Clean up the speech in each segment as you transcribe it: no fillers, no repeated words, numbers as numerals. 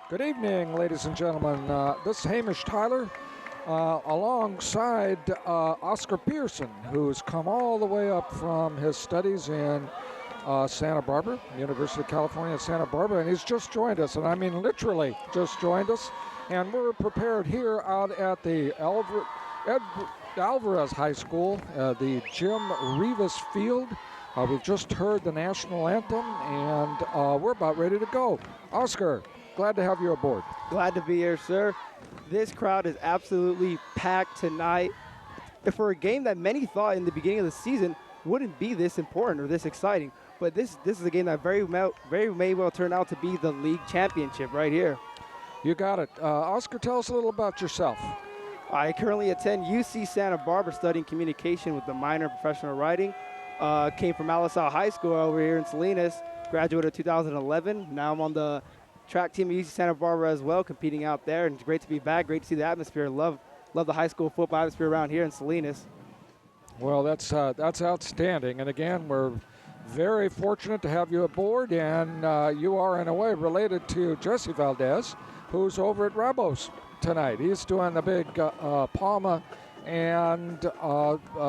Good evening, ladies and gentlemen. This is Hamish Tyler alongside Oscar Pearson, who's come all the way up from his studies in Santa Barbara, University of California, Santa Barbara, and he's just joined us, and I mean literally just joined us. And we're prepared here out at the Alvarez High School, the Jim Reavis Field. We've just heard the national anthem, and we're about ready to go. Oscar, glad to have you aboard. Glad to be here, sir. This crowd is absolutely packed tonight. For a game that many thought in the beginning of the season wouldn't be this important or this exciting, but this is a game that very may well turn out to be the league championship right here. You got it. Oscar, tell us a little about yourself. I currently attend UC Santa Barbara studying communication with a minor in professional writing. Came from Alisal High School over here in Salinas, graduated 2011. Now I'm on the track team at UC Santa Barbara as well, competing out there, and it's great to be back. Great to see the atmosphere. Love the high school football atmosphere around here in Salinas. Well, that's outstanding, and again, we're very fortunate to have you aboard, and you are in a way related to Jesse Valdez, who's over at Rabos tonight. He's doing the big Palma and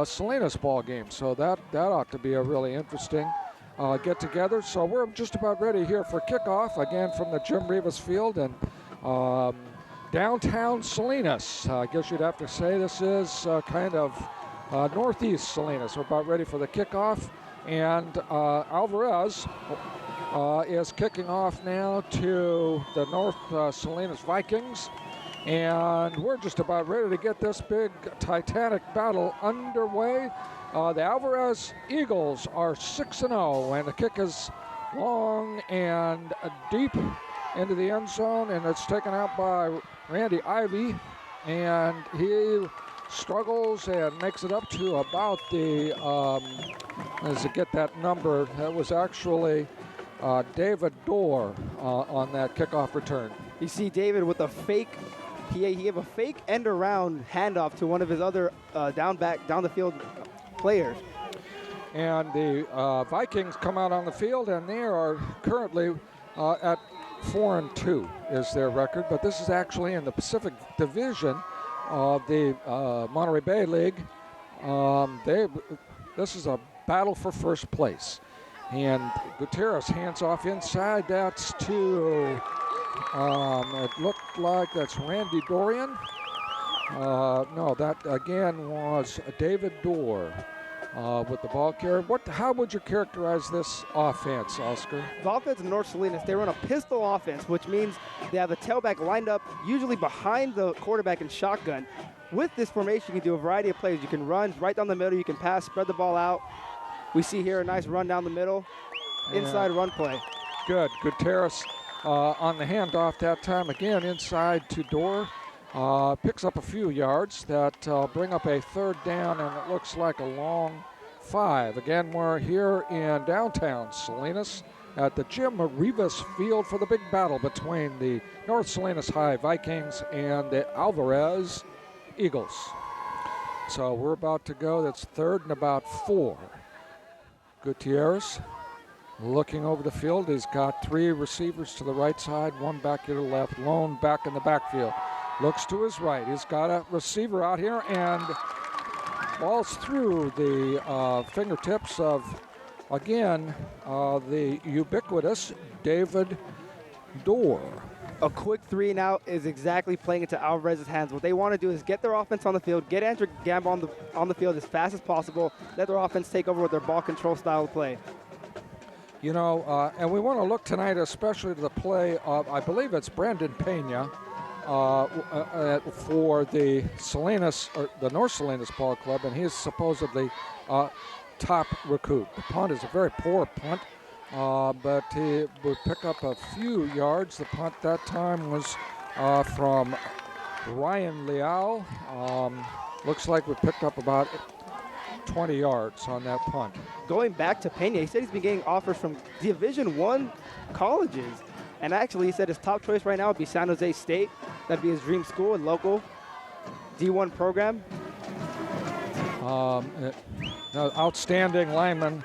Salinas ball game, so that ought to be a really interesting get together. So we're just about ready here for kickoff again from the Jim Reavis Field in downtown Salinas. I guess you'd have to say this is kind of northeast Salinas. We're about ready for the kickoff, and Alvarez is kicking off now to the North Salinas Vikings. And we're just about ready to get this big titanic battle underway. The Alvarez Eagles are 6-0, and the kick is long and deep into the end zone, and it's taken out by Randy Ivy, and he struggles and makes it up to about the, as to get that number, that was actually David Dorr on that kickoff return. You see David with a fake. He gave a fake end-around handoff to one of his other down the field players. And the Vikings come out on the field, and they are currently at 4-2 is their record. But this is actually in the Pacific Division of the Monterey Bay League. This is a battle for first place. And Gutierrez hands off inside. That's to... it looked like that's Randy Dorian. No, that again was David Dorr with the ball carrier. How would you characterize this offense, Oscar? The offense in North Salinas, they run a pistol offense, which means they have a tailback lined up usually behind the quarterback in shotgun. With this formation, you can do a variety of plays. You can run right down the middle. You can pass, spread the ball out. We see here a nice run down the middle, inside run play. Good. Gutierrez on the handoff that time, again inside to Dorr. Picks up a few yards that bring up a third down, and it looks like a long 5. Again, we're here in downtown Salinas at the Jim Reavis Field for the big battle between the North Salinas High Vikings and the Alvarez Eagles. So we're about to go. That's third and about 4. Gutierrez looking over the field. He's got 3 receivers to the right side, 1 back to the left, lone back in the backfield. Looks to his right. He's got a receiver out here, and balls through the fingertips of, again, the ubiquitous David Dorr. A quick 3 and out is exactly playing into Alvarez's hands. What they want to do is get their offense on the field, get Andrew Gamble on the field as fast as possible, let their offense take over with their ball control style of play. You know, and we want to look tonight especially to the play of, I believe it's Brandon Pena for the Salinas, or the North Salinas Ball Club, and he's supposedly top recruit. The punt is a very poor punt, but he would pick up a few yards. The punt that time was from Ryan Leal. Looks like we picked up about 20 yards on that punt. Going back to Pena, he said he's been getting offers from Division I colleges. And actually, he said his top choice right now would be San Jose State. That'd be his dream school and local D1 program. Outstanding lineman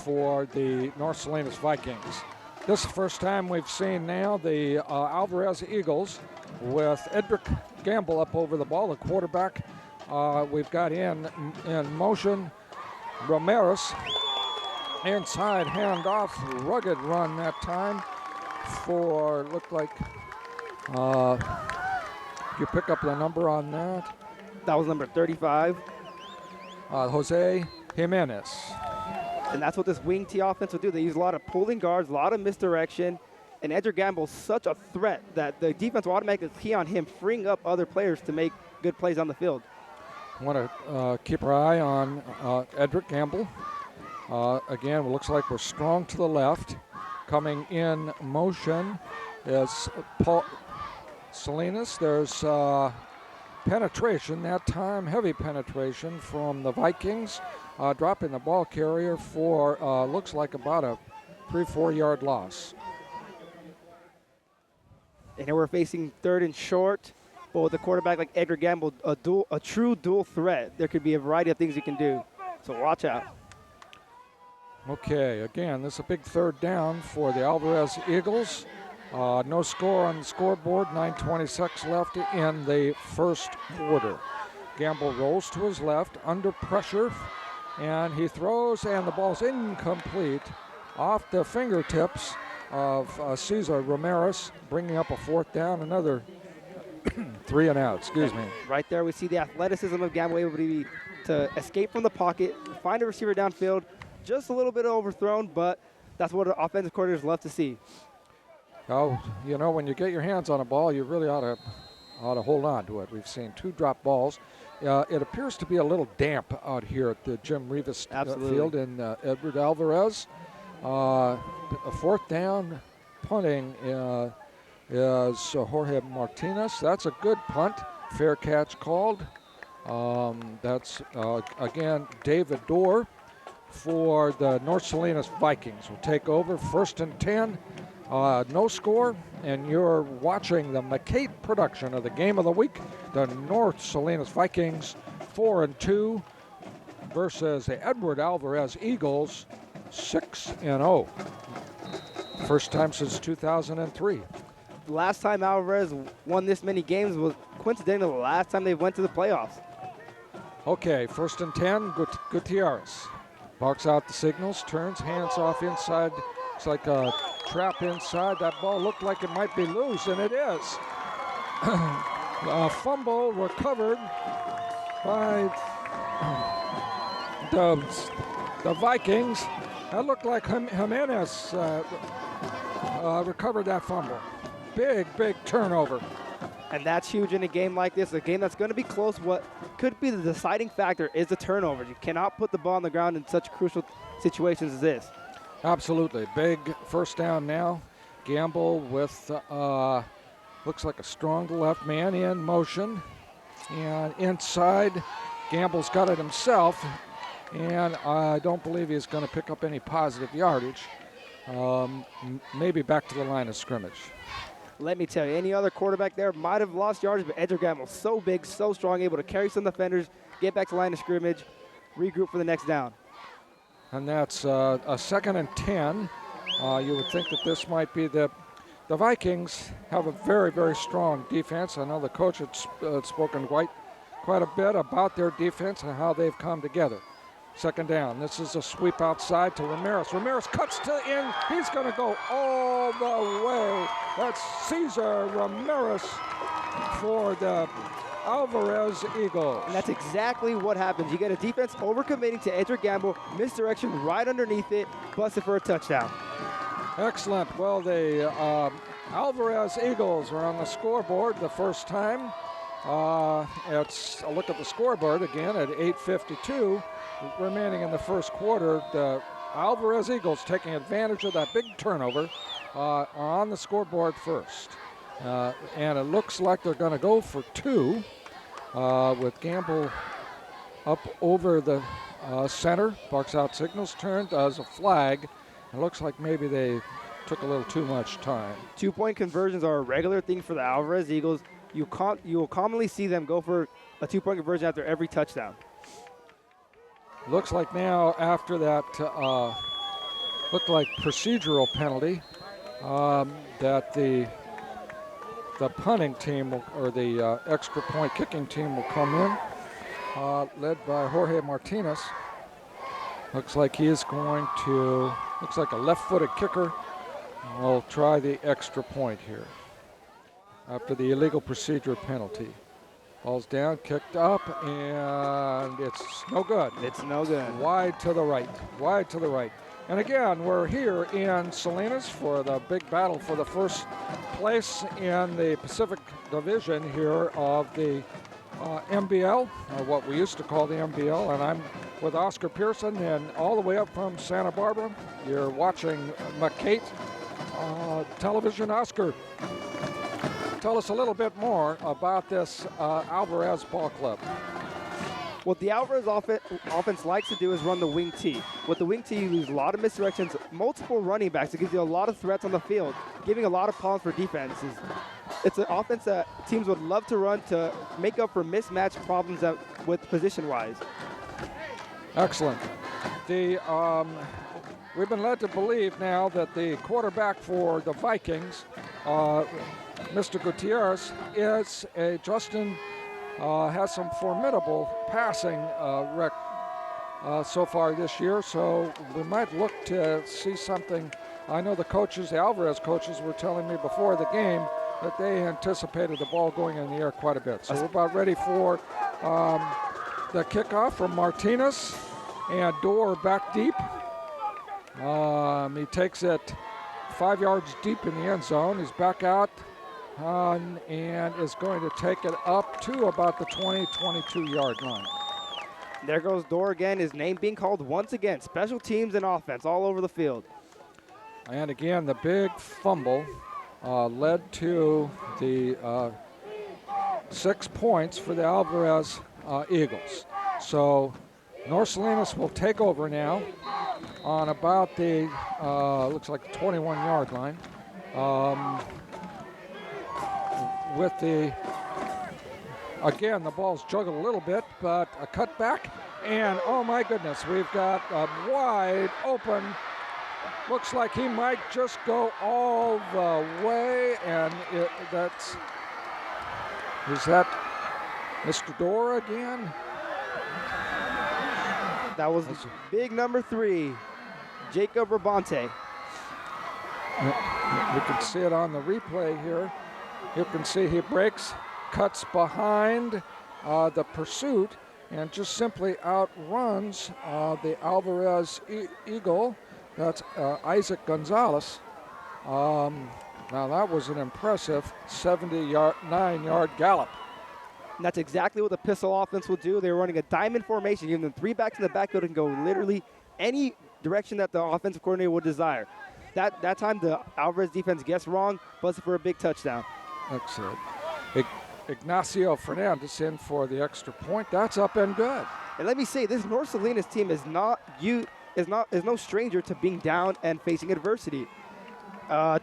for the North Salinas Vikings. This is the first time we've seen now the Alvarez Eagles with Edric Gamble up over the ball, the quarterback. We've got in motion Ramirez. Inside handoff, rugged run that time for, looked like, you pick up the number on that? That was number 35. Jose Jimenez. And that's what this wing T offense will do. They use a lot of pulling guards, a lot of misdirection, and Edric Gamble's such a threat that the defense will automatically key on him, freeing up other players to make good plays on the field. Want to keep our eye on Edric Gamble. Again, it looks like we're strong to the left. Coming in motion is Paul Salinas. There's penetration, that time heavy penetration from the Vikings, dropping the ball carrier for looks like about a 3-4 yard loss. And here we're facing third and short, but with a quarterback like Edric Gamble, a true dual threat, there could be a variety of things he can do. So watch out. Okay, again, this is a big third down for the Alvarez Eagles. No score on the scoreboard, 9:26 left in the first quarter. Gamble rolls to his left, under pressure, and he throws, and the ball's incomplete off the fingertips of Cesar Ramirez, bringing up a fourth down, another 3 and out, excuse me. Right there we see the athleticism of Gamble able to escape from the pocket, find a receiver downfield, just a little bit overthrown, but that's what offensive coordinators love to see. Oh, you know, when you get your hands on a ball, you really ought to hold on to it. We've seen 2 drop balls. It appears to be a little damp out here at the Jim Reavis field in Edward Alvarez. A fourth down punting is Jorge Martinez. That's a good punt. Fair catch called. That's, again, David Dorr for the North Salinas Vikings will take over. 1st and 10. No score, and you're watching the MCAET production of the game of the week. The North Salinas Vikings 4-2 versus the Edward Alvarez Eagles 6-0. First time since 2003. The last time Alvarez won this many games was coincidentally the last time they went to the playoffs. Okay, 1st and 10, Gutierrez. Barks out the signals, turns, hands off inside. It's like a trap inside. That ball looked like it might be loose, and it is. A fumble recovered by the Vikings. That looked like Jimenez recovered that fumble. Big turnover. And that's huge in a game like this, a game that's going to be close. What could be the deciding factor is the turnovers. You cannot put the ball on the ground in such crucial situations as this. Absolutely. Big first down now. Gamble with, looks like a strong left man in motion. And inside, Gamble's got it himself. And I don't believe he's going to pick up any positive yardage. Maybe back to the line of scrimmage. Let me tell you, any other quarterback there might have lost yardage, but Edric Gamble's so big, so strong, able to carry some defenders, get back to the line of scrimmage, regroup for the next down. And that's a 2nd and 10. You would think that this might be the Vikings have a very strong defense. I know the coach had spoken quite a bit about their defense and how they've come together. 2nd down. This is a sweep outside to Ramirez. Ramirez cuts to in. He's going to go all the way. That's Cesar Ramirez for the Alvarez Eagles. And that's exactly what happens. You get a defense overcommitting to Edric Gamble, misdirection right underneath it, busted for a touchdown. Excellent. Well, the Alvarez Eagles are on the scoreboard the first time. It's a look at the scoreboard again at 8:52 remaining in the first quarter. The Alvarez Eagles, taking advantage of that big turnover, are on the scoreboard first. And it looks like they're going to go for 2 with Gamble up over the center. Barks out signals, turned, does a flag. It looks like maybe they took a little too much time. 2-point conversions are a regular thing for the Alvarez Eagles. You will commonly see them go for a 2-point conversion after every touchdown. Looks like now after that looked like procedural penalty that the punting team or the extra point kicking team will come in, led by Jorge Martinez. Looks like he is going to, looks like a left-footed kicker. Will try the extra point here after the illegal procedure penalty. Ball's down, kicked up, and it's no good. It's no good. Wide to the right, wide to the right. And again, we're here in Salinas for the big battle for the first place in the Pacific Division here of the MBL, or what we used to call the MBL, and I'm with Oscar Pearson, and all the way up from Santa Barbara, you're watching MCAET television. Oscar, tell us a little bit more about this Alvarez ball club. What the Alvarez offense likes to do is run the wing T. With the wing T, you lose a lot of misdirections, multiple running backs. It gives you a lot of threats on the field, giving a lot of problems for defenses. It's an offense that teams would love to run to make up for mismatch problems with position-wise. Excellent. We've been led to believe now that the quarterback for the Vikings, Mr. Gutierrez, is Justin. Has some formidable passing so far this year, so we might look to see something. I know the coaches, the Alvarez coaches, were telling me before the game that they anticipated the ball going in the air quite a bit. So we're about ready for the kickoff from Martinez, and Dorr back deep. He takes it 5 yards deep in the end zone. He's back out. And is going to take it up to about the 22-yard line. There goes Dorr again, his name being called once again. Special teams and offense all over the field. And again, the big fumble led to the 6 points for the Alvarez Eagles. So North Salinas will take over now on about the, looks like the 21-yard line. With again, the ball's juggled a little bit, but a cutback, and oh my goodness, we've got a wide open, looks like he might just go all the way, and is that Mr. Dorr again? That was big number 3, Jacob Rabante. You can see it on the replay here. You can see he breaks, cuts behind the pursuit, and just simply outruns the Alvarez Eagle. That's Isaac Gonzalez. Now that was an impressive 79-yard gallop. And that's exactly what the pistol offense will do. They're running a diamond formation, giving them 3 backs in the backfield and go literally any direction that the offensive coordinator would desire. That time the Alvarez defense gets wrong, busted for a big touchdown. Excellent. Ignacio Fernandez in for the extra point. That's up and good. And let me say, this North Salinas team is no stranger to being down and facing adversity.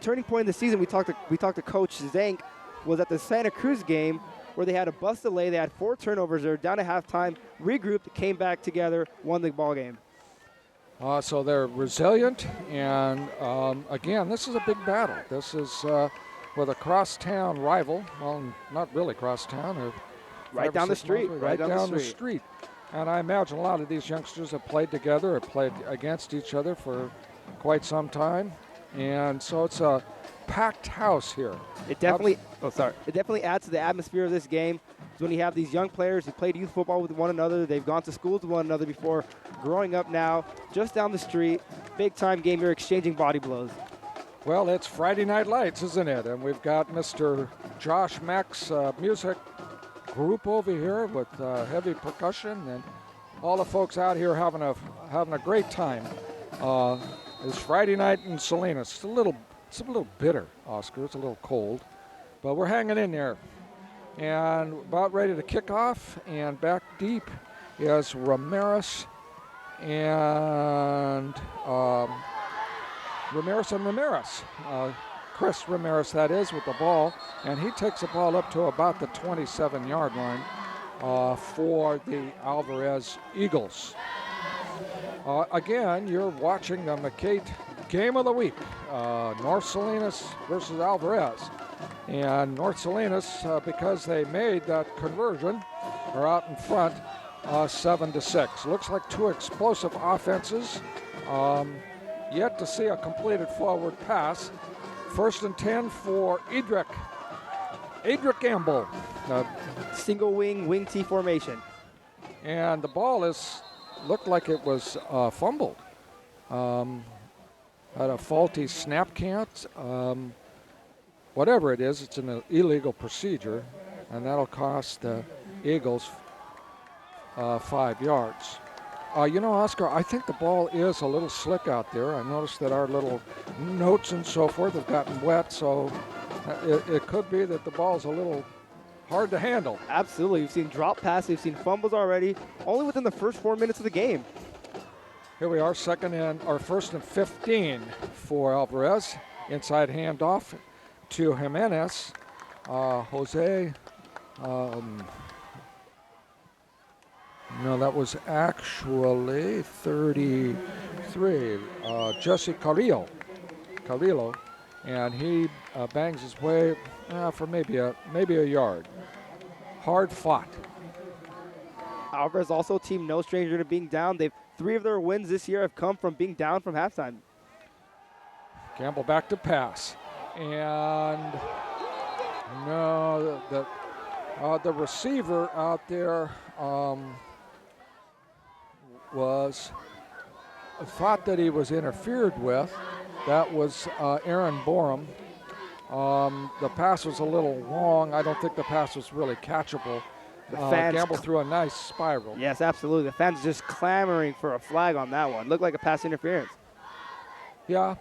Turning point in the season, we talked to Coach Zank, was at the Santa Cruz game where they had a bus delay. They had 4 turnovers. They were down at halftime, regrouped, came back together, won the ball game. So they're resilient, and again, this is a big battle. This is with a crosstown rival. Well, not really crosstown. Right down the street. Right down the street. And I imagine a lot of these youngsters have played together or played against each other for quite some time. And so it's a packed house here. It definitely adds to the atmosphere of this game. It's when you have these young players who played youth football with one another. They've gone to schools with one another before, growing up now, just down the street. Big time game here, exchanging body blows. Well, it's Friday Night Lights, isn't it? And we've got Mr. Josh Mack's music group over here with heavy percussion, and all the folks out here having a great time. It's Friday night in Salinas. It's a little bitter, Oscar. It's a little cold, but we're hanging in there. And about ready to kick off, and back deep is Ramirez and Ramirez. Chris Ramirez, that is, with the ball, and he takes the ball up to about the 27-yard line for the Alvarez Eagles. Again, you're watching the MCAET game of the week, North Salinas versus Alvarez. And North Salinas, because they made that conversion, are out in front 7-6. Looks like two explosive offenses. Yet to see a completed forward pass. 1st and 10 for Edric Gamble. Single wing T formation. And the ball looked like it was fumbled. Had a faulty snap count. Whatever it is, it's an illegal procedure, and that'll cost the Eagles 5 yards. Oscar, I think the ball is a little slick out there. I noticed that our little notes and so forth have gotten wet, so it could be that the ball's a little hard to handle. Absolutely. You've seen drop passes, you've seen fumbles already, only within the first 4 minutes of the game. Here we are, 1st and 15 for Alvarez. Inside handoff to Jimenez. Jose. No, that was actually 33. Jesse Carrillo. And he bangs his way for maybe a yard. Hard fought. Alvarez also team no stranger to being down. 3 of their wins this year have come from being down from halftime. Campbell back to pass. And no, the receiver out there thought that he was interfered with. That was Aaron Borum. The pass was a little long. I don't think the pass was really catchable. Gamble threw a nice spiral. Yes, absolutely. The fans just clamoring for a flag on that one. Looked like a pass interference. Yeah,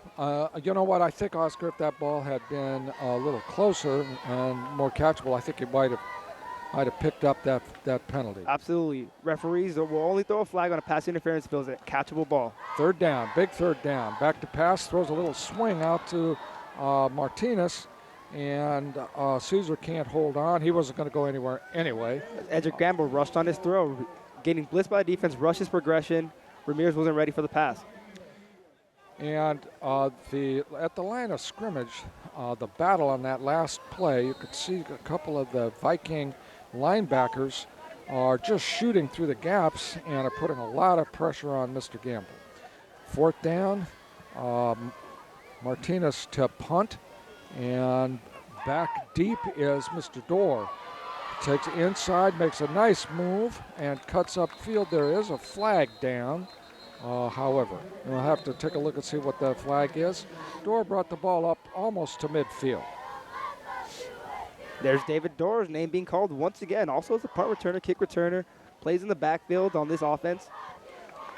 you know what? I think, Oscar, if that ball had been a little closer and more catchable, I think he might have picked up that penalty. Absolutely. Referees will only throw a flag on a pass interference if it was a catchable ball. 3rd down, big 3rd down. Back to pass, throws a little swing out to Martinez, and Caesar can't hold on. He wasn't going to go anywhere anyway. Edric Gamble rushed on his throw, getting blitzed by the defense, rushed his progression. Ramirez wasn't ready for the pass. And at the line of scrimmage, the battle on that last play, you could see a couple of the Viking linebackers are just shooting through the gaps and are putting a lot of pressure on Mr. Gamble. 4th down, Martinez to punt, and back deep is Mr. Dorr. Takes it inside, makes a nice move, and cuts upfield. There is a flag down. However, we'll have to take a look and see what that flag is. Dorr brought the ball up almost to midfield. There's David Dorr's name being called once again. Also as a punt returner, kick returner, plays in the backfield on this offense.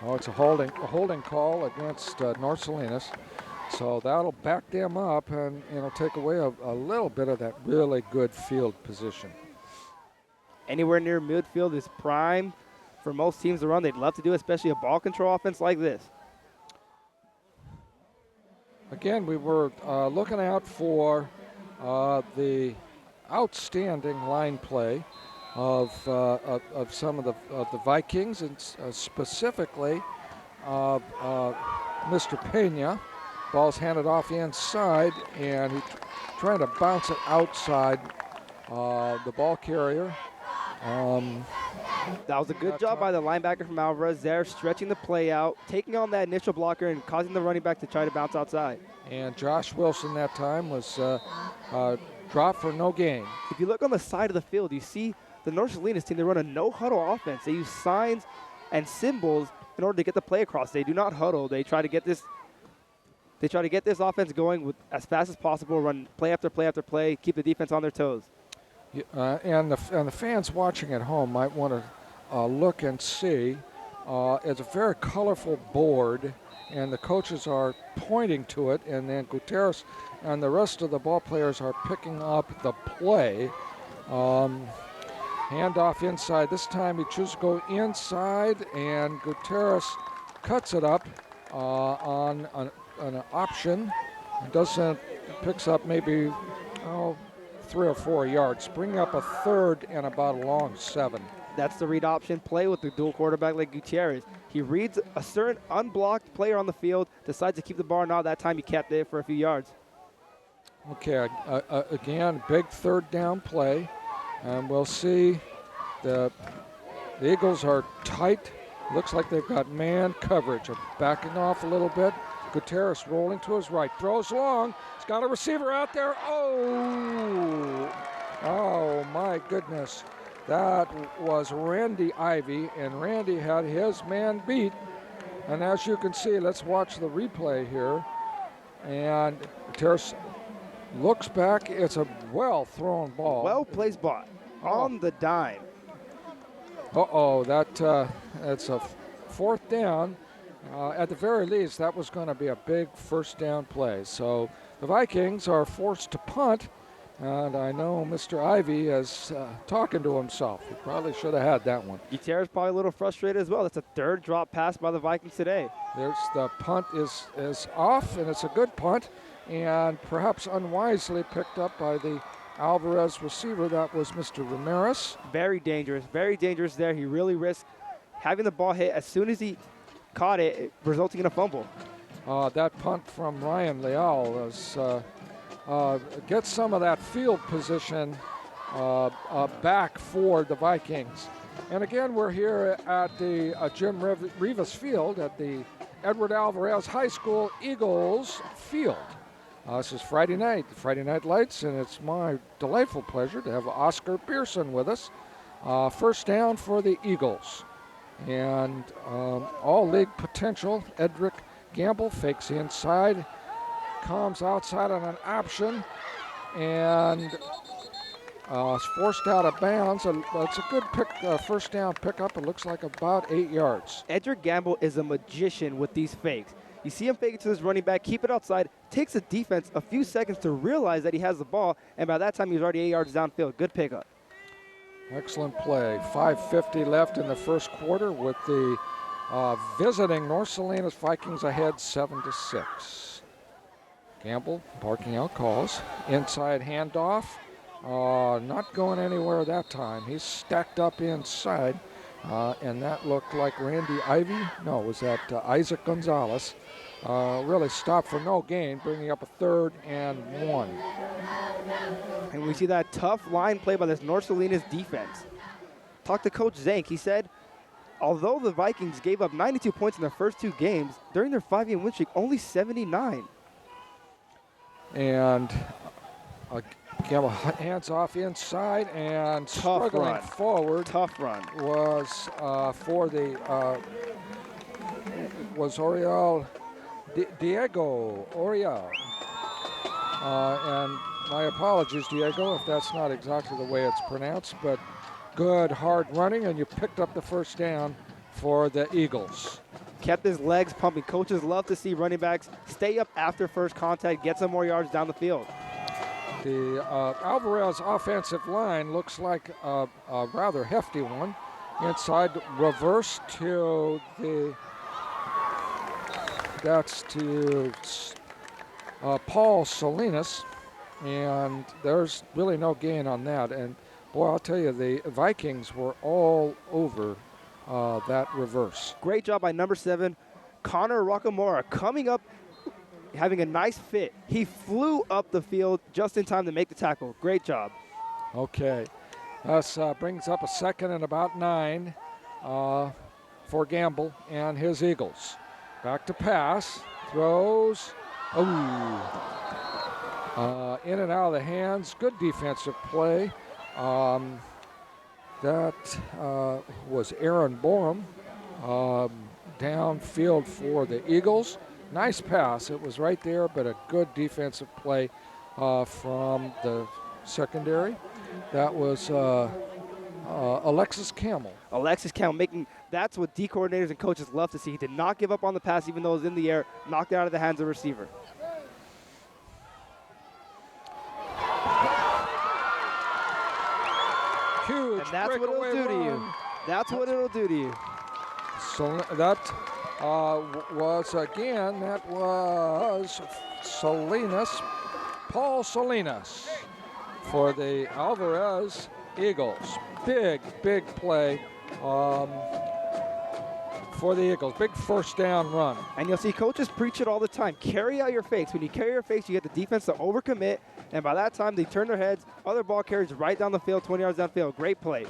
Oh, it's a holding call against North Salinas. So that'll back them up and take away a little bit of that really good field position. Anywhere near midfield is prime for most teams to run. They'd love to do, especially a ball control offense like this. Again, we were looking out for the outstanding line play of some of the Vikings, and specifically Mr. Pena. Ball's handed off inside, and he's trying to bounce it outside the ball carrier. That was a good job by the linebacker from Alvarez there, stretching the play out, taking on that initial blocker and causing the running back to try to bounce outside. And Josh Wilson that time was dropped for no gain. If you look on the side of the field, you see the North Salinas team, they run a no-huddle offense. They use signs and symbols in order to get the play across. They do not huddle. They try to get this offense going as fast as possible, run play after play after play, keep the defense on their toes. And the fans watching at home might want to look and see. It's a very colorful board, and the coaches are pointing to it, and then Gutierrez and the rest of the ball players are picking up the play. Handoff inside. This time he chooses to go inside, and Gutierrez cuts it up on an option. Picks up maybe 3 or 4 yards, bringing up a 3rd and about a long 7. That's the read option play with the dual quarterback like Gutierrez. He reads a certain unblocked player on the field, decides to keep the ball or not. That time he kept it for a few yards. Okay, again, big third down play. And we'll see the Eagles are tight. Looks like they've got man coverage. Backing off a little bit. Gutierrez rolling to his right. Throws long. He's got a receiver out there. Oh my goodness. That was Randy Ivy, and Randy had his man beat. And as you can see, let's watch the replay here. And Gutierrez looks back. It's a well-thrown ball. Well-placed ball on the dime. That's a fourth down. At the very least, that was going to be a big first down play. So the Vikings are forced to punt, and I know Mr. Ivy is talking to himself. He probably should have had that one. Gutierrez probably a little frustrated as well. That's a third drop pass by the Vikings today. There's the punt is off, and it's a good punt, and perhaps unwisely picked up by the Alvarez receiver. That was Mr. Ramirez. Very dangerous there. He really risked having the ball hit as soon as he caught it, resulting in a fumble. That punt from Ryan Leal was get some of that field position back for the Vikings. And again, we're here at the Jim Reavis Field at the Edward Alvarez High School Eagles Field. This is Friday Night Lights, and it's my delightful pleasure to have Oscar Pearson with us. First down for the Eagles. And all-league potential, Edric Gamble fakes inside, comes outside on an option, and is forced out of bounds. It's a good first down pickup. It looks like about 8 yards. Edric Gamble is a magician with these fakes. You see him fake it to his running back, keep it outside, takes the defense a few seconds to realize that he has the ball, and by that time he was already 8 yards downfield. Good pickup. Excellent play. 5:50 left in the first quarter with the visiting North Salinas Vikings ahead 7-6. Gamble barking out calls. Inside handoff. Not going anywhere that time. He's stacked up inside. And that looked like Randy Ivy. No, was that Isaac Gonzalez? Really stopped for no gain, bringing up a 3rd and 1. And we see that tough line play by this North Salinas defense. Talked to Coach Zank. He said, although the Vikings gave up 92 points in their first 2 games, during their 5-game win streak, only 79. And Gamble hands off inside and tough struggling run forward. Tough run. Was for the was Oriol Diego Oriol. And my apologies, Diego, if that's not exactly the way it's pronounced, but good hard running, and you picked up the first down for the Eagles. Kept his legs pumping. Coaches love to see running backs stay up after first contact, get some more yards down the field. The Alvarez offensive line looks like a rather hefty one. Inside reverse to the, that's to Paul Salinas, and there's really no gain on that. And boy, I'll tell you, the Vikings were all over that reverse. Great job by number 7, Connor Rockamora, coming up, having a nice fit. He flew up the field just in time to make the tackle. Great job. Okay. This brings up a 2nd and about 9 for Gamble and his Eagles. Back to pass. Throws. In and out of the hands. Good defensive play. That was Aaron Borum. Downfield for the Eagles. Nice pass. It was right there, but a good defensive play from the secondary. That was Alexis Camel. Alexis Camel making, that's what D coordinators and coaches love to see. He did not give up on the pass even though it was in the air, knocked it out of the hands of the receiver. Huge. And that's what it'll do to you. That's what it'll do to you. So that was Salinas, Paul Salinas for the Alvarez Eagles. Big play for the Eagles. Big first down run. And you'll see coaches preach it all the time. Carry out your fakes. When you carry your fakes, you get the defense to overcommit, and by that time, they turn their heads. Other ball carriers right down the field, 20 yards downfield. Great play.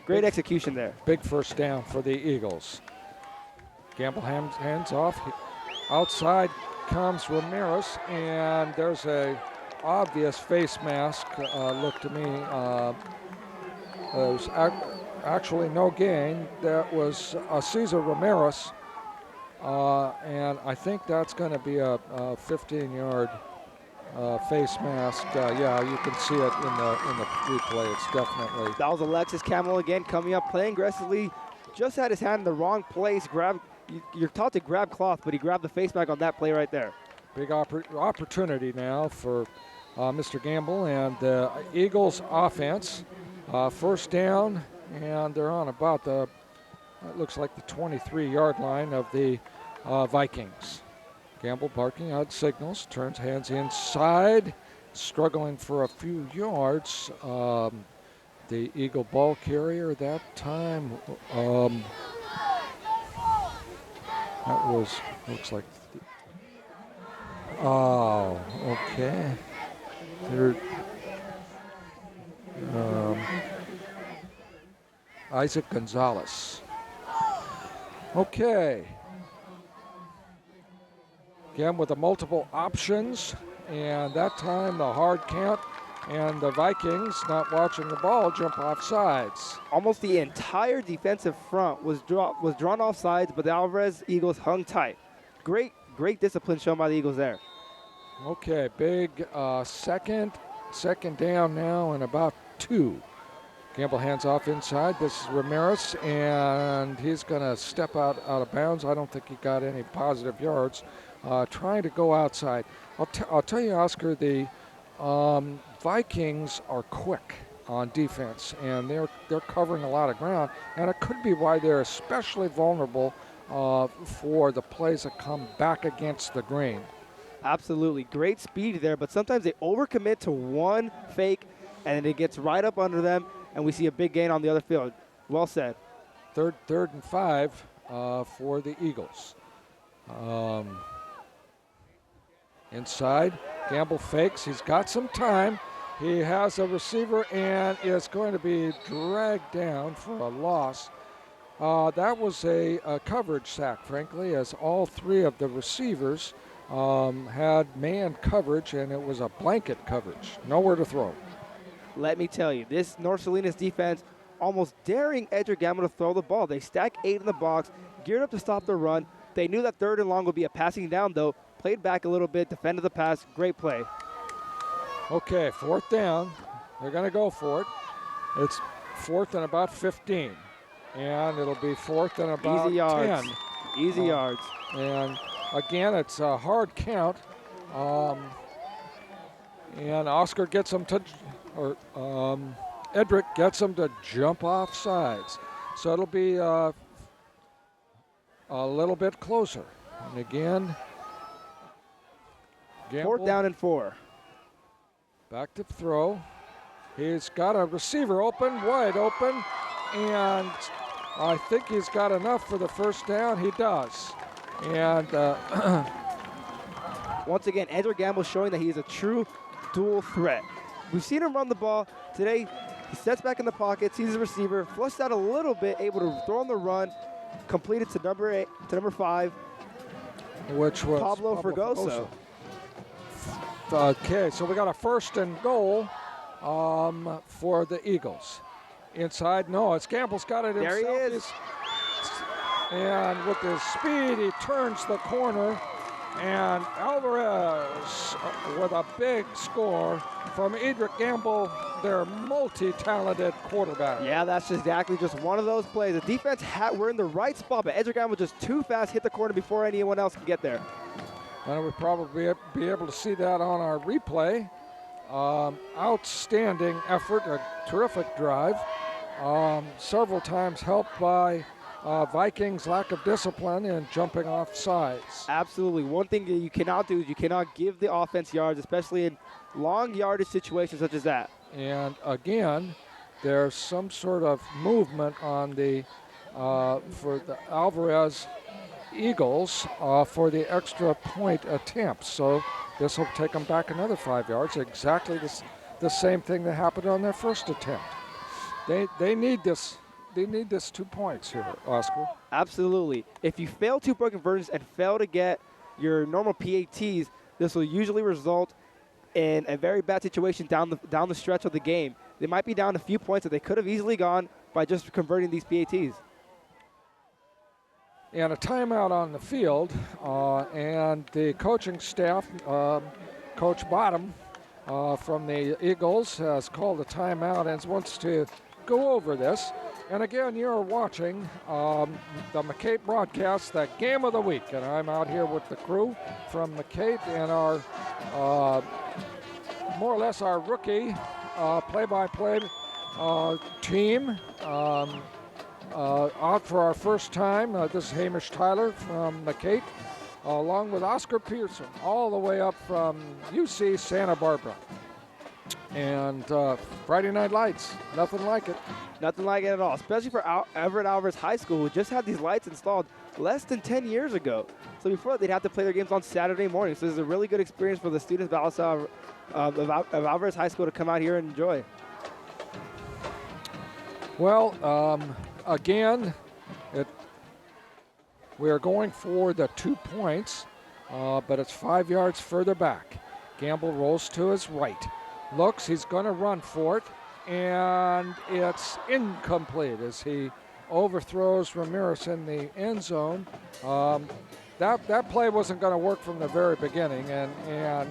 Great execution there. Big first down for the Eagles. Gamble hands off. Outside comes Ramirez, and there's a obvious face mask look to me. There's actually no gain. That was Cesar Ramirez, and I think that's going to be a 15-yard face mask. Yeah, you can see it in the replay. It's definitely. That was Alexis Camel again coming up, playing aggressively. Just had his hand in the wrong place. You're taught to grab cloth, but he grabbed the face mask on that play right there. Big opportunity now for Mr. Gamble and the Eagles offense. First down, and they're on about it looks like the 23-yard line of the Vikings. Gamble barking out signals, turns hands inside, struggling for a few yards. The Eagle ball carrier that time, that looks like, oh, okay. Isaac Gonzalez. Okay. Again with the multiple options, and that time the hard count, and the Vikings, not watching the ball, jump off sides. Almost the entire defensive front was drawn off sides, but the Alvarez Eagles hung tight. Great discipline shown by the Eagles there. Okay, big second down now and about 2. Gamble hands off inside. This is Ramirez, and he's going to step out of bounds. I don't think he got any positive yards. Trying to go outside. I'll tell you, Oscar, the Vikings are quick on defense, and they're covering a lot of ground, and it could be why they're especially vulnerable for the plays that come back against the green. Absolutely. Great speed there, but sometimes they overcommit to one fake, and then it gets right up under them, and we see a big gain on the other field. Well said. Third and 5 for the Eagles. Inside, Gamble fakes. He's got some time. He has a receiver and is going to be dragged down for a loss. That was a coverage sack, frankly, as all 3 of the receivers had man coverage, and it was a blanket coverage. Nowhere to throw. Let me tell you, this North Salinas defense almost daring Edgar Gamble to throw the ball. They stack 8 in the box, geared up to stop the run. They knew that 3rd and long would be a passing down, though. Played back a little bit, defended the pass. Great play. Okay, 4th down. They're going to go for it. It's 4th and about 15. And it'll be 4th and about Easy yards. 10. Easy yards. And again, it's a hard count. And Oscar gets him to, Edric gets him to jump off sides. So it'll be a little bit closer. And again, Gamble, 4th down and 4. back to throw. He's got a receiver open, wide open, and I think he's got enough for the first down. He does. And once again, Edgar Gamble showing that he is a true dual threat. We've seen him run the ball. Today, he steps back in the pocket, sees the receiver, flushed out a little bit, able to throw on the run, completed to number 5, which was Pablo Fregoso. Okay, so we got a 1st and goal for the Eagles. Inside, no, it's Gamble's got it himself. There he is. And with his speed, he turns the corner. And Alvarez with a big score from Edric Gamble, their multi-talented quarterback. Yeah, that's exactly just one of those plays. The defense were in the right spot, but Edric Gamble just too fast, hit the corner before anyone else could get there. And we'll probably be able to see that on our replay. Outstanding effort, a terrific drive. Several times helped by Vikings' lack of discipline and jumping off sides. Absolutely. One thing that you cannot do is you cannot give the offense yards, especially in long yardage situations such as that. And again, there's some sort of movement on the for the Alvarez Eagles for the extra point attempt. So this will take them back another 5 yards. Exactly the same thing that happened on their first attempt. They need this. They need this 2 points here, Oscar. Absolutely. If you fail 2-point conversions and fail to get your normal PATs, this will usually result in a very bad situation down the stretch of the game. They might be down a few points that they could have easily gone by just converting these PATs. And a timeout on the field, and the coaching staff, Coach Bottom from the Eagles, has called a timeout and wants to go over this. And again, you're watching the MCAET broadcast, that game of the week. And I'm out here with the crew from MCAET and our, more or less our rookie play-by-play team. Out for our first time. This is Hamish Tyler from MCAET, along with Oscar Pearson, all the way up from UC Santa Barbara. And Friday Night Lights, nothing like it. Nothing like it at all, especially for Everett Alvarez High School, who just had these lights installed less than 10 years ago. So before that, they'd have to play their games on Saturday morning. So this is a really good experience for the students of Alvarez High School to come out here and enjoy. Well, again, we are going for the 2 points, but it's 5 yards further back. Gamble rolls to his right. Looks, he's going to run for it, and it's incomplete as he overthrows Ramirez in the end zone. That play wasn't going to work from the very beginning, and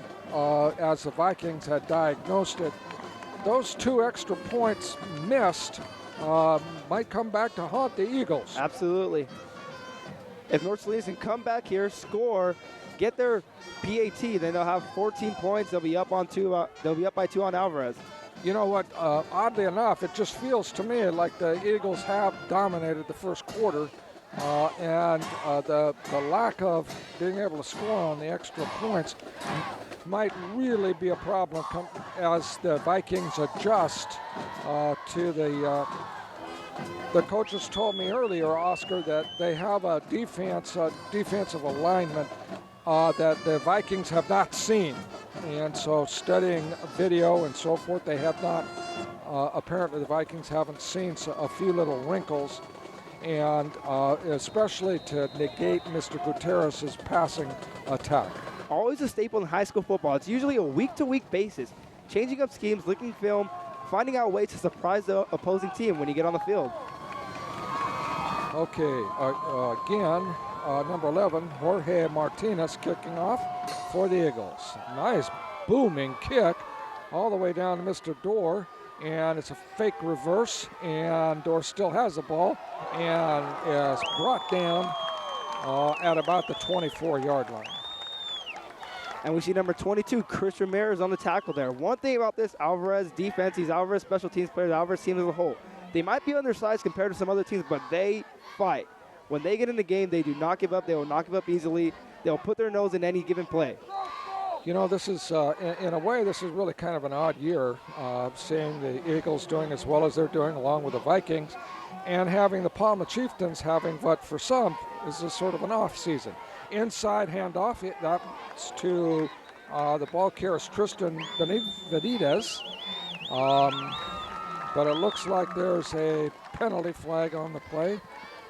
as the Vikings had diagnosed it, those 2 extra points missed might come back to haunt the Eagles. Absolutely. If North Salinas can come back here, score, get their PAT, then they'll have 14 points. They'll be up on 2. They'll be up by 2 on Alvarez. You know what? Oddly enough, it just feels to me like the Eagles have dominated the first quarter, and the lack of being able to score on the extra points might really be a problem as the Vikings adjust to the coaches told me earlier, Oscar, that they have a defensive alignment that the Vikings have not seen. And so studying video and so forth, they have not, apparently the Vikings haven't seen a few little wrinkles, and especially to negate Mr. Gutierrez's passing attack. Always a staple in high school football. It's usually a week-to-week basis. Changing up schemes, looking film, finding out ways to surprise the opposing team when you get on the field. Okay, again, number 11, Jorge Martinez kicking off for the Eagles. Nice booming kick all the way down to Mr. Dorr, and it's a fake reverse, and Dorr still has the ball and is brought down at about the 24-yard line. And we see number 22, Chris Ramirez, on the tackle there. One thing about this Alvarez defense, these Alvarez special teams players, the Alvarez team as a whole, they might be undersized compared to some other teams, but they fight. When they get in the game, they do not give up. They will not give up easily. They'll put their nose in any given play. You know, this is, in a way, this is really kind of an odd year, seeing the Eagles doing as well as they're doing along with the Vikings, and having the Palma Chieftains having what for some is a sort of an off season. Inside handoff, that's to the ball carries Tristan Benitez. But it looks like there's a penalty flag on the play,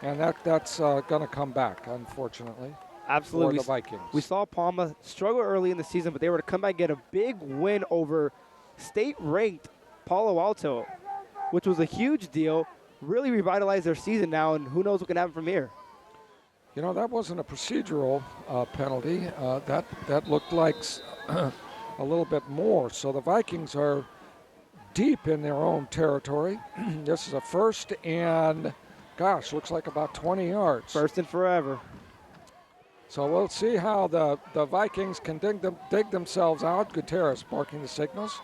and that's going to come back, unfortunately. Absolutely. For the Vikings. We saw Palma struggle early in the season, but they were to come back and get a big win over state-ranked Palo Alto, which was a huge deal. Really revitalized their season now, and who knows what can happen from here. You know, that wasn't a procedural penalty. That looked like a little bit more. So the Vikings are deep in their own territory. This is a first and, gosh, looks like about 20 yards. First and forever. So we'll see how the Vikings can dig themselves out. Gutierrez barking the signals.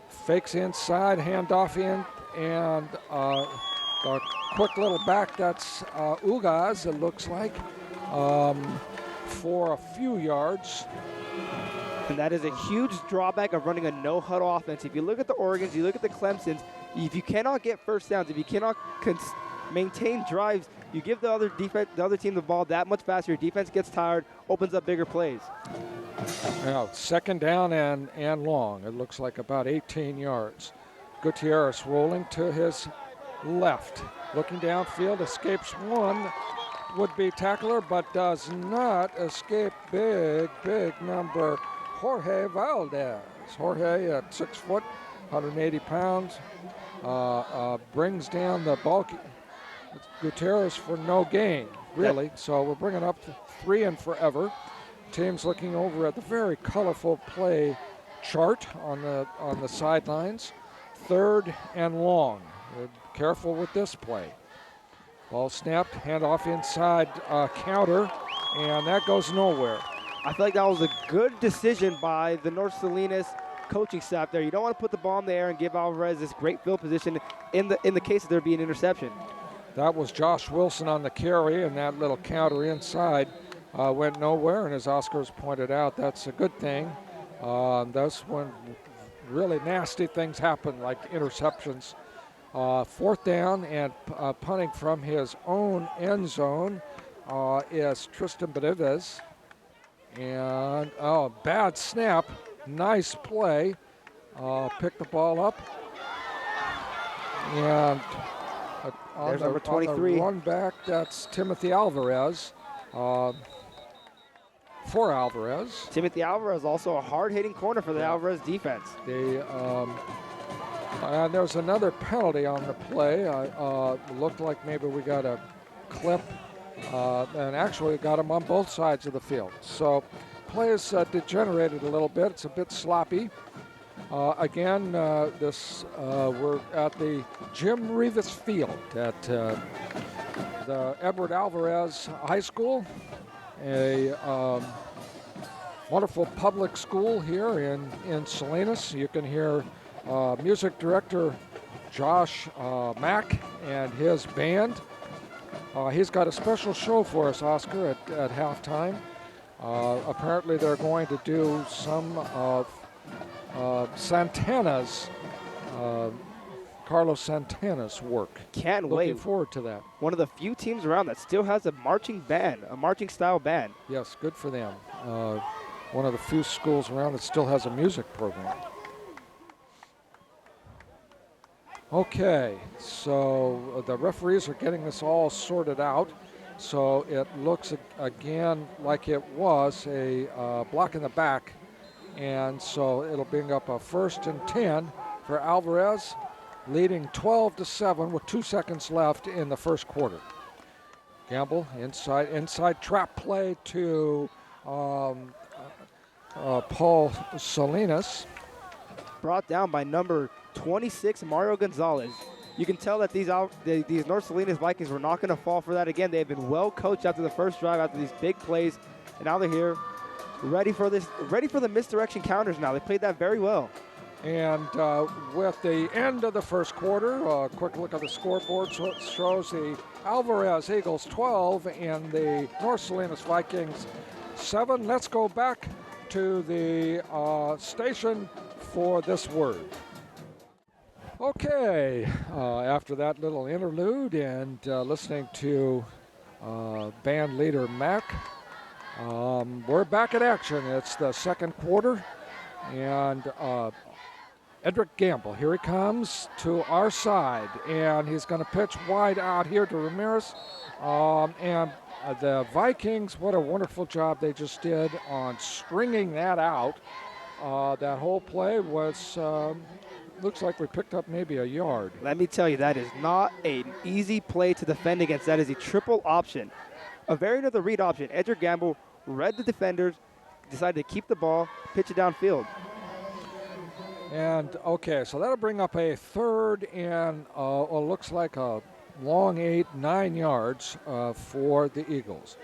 Fakes inside, handoff in, and a quick little back. That's Ugaz, it looks like, for a few yards. And that is a huge drawback of running a no-huddle offense. If you look at the Oregons, you look at the Clemsons, If you cannot get first downs, if you cannot maintain drives, you give the other team the ball that much faster. Your defense gets tired, opens up bigger plays. Now, second down and long. It looks like about 18 yards. Gutierrez rolling to his left. Looking downfield, escapes one would-be tackler, but does not escape big number Jorge Valdez. Jorge at 6 foot, 180 pounds, brings down the bulky Gutierrez for no gain, really. Yeah. So we're bringing up to 3 and forever. Team's looking over at the very colorful play chart on the sidelines. 3rd and long. We're careful with this play. Ball snapped, handoff inside, counter, and that goes nowhere. I feel like that was a good decision by the North Salinas coaching staff there. You don't want to put the ball in the air and give Alvarez this great field position in the case of there being an interception. That was Josh Wilson on the carry, and that little counter inside went nowhere, and as Oscar's pointed out, that's a good thing. That's when really nasty things happen, like interceptions. 4th down and punting from his own end zone is Tristan Reavis. And bad snap, nice play. Pick the ball up. And there's number 23. On the run back, that's Timothy Alvarez. For Alvarez. Timothy Alvarez, also a hard-hitting corner for the Alvarez defense. And there's another penalty on the play. Looked like maybe we got a clip, and actually got him on both sides of the field. So play has degenerated a little bit. It's a bit sloppy. Again, we're at the Jim Reavis Field at the Edward Alvarez High School, a wonderful public school here in Salinas. You can hear music director Josh Mack and his band. He's got a special show for us, Oscar, at halftime. Apparently they're going to do some of Santana's, Carlos Santana's work. Can't wait. Looking forward to that. One of the few teams around that still has a marching band, a marching style band. Yes, good for them. One of the few schools around that still has a music program. Okay, so the referees are getting this all sorted out. So it looks again like it was a block in the back. And so it'll bring up a 1st and 10 for Alvarez, leading 12-7 with 2 seconds left in the first quarter. Gamble inside trap play to Paul Salinas. Brought down by number 26, Mario Gonzalez. You can tell that these North Salinas Vikings were not going to fall for that again. They've been well coached after the first drive, after these big plays, and now they're here, ready for the misdirection counters now. They played that very well. And with the end of the first quarter, a quick look at the scoreboard shows the Alvarez Eagles 12 and the North Salinas Vikings 7. Let's go back to the station for this word. Okay, after that little interlude and listening to band leader Mac, we're back in action. It's the second quarter, and Edric Gamble, here he comes to our side, and he's going to pitch wide out here to Ramirez. And the Vikings, what a wonderful job they just did on stringing that out. That whole play was, looks like we picked up maybe a yard. Let me tell you, that is not an easy play to defend against. That is a triple option. A variant of the read option. Edric Gamble read the defenders, decided to keep the ball, pitch it downfield. And, okay, so that'll bring up a 3rd and looks like a long 8-9 yards for the Eagles.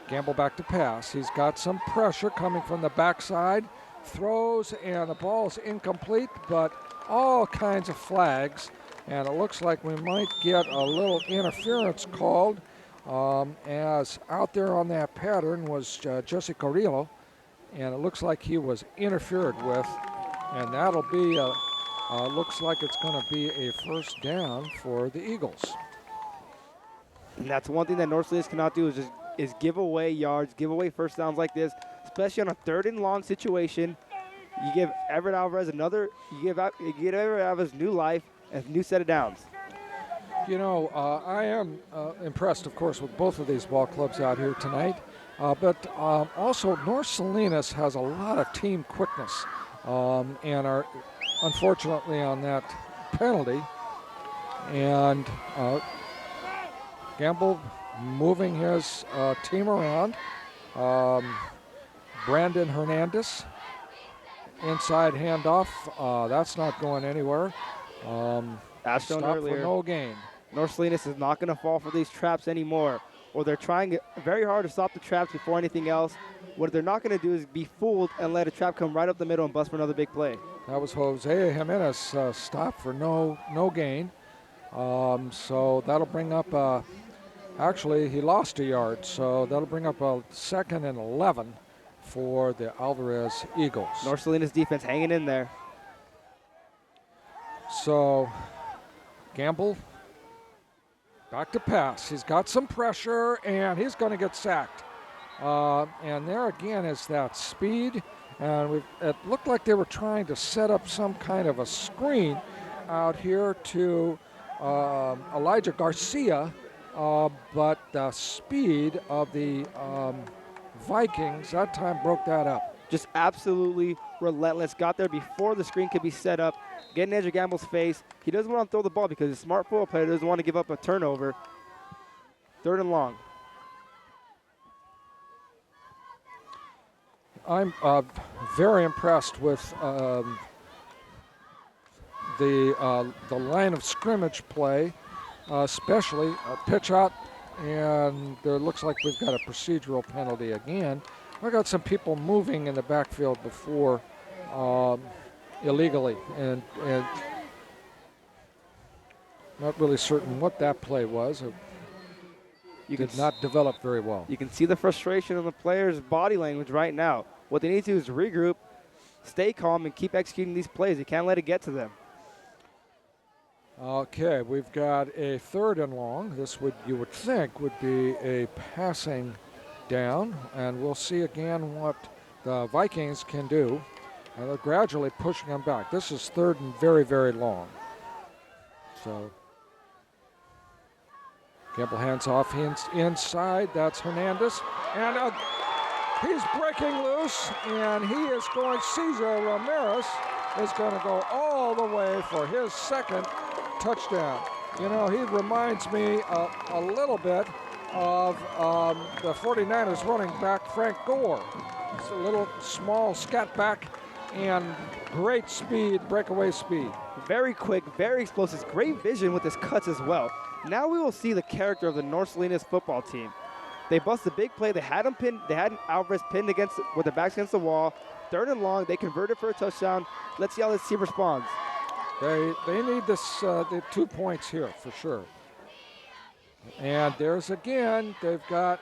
Gamble back to pass. He's got some pressure coming from the backside. Throws, and the ball's incomplete, but all kinds of flags. And it looks like we might get a little interference called, as out there on that pattern was Jesse Carrillo, and it looks like he was interfered with. And that'll be a looks like it's going to be a first down for the Eagles. And that's one thing that North Salinas cannot do is give away yards, give away first downs like this, especially on a 3rd and long situation. You give Everett Alvarez you give Everett Alvarez new life and a new set of downs. You know, I am impressed, of course, with both of these ball clubs out here tonight. But also, North Salinas has a lot of team quickness and are unfortunately on that penalty. And Gamble moving his team around. Brandon Hernandez, inside handoff. That's not going anywhere. As shown Stop earlier, for no gain. North Salinas is not going to fall for these traps anymore, or they're trying very hard to stop the traps before anything else. What they're not going to do is be fooled and let a trap come right up the middle and bust for another big play. That was Jose Jimenez stop for no gain. So that'll bring up, actually he lost a yard, so that'll bring up a 2nd and 11 for the Alvarez Eagles. North Salinas defense hanging in there. So Gamble back to pass. He's got some pressure, and he's going to get sacked. And there again is that speed. And it looked like they were trying to set up some kind of a screen out here to Elijah Garcia. But the speed of the Vikings that time broke that up. Just absolutely relentless. Got there before the screen could be set up. Getting edge of Gamble's face. He doesn't want to throw the ball because he's a smart football player. Doesn't want to give up a turnover. 3rd and long. I'm very impressed with the line of scrimmage play, especially a pitch out, and there looks like we've got a procedural penalty again. I got some people moving in the backfield before illegally, and not really certain what that play was. It did not develop very well. You can see the frustration on the players' body language right now. What they need to do is regroup, stay calm, and keep executing these plays. You can't let it get to them. Okay, we've got a 3rd and long. This you would think would be a passing down, and we'll see again what the Vikings can do. And they're gradually pushing them back. This is 3rd and very, very long. So Gamble hands off inside. That's Hernandez. And he's breaking loose, and he is going, Cesar Ramirez is going to go all the way for his 2nd touchdown. You know, he reminds me a little bit of the 49ers running back Frank Gore. It's a little small scat back and great speed, breakaway speed. Very quick, very explosive, great vision with his cuts as well. Now we will see the character of the North Salinas football team. They bust a big play. They had him pinned. They had Alvarez pinned with their backs against the wall. 3rd and long. They converted for a touchdown. Let's see how this team responds. They need this the 2 points here for sure. And there's again, they've got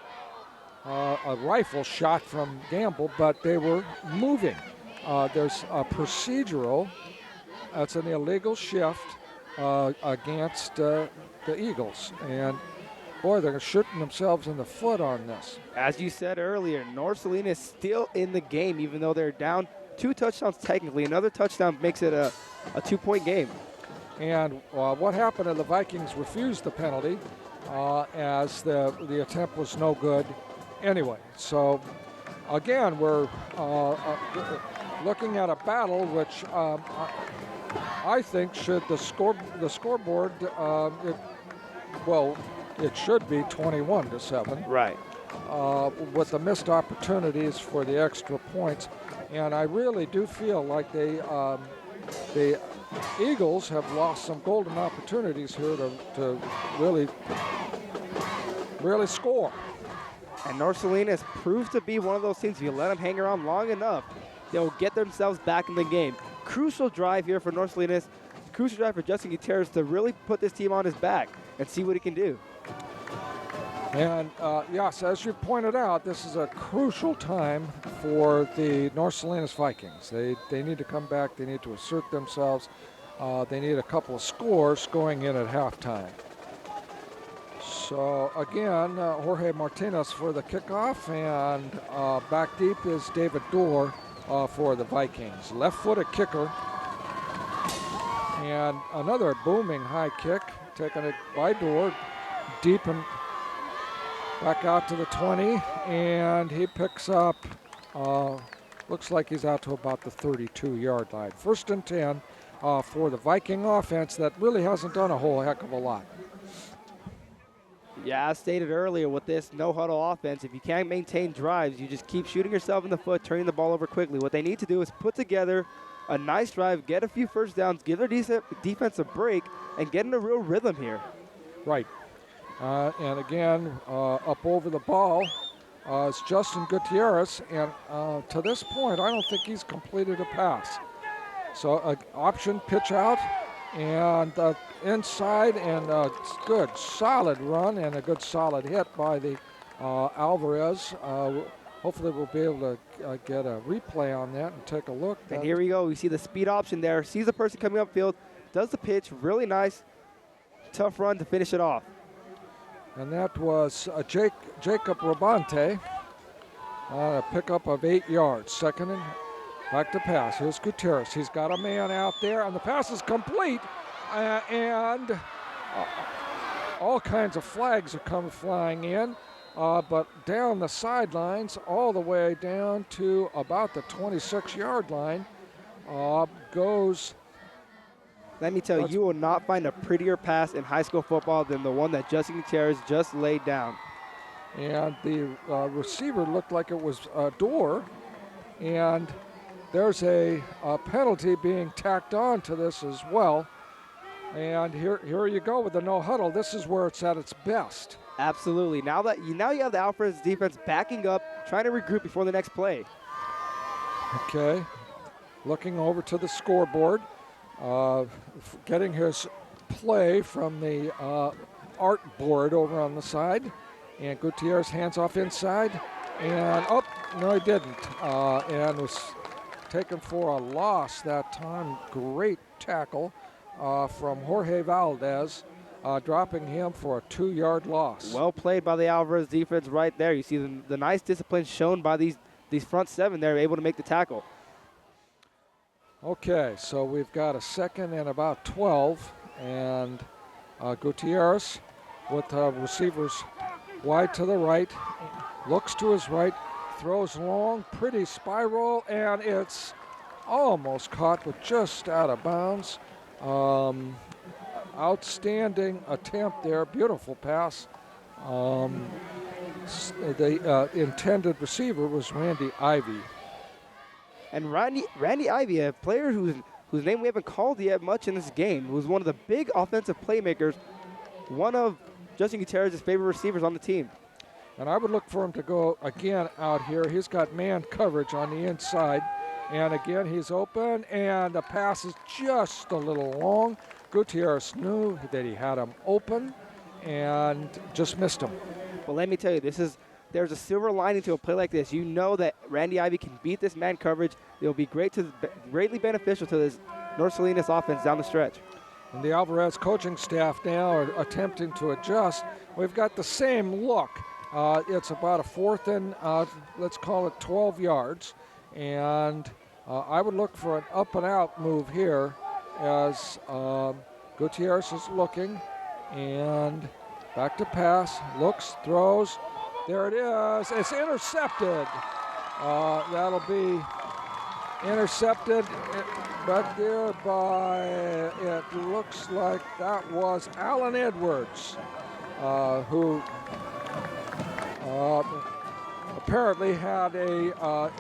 a rifle shot from Gamble, but they were moving. There's a procedural. That's an illegal shift against the Eagles. And boy, they're shooting themselves in the foot on this. As you said earlier, North Salinas is still in the game, even though they're down 2 touchdowns technically. Another touchdown makes it a 2-point game. And what happened is the Vikings refused the penalty as the attempt was no good anyway. So again, we're looking at a battle which I think should the scoreboard it should be 21-7. Right. With the missed opportunities for the extra points. And I really do feel like the Eagles have lost some golden opportunities here to really score. And North Salinas proved to be one of those teams. If you let them hang around long enough, they'll get themselves back in the game. Crucial drive here for North Salinas. Crucial drive for Justin Gutierrez to really put this team on his back and see what he can do. And yes, as you pointed out, this is a crucial time for the North Salinas Vikings. They need to come back. They need to assert themselves. they need a couple of scores going in at halftime. So again, Jorge Martinez for the kickoff, and back deep is David Dorr for the Vikings. Left-footed kicker, and another booming high kick, taking it by Dorr, deep and back out to the 20, and he picks up, looks like he's out to about the 32-yard line. 1st and 10 for the Viking offense that really hasn't done a whole heck of a lot. Yeah, as stated earlier, with this no-huddle offense, if you can't maintain drives, you just keep shooting yourself in the foot, turning the ball over quickly. What they need to do is put together a nice drive, get a few first downs, give their defense a break, and get in a real rhythm here. Right. And again, up over the ball is Justin Gutierrez, and to this point, I don't think he's completed a pass. So an option pitch out, and inside, and a good solid run and a good solid hit by the Alvarez. Hopefully we'll be able to get a replay on that and take a look. And here we go. We see the speed option there. Sees the person coming upfield, does the pitch, really nice, tough run to finish it off. And that was Jacob Rabante, a pickup of 8 yards. 2nd and back to pass. Here's Gutierrez. He's got a man out there, and the pass is complete. And all kinds of flags are coming flying in. But down the sidelines, all the way down to about the 26-yard line, goes. Let me tell you, you will not find a prettier pass in high school football than the one that Justin Gutierrez just laid down. And the receiver looked like it was Dorr, and there's a penalty being tacked on to this as well. And here you go with the no huddle. This is where it's at its best. Absolutely. Now you have the Alvarez defense backing up, trying to regroup before the next play. Okay, looking over to the scoreboard, getting his play from the art board over on the side. And Gutierrez hands off inside, and oh, no he didn't. And was taken for a loss that time. Great tackle from Jorge Valdez, dropping him for a 2-yard loss. Well played by the Alvarez defense right there. You see the nice discipline shown by these front 7 there, able to make the tackle. Okay, so we've got a 2nd and about 12, and Gutierrez with receivers wide to the right, looks to his right, throws long, pretty spiral, and it's almost caught, but just out of bounds. Outstanding attempt there, beautiful pass. The intended receiver was Randy Ivy. And Randy Ivy, a player whose name we haven't called yet much in this game, who's one of the big offensive playmakers, one of Justin Gutierrez's favorite receivers on the team. And I would look for him to go again out here. He's got man coverage on the inside. And again, he's open, and the pass is just a little long. Gutierrez knew that he had him open and just missed him. Well, let me tell you, there's a silver lining to a play like this. You know that Randy Ivy can beat this man coverage. It'll be greatly beneficial to this North Salinas offense down the stretch. And the Alvarez coaching staff now are attempting to adjust. We've got the same look. It's about a 4th and, let's call it 12 yards. And I would look for an up and out move here as Gutierrez is looking, and back to pass, looks, throws. There it is. It's intercepted. That'll be intercepted back there by, it looks like that was Alan Edwards, who apparently had a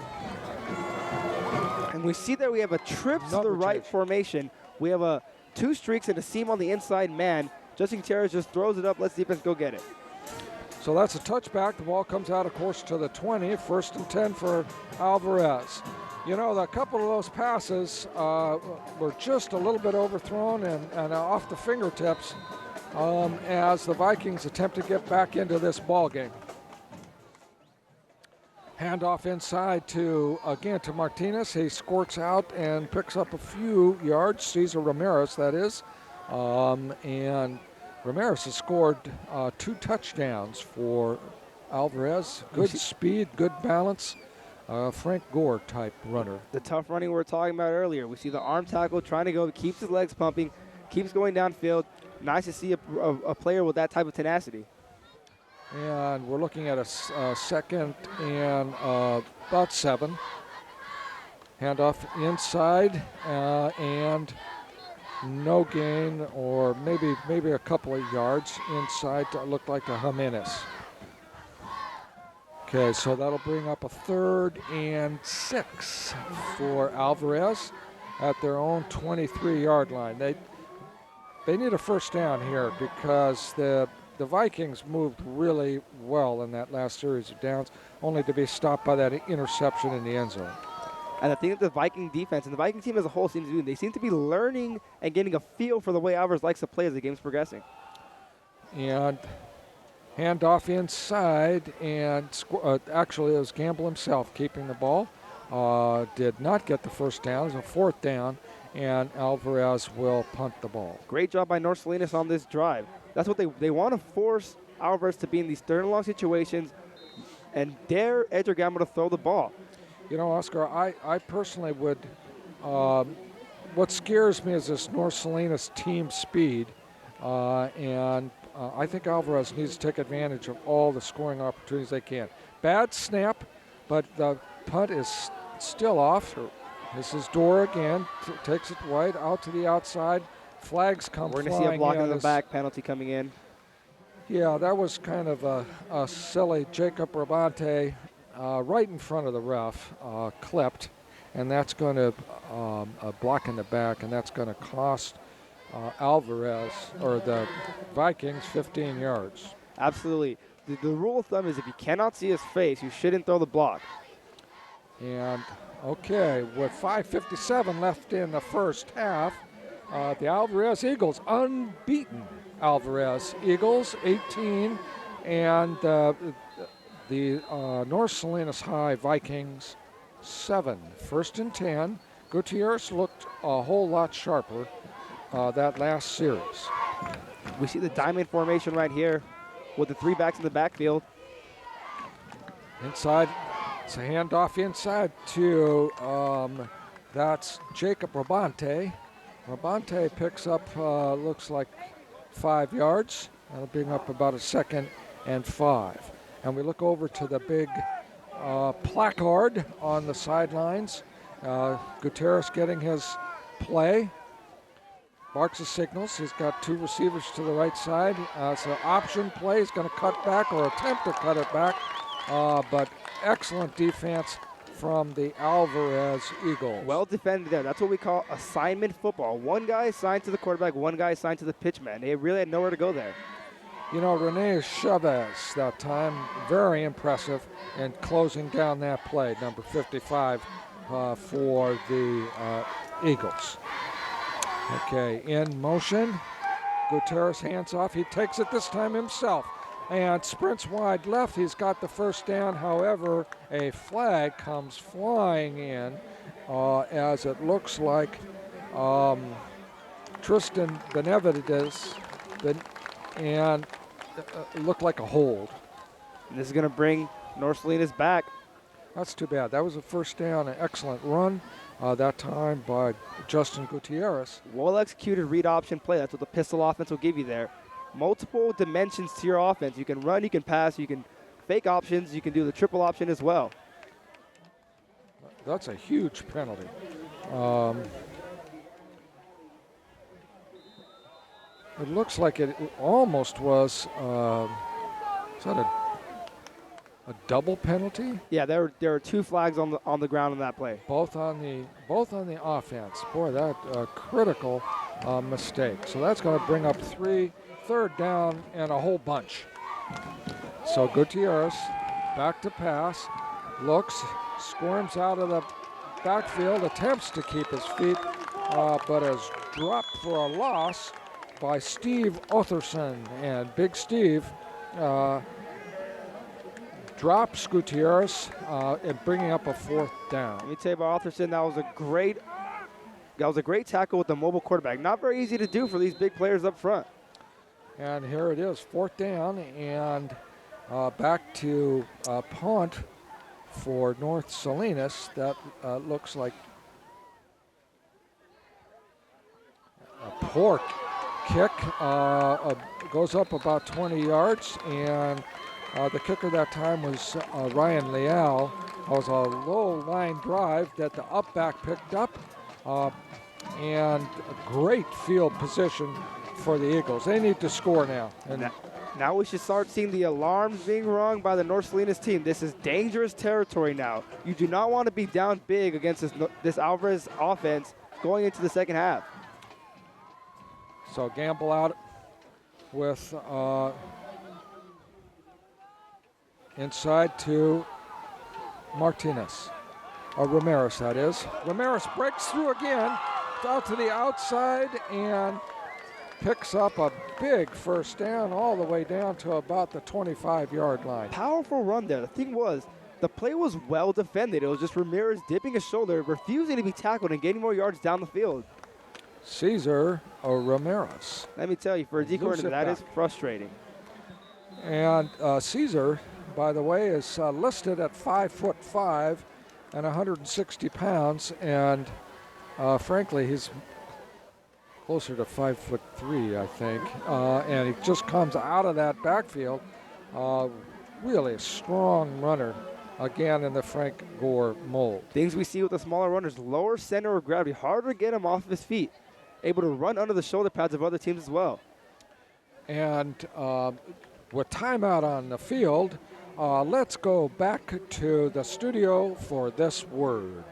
and we see that we have a trip to the right formation. We have 2 streaks and a seam on the inside man. Justin Gutierrez just throws it up, lets defense go get it. So that's a touchback. The ball comes out, of course, to the 20. 1st and 10 for Alvarez. You know, a couple of those passes were just a little bit overthrown and off the fingertips as the Vikings attempt to get back into this ball game. Handoff inside to Martinez. He squirts out and picks up a few yards. Cesar Ramirez, that is. And Ramirez has scored 2 touchdowns for Alvarez. Good speed, good balance. Frank Gore type runner. The tough running we were talking about earlier. We see the arm tackle trying to go, keeps his legs pumping, keeps going downfield. Nice to see a player with that type of tenacity. And we're looking at a second and about 7. Handoff inside and no gain, or maybe a couple of yards inside to look like a Jimenez. Okay, so that'll bring up a 3rd and 6 for Alvarez at their own 23-yard line. They need a first down here because the Vikings moved really well in that last series of downs, only to be stopped by that interception in the end zone. And I think that the Viking defense and the Viking team as a whole seems to do, they seem to be learning and getting a feel for the way Alvarez likes to play as the game's progressing. And handoff inside, and actually it was Gamble himself keeping the ball. Did not get the first down. It was a 4th down, and Alvarez will punt the ball. Great job by North Salinas on this drive. That's what they want to force Alvarez to be in these 3rd and long situations and dare Edgar Gamble to throw the ball. You know, Oscar, I personally would, what scares me is this North Salinas team speed, and I think Alvarez needs to take advantage of all the scoring opportunities they can. Bad snap, but the punt is still off. This is Dorr again, takes it wide out to the outside. Flags come flying in. We're going to see a block in the back penalty coming in. Yeah, that was kind of a silly Jacob Rabante right in front of the ref, clipped, and that's going to a block in the back, and that's going to cost Alvarez, or the Vikings, 15 yards. Absolutely. The rule of thumb is if you cannot see his face, you shouldn't throw the block. And, okay, with 5:57 left in the first half, the Alvarez Eagles, unbeaten Alvarez Eagles, 18, and the North Salinas High Vikings, 7. 1st and 10. Gutierrez looked a whole lot sharper that last series. We see the diamond formation right here with the 3 backs in the backfield. Inside, it's a handoff inside to, that's Jacob Rabante. Rabante picks up, looks like 5 yards. That'll bring up about a 2nd and 5. And we look over to the big placard on the sidelines. Gutierrez getting his play. Barks the signals. He's got 2 receivers to the right side. It's an option play. He's going to cut back or attempt to cut it back. But excellent defense from the Alvarez Eagles. Well defended there. That's what we call assignment football. One guy assigned to the quarterback, one guy assigned to the pitchman. They really had nowhere to go there. You know, Rene Chavez that time, very impressive in closing down that play, number 55 for the Eagles. Okay, in motion. Gutierrez hands off. He takes it this time himself and sprints wide left. He's got the first down. However, a flag comes flying in as it looks like Tristan Benavides and it looked like a hold. And this is going to bring North Salinas back. That's too bad. That was a first down, an excellent run that time by Justin Gutierrez. Well-executed read option play. That's what the pistol offense will give you there. Multiple dimensions to your offense. You can run, you can pass, you can fake options, you can do the triple option as well. That's a huge penalty. It looks like it almost was, is that a double penalty? Yeah, there are 2 flags on the ground on that play. Both on the offense. Boy, that critical mistake. So that's going to bring up 3rd down and a whole bunch. So Gutierrez back to pass, looks, squirms out of the backfield, attempts to keep his feet, but is dropped for a loss by Steve Otherson. And Big Steve drops Gutierrez and bringing up a 4th down. Let me tell you about Arthurson, that was a great tackle with the mobile quarterback. Not very easy to do for these big players up front. And here it is, 4th down, and back to punt for North Salinas. That looks like a poor kick. Goes up about 20 yards, and the kicker that time was Ryan Leal. It was a low line drive that the up back picked up, and a great field position for the Eagles. They need to score now. And now we should start seeing the alarms being rung by the North Salinas team. This is dangerous territory now. You do not want to be down big against this Alvarez offense going into the second half. So Gamble out with inside to Martinez, or Ramirez that is. Ramirez breaks through again, out to the outside, and picks up a big 1st down all the way down to about the 25-yard line. Powerful run there. The thing was, the play was well defended. It was just Ramirez dipping his shoulder, refusing to be tackled and getting more yards down the field. Cesar Ramirez. Let me tell you, for a D coordinator, that is frustrating. And Cesar, by the way, is listed at 5'5" and 160 pounds, and frankly, he's closer to 5'3", I think. And he just comes out of that backfield. Really a strong runner, again in the Frank Gore mold. Things we see with the smaller runners, lower center of gravity, harder to get him off of his feet. Able to run under the shoulder pads of other teams as well. And with timeout on the field, let's go back to the studio for this word.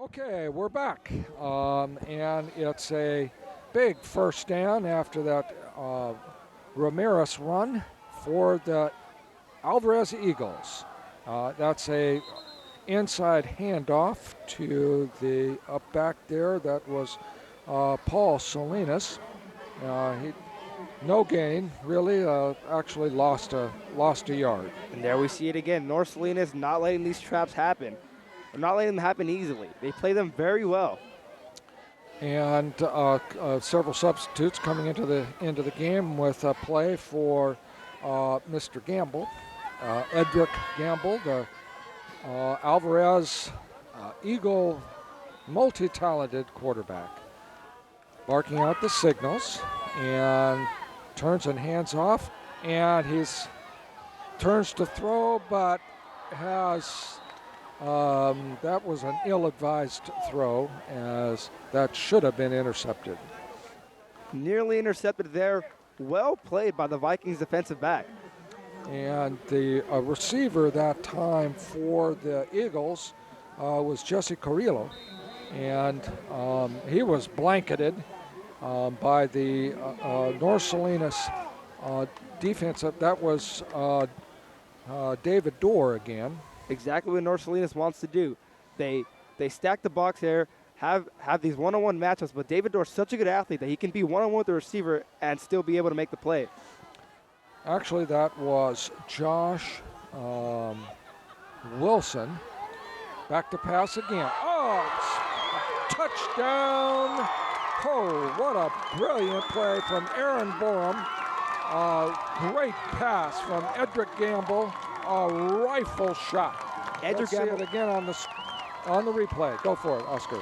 Okay, we're back. And it's a big 1st down after that Ramirez run for the Alvarez Eagles. That's a inside handoff to the up back there. That was Paul Salinas. No gain, really. Actually lost a yard. And there we see it again. North Salinas not letting these traps happen. Or not letting them happen easily. They play them very well. And several substitutes coming into the game with a play for Mr. Gamble, Edric Gamble, the Alvarez Eagle multi-talented quarterback. Barking out the signals and turns and hands off, and he's turns to throw, but has that was an ill-advised throw, as that should have been intercepted. Nearly intercepted there. Well played by the Vikings defensive back. And the receiver that time for the Eagles was Jesse Carrillo, and he was blanketed by the North Salinas defense. That was David Dorr again. Exactly what North Salinas wants to do. They stack the box here, have these one-on-one matchups, but David Dorr is such a good athlete that he can be one-on-one with the receiver and still be able to make the play. Actually, that was Josh Wilson. Back to pass again. Oh, touchdown. Oh, what a brilliant play from Aaron Borum. Great pass from Edric Gamble. A rifle shot. Let's see it again on the replay. Go for it, Oscar.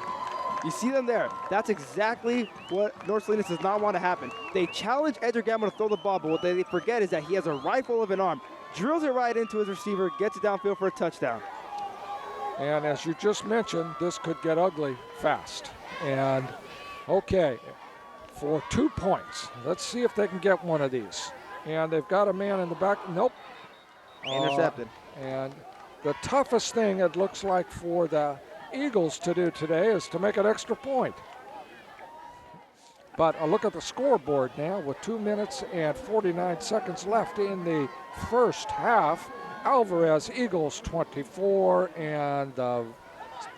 You see them there. That's exactly what North Salinas does not want to happen. They challenge Edric Gamble to throw the ball, but what they forget is that he has a rifle of an arm. Drills it right into his receiver, gets it downfield for a touchdown. And as you just mentioned, this could get ugly fast. And okay, for 2 points. Let's see if they can get one of these. And they've got a man in the back. Nope. Intercepted. And the toughest thing it looks like for the Eagles to do today is to make an extra point. But a look at the scoreboard now with 2 minutes and 49 seconds left in the first half. Alvarez Eagles 24 and the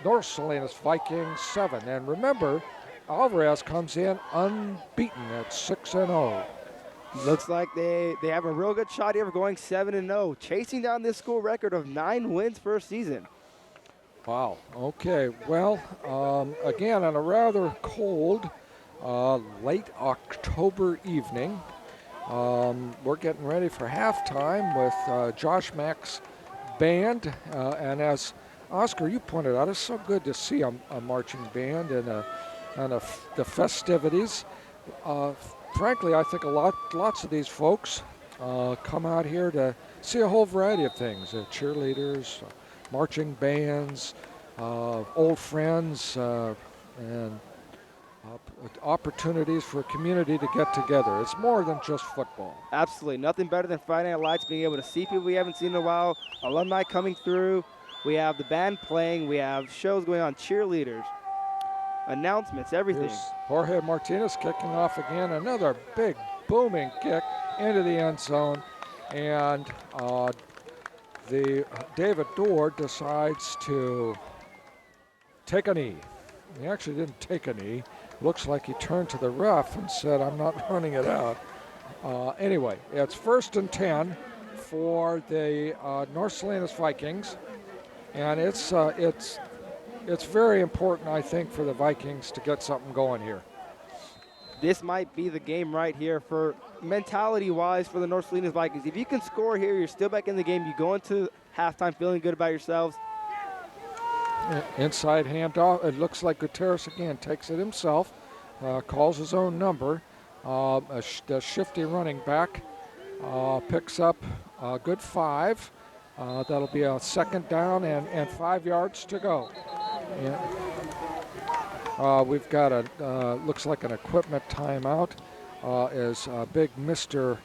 North Salinas Vikings 7. And remember, Alvarez comes in unbeaten at 6-0. Looks like they have a real good shot here of going 7-0, chasing down this school record of 9 wins per season. Wow. Okay. Well, again, on a rather cold, late October evening, we're getting ready for halftime with Josh Mack's band. And as Oscar, you pointed out, it's so good to see a marching band and the festivities. Frankly, I think lots of these folks come out here to see a whole variety of things: cheerleaders, marching bands, old friends, and opportunities for a community to get together. It's more than just football. Absolutely. Nothing better than Friday Night Lights, being able to see people we haven't seen in a while, alumni coming through. We have the band playing. We have shows going on, cheerleaders, announcements, everything. Here's Jorge Martinez kicking off again. Another big booming kick into the end zone. And David Dorr decides to take a knee. He actually didn't take a knee. Looks like he turned to the ref and said, "I'm not running it out." Anyway, it's 1st and 10 for the North Salinas Vikings. And it's very important, I think, for the Vikings to get something going here. This might be the game right here for mentality-wise for the North Salinas Vikings. If you can score here, you're still back in the game. You go into halftime feeling good about yourselves. Inside handoff. It looks like Gutierrez again takes it himself, calls his own number. The shifty running back picks up a good 5. That'll be a 2nd down and 5 yards to go. We've got looks like an equipment timeout as big Mr.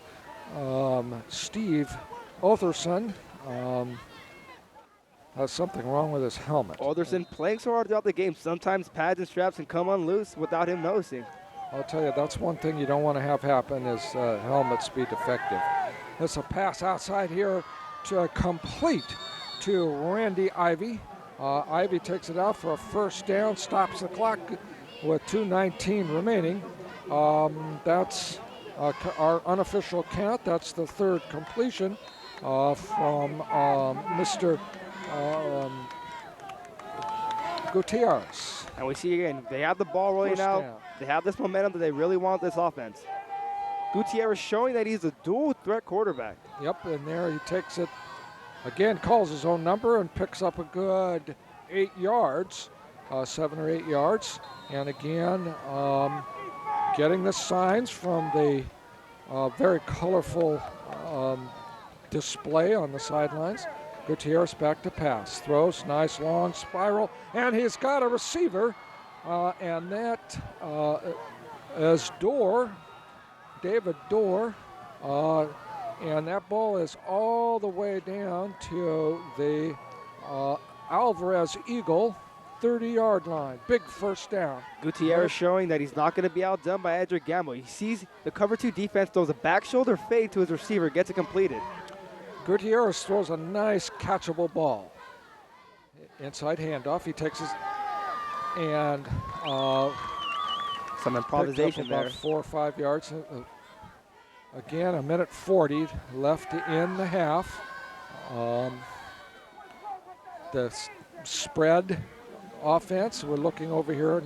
Steve Otherson has something wrong with his helmet. Alderson playing so hard throughout the game. Sometimes pads and straps can come unloose without him noticing. I'll tell you, that's one thing you don't want to have happen is helmets be defective. It's a pass outside here to complete to Randy Ivy. Ivy takes it out for a 1st down, stops the clock with 2:19 remaining. That's our unofficial count. That's the 3rd completion from Mr. Gutierrez. And we see again, they have the ball rolling out. They have this momentum that they really want this offense. Gutierrez showing that he's a dual threat quarterback. Yep, and there he takes it, again, calls his own number and picks up a good 8 yards, 7 or 8 yards. And again, getting the signs from the very colorful display on the sidelines. Gutierrez back to pass, throws, nice long spiral, and he's got a receiver, and that is David Dorr, and that ball is all the way down to the Alvarez Eagle 30-yard line. Big 1st down. Gutierrez showing that he's not going to be outdone by Edric Gamble. He sees the cover 2 defense, throws a back shoulder fade to his receiver, gets it completed. Gutierrez throws a nice catchable ball. Inside handoff, he takes his, and some improvisation about there. 4 or 5 yards. Again, 1:40 left in the half. The spread offense, we're looking over here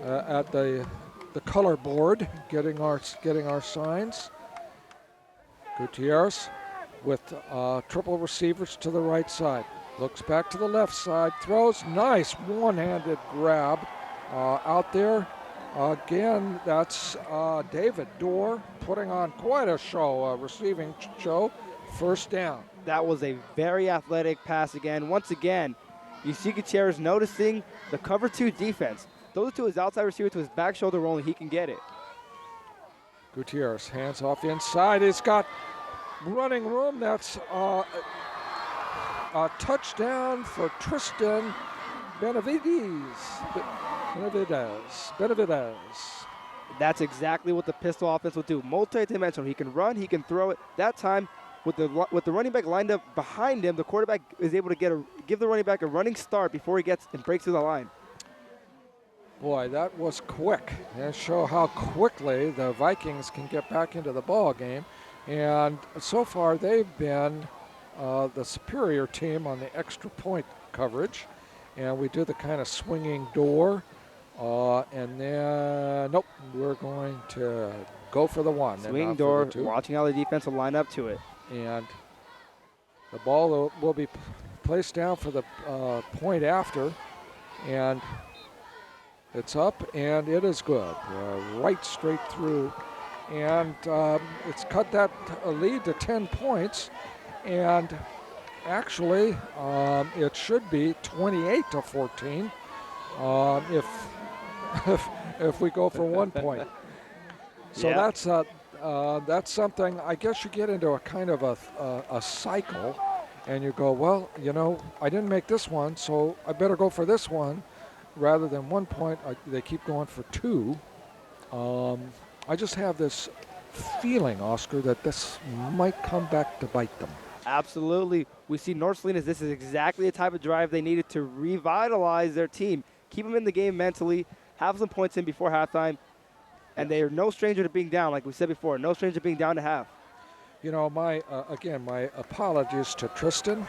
at the color board, getting our signs. Gutierrez with triple receivers to the right side. Looks back to the left side, throws, nice one-handed grab out there. Again, that's David Dorr putting on quite a show, receiving show, 1st down. That was a very athletic pass again. Once again, you see Gutierrez noticing the cover 2 defense. Those to his outside receiver to his back shoulder rolling, he can get it. Gutierrez hands off inside. He's got running room. That's a touchdown for Tristan Benavides. That's exactly what the pistol offense will do. Multi-dimensional. He can run, he can throw it. That time, with the running back lined up behind him, the quarterback is able to give the running back a running start before he gets and breaks through the line. Boy, that was quick. They show how quickly the Vikings can get back into the ball game. And so far, they've been the superior team on the extra point coverage. And we do the kind of swinging door. And then, nope, we're going to go for the one. Swing door, watching how the defense will line up to it. And the ball will be placed down for the point after. And it's up, and it is good. Right straight through. And it's cut that lead to 10 points. And actually, it should be 28-14 if we go for 1 point. So that's something. I guess you get into a kind of a cycle, and you go, well, you know, I didn't make this one, so I better go for this one. Rather than 1 point, they keep going for 2. I just have this feeling, Oscar, that this might come back to bite them. Absolutely. We see North Salinas, this is exactly the type of drive they needed to revitalize their team, keep them in the game mentally, have some points in before halftime, and they are no stranger to being down, like we said before, no stranger to being down to half. You know, my apologies to Tristan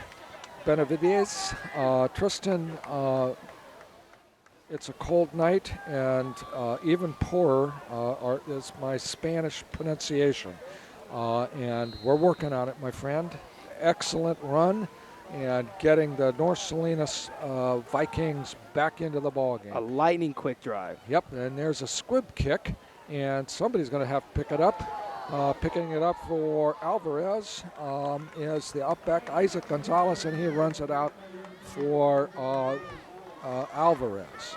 Benavides. Tristan, it's a cold night, and even poorer is my Spanish pronunciation. And we're working on it, my friend. Excellent run, and getting the North Salinas Vikings back into the ballgame. A lightning quick drive. Yep, and there's a squib kick, and somebody's going to have to pick it up. Picking it up for Alvarez is the upback Isaac Gonzalez, and he runs it out for Alvarez.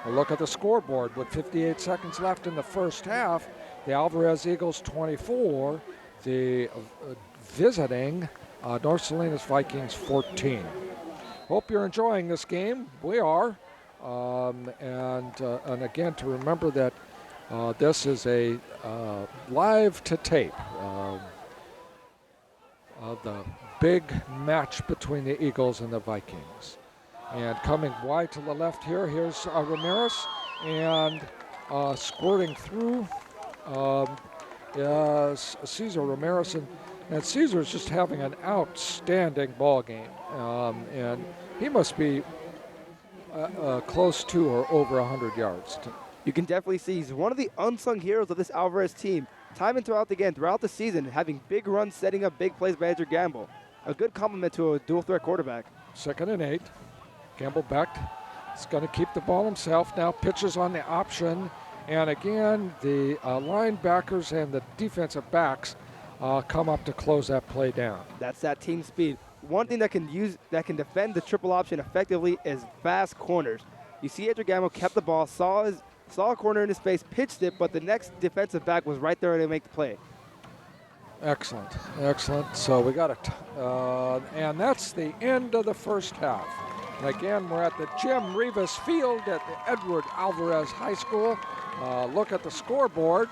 A look at the scoreboard with 58 seconds left in the first half. The Alvarez Eagles 24, the visiting North Salinas Vikings 14. Hope you're enjoying this game. We are. And again, to remember that this is a live to tape of the big match between the Eagles and the Vikings. And coming wide to the left here, here's Ramirez, and squirting through is Cesar Ramirez, and Cesar's just having an outstanding ball game, and he must be close to or over 100 yards. You can definitely see he's one of the unsung heroes of this Alvarez team. Time and throughout the season, having big runs, setting up big plays by Andrew Gamble. A good compliment to a dual threat quarterback. 2nd and 8. Gamble back. He's going to keep the ball himself. Now pitches on the option. And again, the linebackers and the defensive backs come up to close that play down. That's that team speed. One thing that can defend the triple option effectively is fast corners. You see Andrew Gamble kept the ball, saw a corner in his face, pitched it, but the next defensive back was right there to make the play. Excellent, excellent. So we got it. And that's the end of the first half. And again, we're at the Jim Reavis Field at the Edward Alvarez High School. Look at the scoreboard.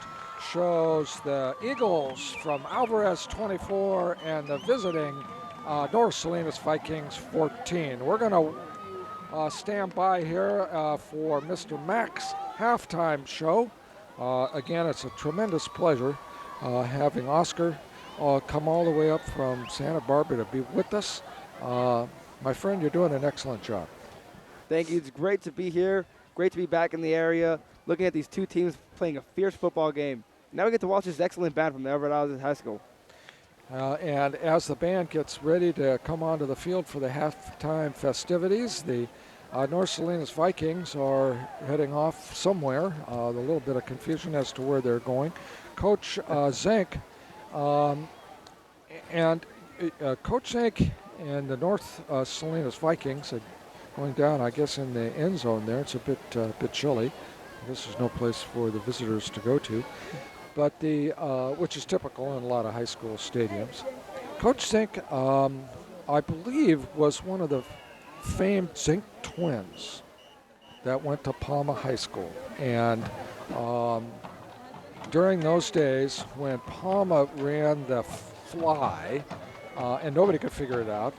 Shows the Eagles from Alvarez 24 and the visiting North Salinas Vikings 14. We're going to stand by here for Mr. Mack's halftime show. Again, it's a tremendous pleasure having Oscar come all the way up from Santa Barbara to be with us. My friend, you're doing an excellent job. Thank you. It's great to be here. Great to be back in the area, looking at these two teams playing a fierce football game. Now we get to watch this excellent band from the Alvarez High School. And as the band gets ready to come onto the field for the halftime festivities, the North Salinas Vikings are heading off somewhere. A little bit of confusion as to where they're going. Coach Zink Coach Zink and the North Salinas Vikings are going down, I guess, in the end zone there. It's a bit chilly. This is no place for the visitors to go to, but which is typical in a lot of high school stadiums. Coach Zink, I believe, was one of the famed Zink twins that went to Palma High School. And during those days when Palma ran the fly, and nobody could figure it out,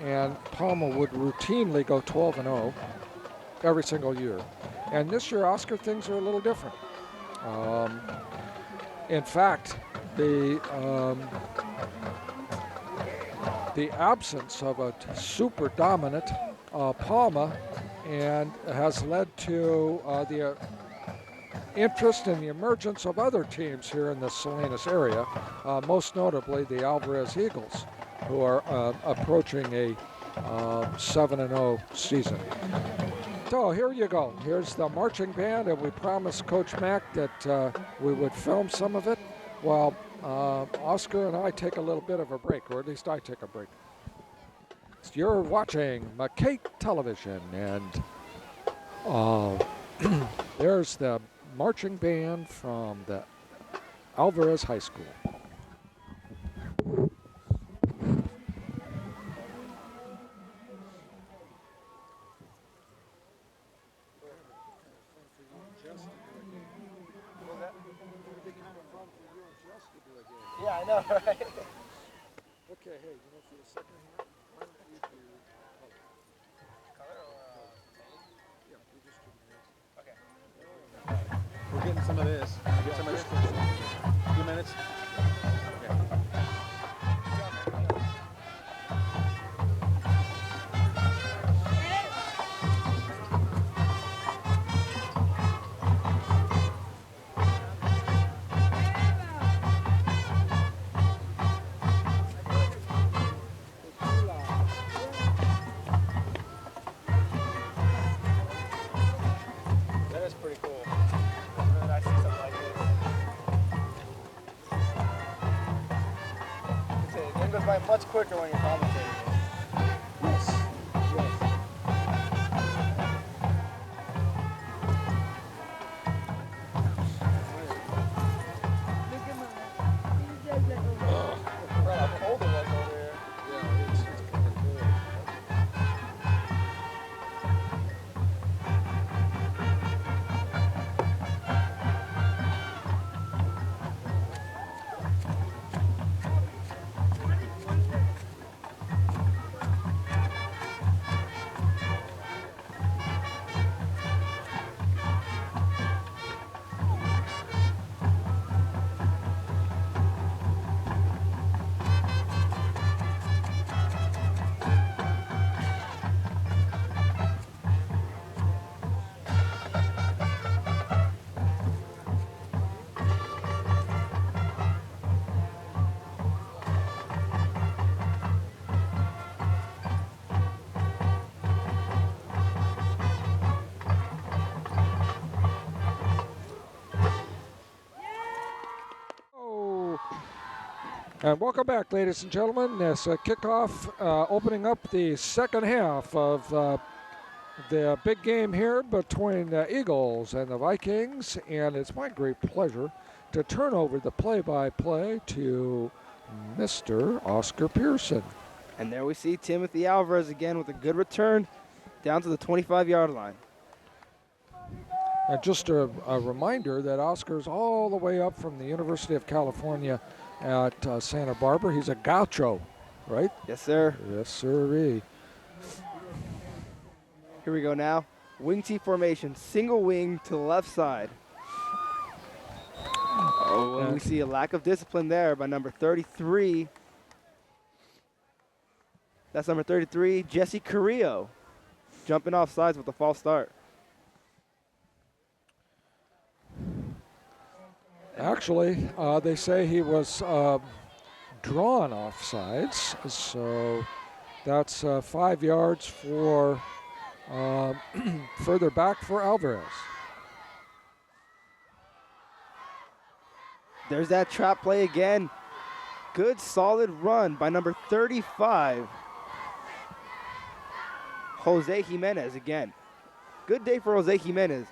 and Palma would routinely go 12-0 every single year. And this year, Oscar, things are a little different. In fact, the absence of a super dominant Palma and has led to the interest in the emergence of other teams here in the Salinas area, most notably the Alvarez Eagles, who are approaching a 7-0 season. So here you go. Here's the marching band, and we promised Coach Mack that we would film some of it while Oscar and I take a little bit of a break, or at least I take a break. You're watching MCAET Television, and there's the marching band from the Alvarez High School. Yeah, I know, right? Okay, hey, you know, for the second half, why don't you do Color or yeah, we just do minutes. okay. We're getting some of this. Get some of this. A few minutes. That is pretty cool. It's really nice to see something like this. The game goes by much quicker when you're commentating. Yes, yes. Right, how cold it was over here. Yeah, it's kind of cool. And welcome back, ladies and gentlemen. This kickoff opening up the second half of the big game here between the Eagles and the Vikings. And it's my great pleasure to turn over the play-by-play to Mr. Oscar Pearson. And there we see Timothy Alvarez again with a good return down to the 25-yard line. And just a reminder that Oscar's all the way up from the University of California at Santa Barbara. He's a gaucho, right? Yes, sir. Yes, sirree. Here we go now. Wing T formation, single wing to the left side. Oh, and we see a lack of discipline there by number 33. That's number 33, Jesse Carrillo, jumping off sides with a false start. Actually, they say he was drawn offsides, so that's 5 yards for further back for Alvarez. There's that trap play again. Good solid run by number 35, Jose Jimenez again. Good day for Jose Jimenez.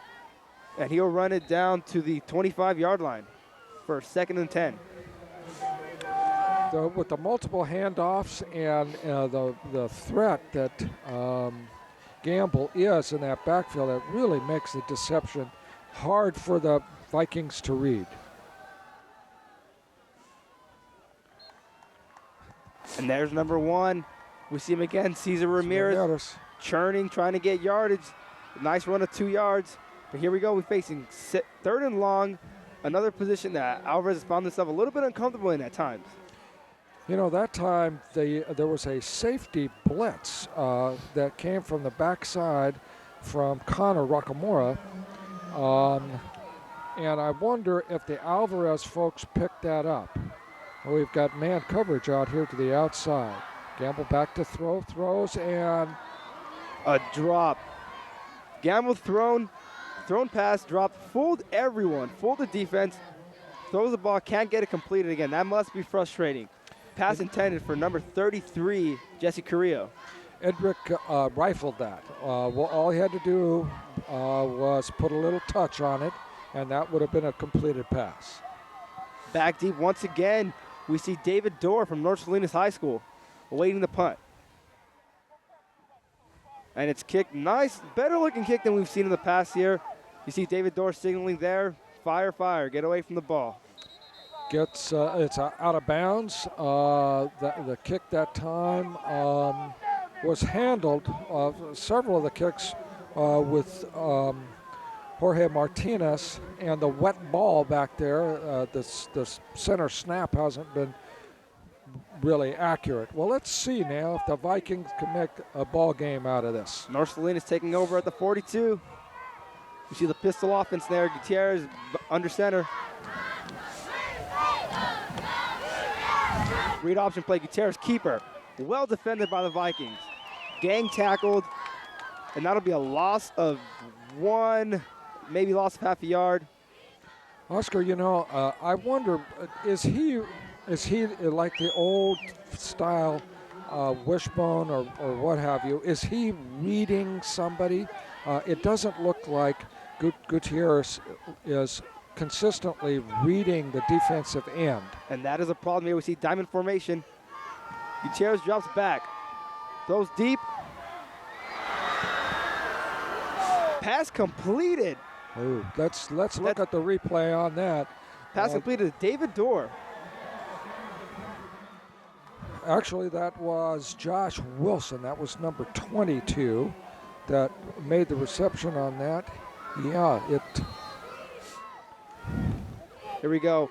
And he'll run it down to the 25-yard line for 2nd and 10. With the multiple handoffs and the threat that Gamble is in that backfield, it really makes the deception hard for the Vikings to read. And there's number 1. We see him again, Cesar Ramirez, churning, trying to get yardage. Nice run of 2 yards. But here we go. We're facing third and long, another position that Alvarez has found himself a little bit uncomfortable in at times. You know, that time there was a safety blitz that came from the backside from Connor Rockamora. And I wonder if the Alvarez folks picked that up. We've got man coverage out here to the outside. Gamble back to throws, and a drop. Gamble thrown pass, dropped, fooled everyone, fooled the defense, throws the ball, can't get it completed again. That must be frustrating. Pass intended for number 33, Jesse Carrillo. Edric rifled that. Well, all he had to do was put a little touch on it, and that would have been a completed pass. Back deep once again, we see David Dorr from North Salinas High School awaiting the punt. And it's kicked, nice, better looking kick than we've seen in the past year. You see David Dorr signaling there, fire, get away from the ball. It's out of bounds. The kick that time was handled, several of the kicks with Jorge Martinez, and the wet ball back there, the center snap hasn't been really accurate. Well, let's see now if the Vikings can make a ball game out of this. North Salinas taking over at the 42. You see the pistol offense there. Gutierrez under center. Read option play, Gutierrez keeper. Well defended by the Vikings. Gang tackled, and that'll be a loss of one, maybe loss of half a yard. Oscar, you know, I wonder, is he like the old style Wishbone or what have you? Is he reading somebody? It doesn't look like Gutierrez is consistently reading the defensive end. And that is a problem here. We see diamond formation. Gutierrez drops back, throws deep. Pass completed. Ooh, let's look at the replay on that. Pass completed to David Dorr. Actually, that was Josh Wilson. That was number 22 that made the reception on that. Yeah, Here we go.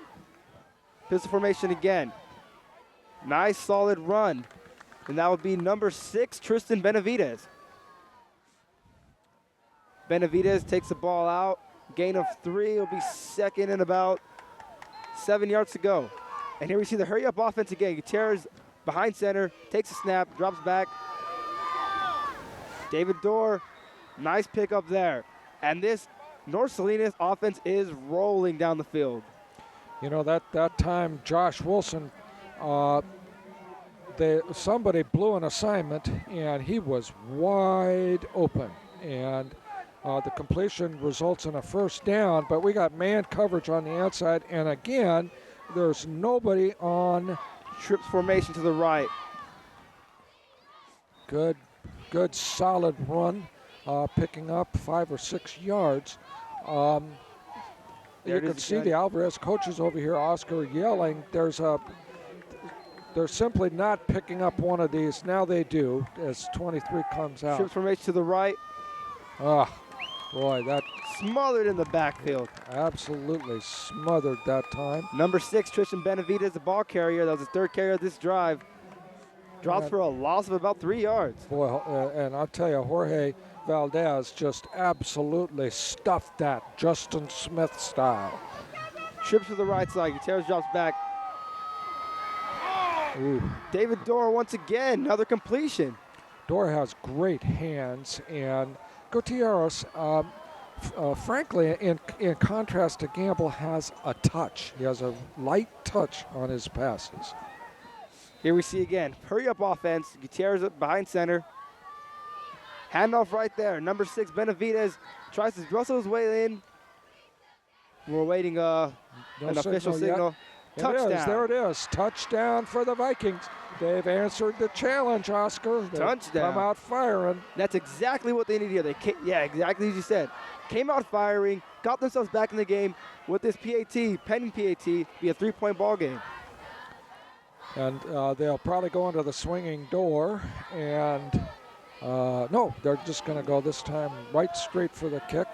Pistol formation again. Nice solid run. And that would be number 6, Tristan Benavidez. Benavidez takes the ball out. Gain of 3. It'll be second and about 7 yards to go. And here we see the hurry up offense again. Gutierrez behind center, takes a snap, drops back. David Dorr, nice pickup there. And this North Salinas offense is rolling down the field. You know, that time Josh Wilson, somebody blew an assignment and he was wide open. And the completion results in a first down, but we got man coverage on the outside. And again, there's nobody on. Trips formation to the right. Good solid run, picking up 5 or 6 yards. You can see the Alvarez coaches over here, Oscar, yelling. They're simply not picking up one of these. Now they do, as 23 comes out. Trips formation to the right. Boy, that smothered in the backfield. Absolutely smothered that time. Number 6, Tristan Benavidez, the ball carrier. That was the third carrier of this drive. Drops for a loss of about 3 yards. Boy, and I'll tell you, Jorge Valdez just absolutely stuffed that, Justin Smith style. Trips to the right side. Gutierrez drops back. Ooh. David Dorr once again, another completion. Dorr has great hands, and Gutierrez, frankly, in contrast to Gamble, has a touch. He has a light touch on his passes. Here we see again, hurry up offense. Gutierrez behind center. Handoff right there. Number 6, Benavidez tries to wrestle his way in. We're waiting an official signal. Touchdown. There it is. Touchdown for the Vikings. They've answered the challenge, Oscar. Touchdown. Come out firing. That's exactly what they need here. Exactly as you said. Came out firing, got themselves back in the game with this PAT, pending PAT, be a 3-point ball game. And they'll probably go into the swinging door. And no, they're just going to go this time right straight for the kick.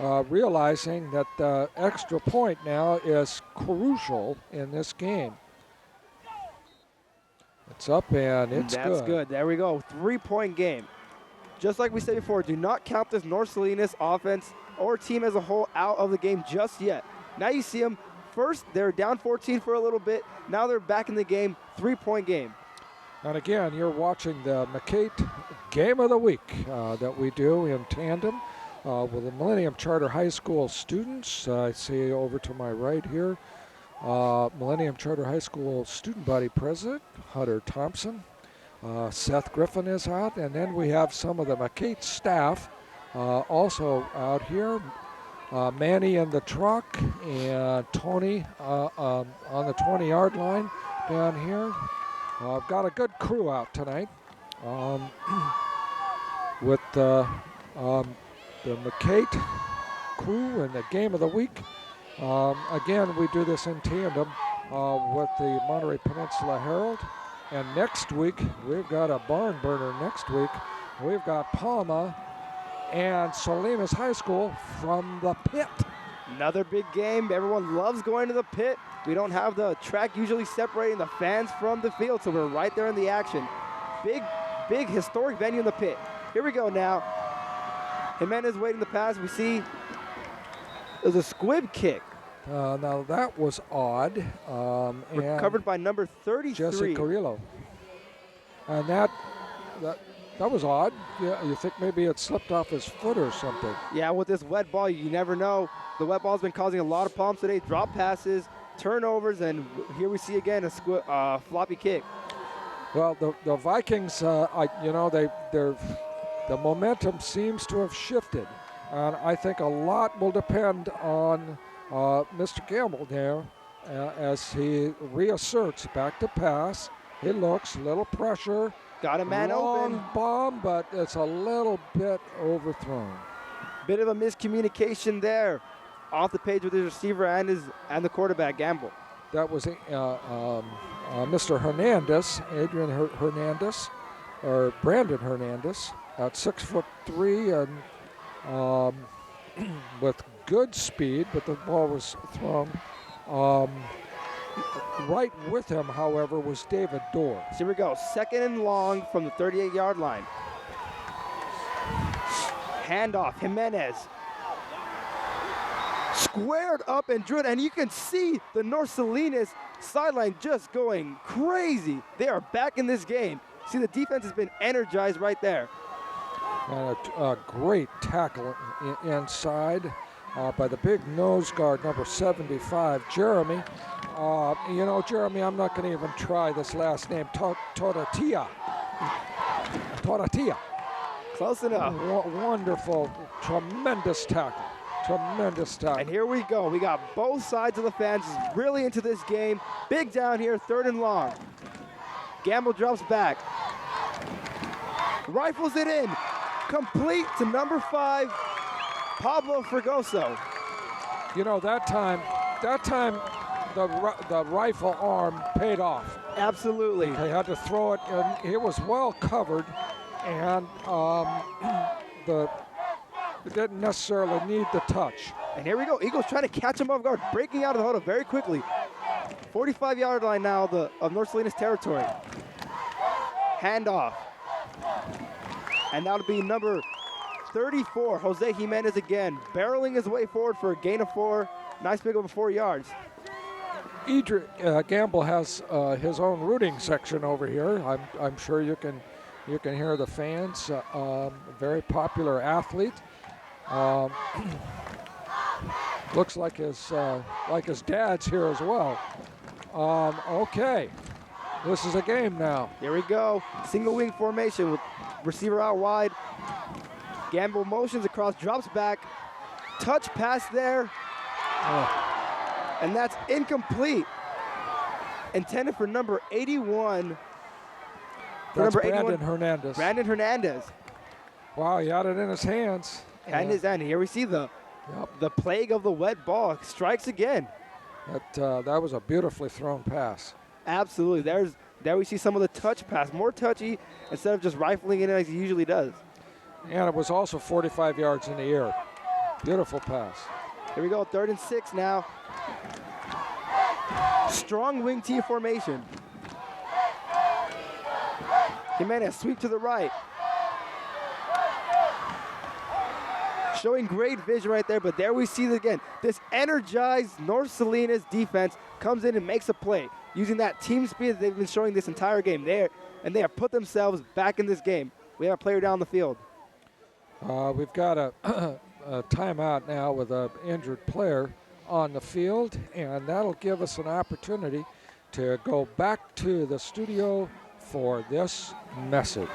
realizing that the extra point now is crucial in this game. It's up and it's That's good. good. There we go. 3-point game. Just like we said before, do not count this North Salinas offense or team as a whole out of the game just yet. Now you see them. First, they're down 14 for a little bit. Now they're back in the game. 3-point game. And again, you're watching the MCAET Game of the Week that we do in tandem with the Millennium Charter High School students. I see over to my right here, Millennium Charter High School student body president, Hunter Thompson. Seth Griffin is out, and then we have some of the MCAET staff also out here. Manny in the truck and Tony on the 20-yard line down here. I've got a good crew out tonight with the MCAET crew and the Game of the Week. Again, we do this in tandem with the Monterey Peninsula Herald. And next week, we've got a barn burner next week. We've got Palma and Salinas High School from the pit. Another big game. Everyone loves going to the pit. We don't have the track usually separating the fans from the field, so we're right there in the action. Big historic venue in the pit. Here we go now. Jimenez waiting the pass. We see there's a squib kick. Now that was odd. Recovered by number 33. Jesse Carrillo. And that was odd. Yeah, you think maybe it slipped off his foot or something. Yeah, with this wet ball, you never know. The wet ball's been causing a lot of problems today. Drop passes, turnovers, and here we see again a floppy kick. Well, the Vikings, the momentum seems to have shifted, and I think a lot will depend on Mr. Gamble there as he reasserts back to pass. He looks, little pressure. Got a man long open. bomb, but it's a little bit overthrown. Bit of a miscommunication there. Off the page with his receiver and the quarterback, Gamble. That was Mr. Hernandez, Adrian Hernandez, or Brandon Hernandez, at 6'3" and with good speed, but the ball was thrown. Right with him, however, was David Dorr. So here we go. Second and long from the 38-yard line. Handoff, Jimenez. Squared up and drilled, and you can see the North Salinas sideline just going crazy. They are back in this game. See, the defense has been energized right there. And a great tackle inside by the big nose guard, number 75, Jeremy. Jeremy, I'm not going to even try this last name, Toratia. Close enough. Wonderful, tremendous tackle. And here we go. We got both sides of the fans really into this game. Big down here, third and long. Gamble drops back. Rifles it in. Complete to number 5, Pablo Fregoso. That time the rifle arm paid off. Absolutely. They had to throw it, and it was well covered, and it didn't necessarily need the touch. And here we go. Eagles trying to catch him off guard, breaking out of the huddle very quickly. 45-yard line now of North Salinas territory. Handoff. And that'll be number 34, Jose Jimenez again, barreling his way forward for a gain of 4. Nice pick up of 4 yards. Gamble has his own rooting section over here. I'm sure you can hear the fans. Very popular athlete. Looks like his dad's here as well. Okay, this is a game now. Here we go. Single wing formation with receiver out wide. Gamble motions across, drops back. Touch pass there. And that's incomplete. Intended for number 81. That's Brandon Hernandez. Brandon Hernandez. Wow, he had it in his hands. And his end. Here we see the plague of the wet ball. Strikes again. That was a beautifully thrown pass. Absolutely. There we see some of the touch pass. More touchy instead of just rifling it as he usually does. And it was also 45 yards in the air. Beautiful pass. Here we go, 3rd and 6 now. Strong wing T formation. Jimenez, sweep to the right. Showing great vision right there, but there we see it again. This energized North Salinas defense comes in and makes a play, using that team speed that they've been showing this entire game there, and they have put themselves back in this game. We have a player down the field. We've got a, a timeout now with an injured player on the field, and that'll give us an opportunity to go back to the studio for this message.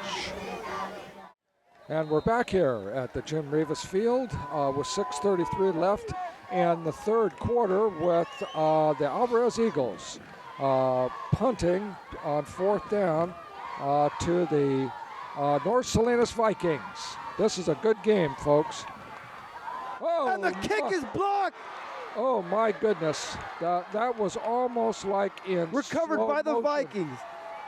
And we're back here at the Jim Reavis Field with 6:33 left in the 3rd quarter with the Alvarez Eagles punting on 4th down to the North Salinas Vikings. This is a good game, folks. Oh, And the kick is blocked. Oh my goodness, that was almost like in Recovered slow by the motion. Vikings.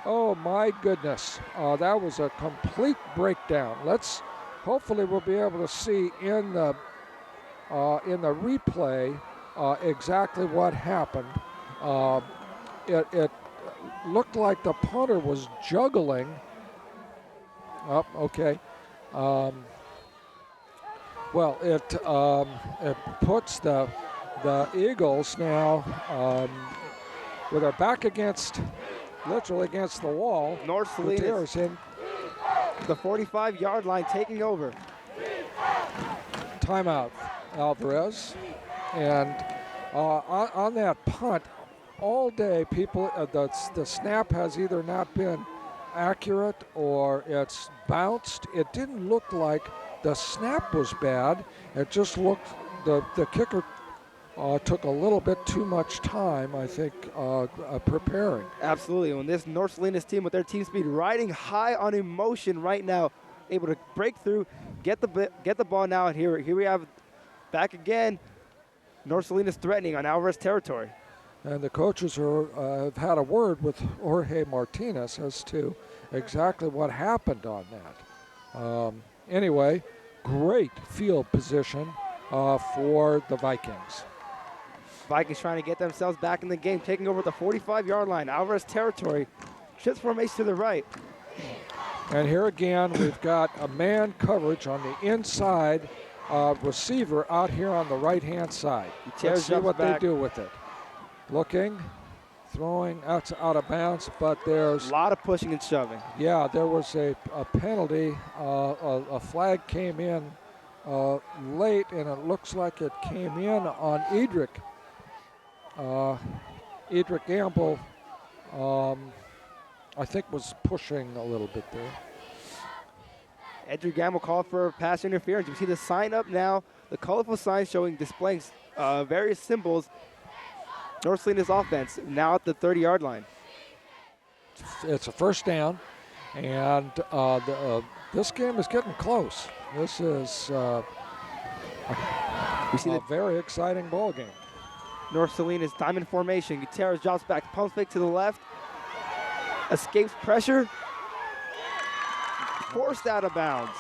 Oh my goodness, that was a complete breakdown. Hopefully we'll be able to see in the replay exactly what happened. It looked like the punter was juggling. Oh, okay. Well, it puts the Eagles now with their back literally against the wall. North Salinas, Gutierrez in. the 45-yard line, taking over. Timeout, Alvarez. And on that punt, all day people, the snap has either not been accurate or it's bounced. It didn't look like the snap was bad. It just looked, the kicker took a little bit too much time, I think, preparing. Absolutely. When this North Salinas team with their team speed riding high on emotion right now, able to break through, get the ball now, and here we have back again, North Salinas threatening on Alvarez territory. And the coaches have had a word with Jorge Martinez as to exactly what happened on that. Anyway, great field position for the Vikings. Vikings trying to get themselves back in the game, taking over the 45-yard line. Alvarez territory, shifts formation to the right. And here again, we've got a man coverage on the inside receiver out here on the right-hand side. Let's see what they do with it. Looking, throwing out of bounds, but there's a lot of pushing and shoving. Yeah, there was a penalty. A flag came in late, and it looks like it came in on Edric. Edric Gamble, I think, was pushing a little bit there. Edric Gamble called for pass interference. You see the sign up now, the colorful sign displaying various symbols. North Salinas offense now at the 30-yard line. It's a 1st down, and this game is getting close. This is a very exciting ball game. North Salinas diamond formation. Gutierrez drops back, pump fake to the left, escapes pressure, forced out of bounds.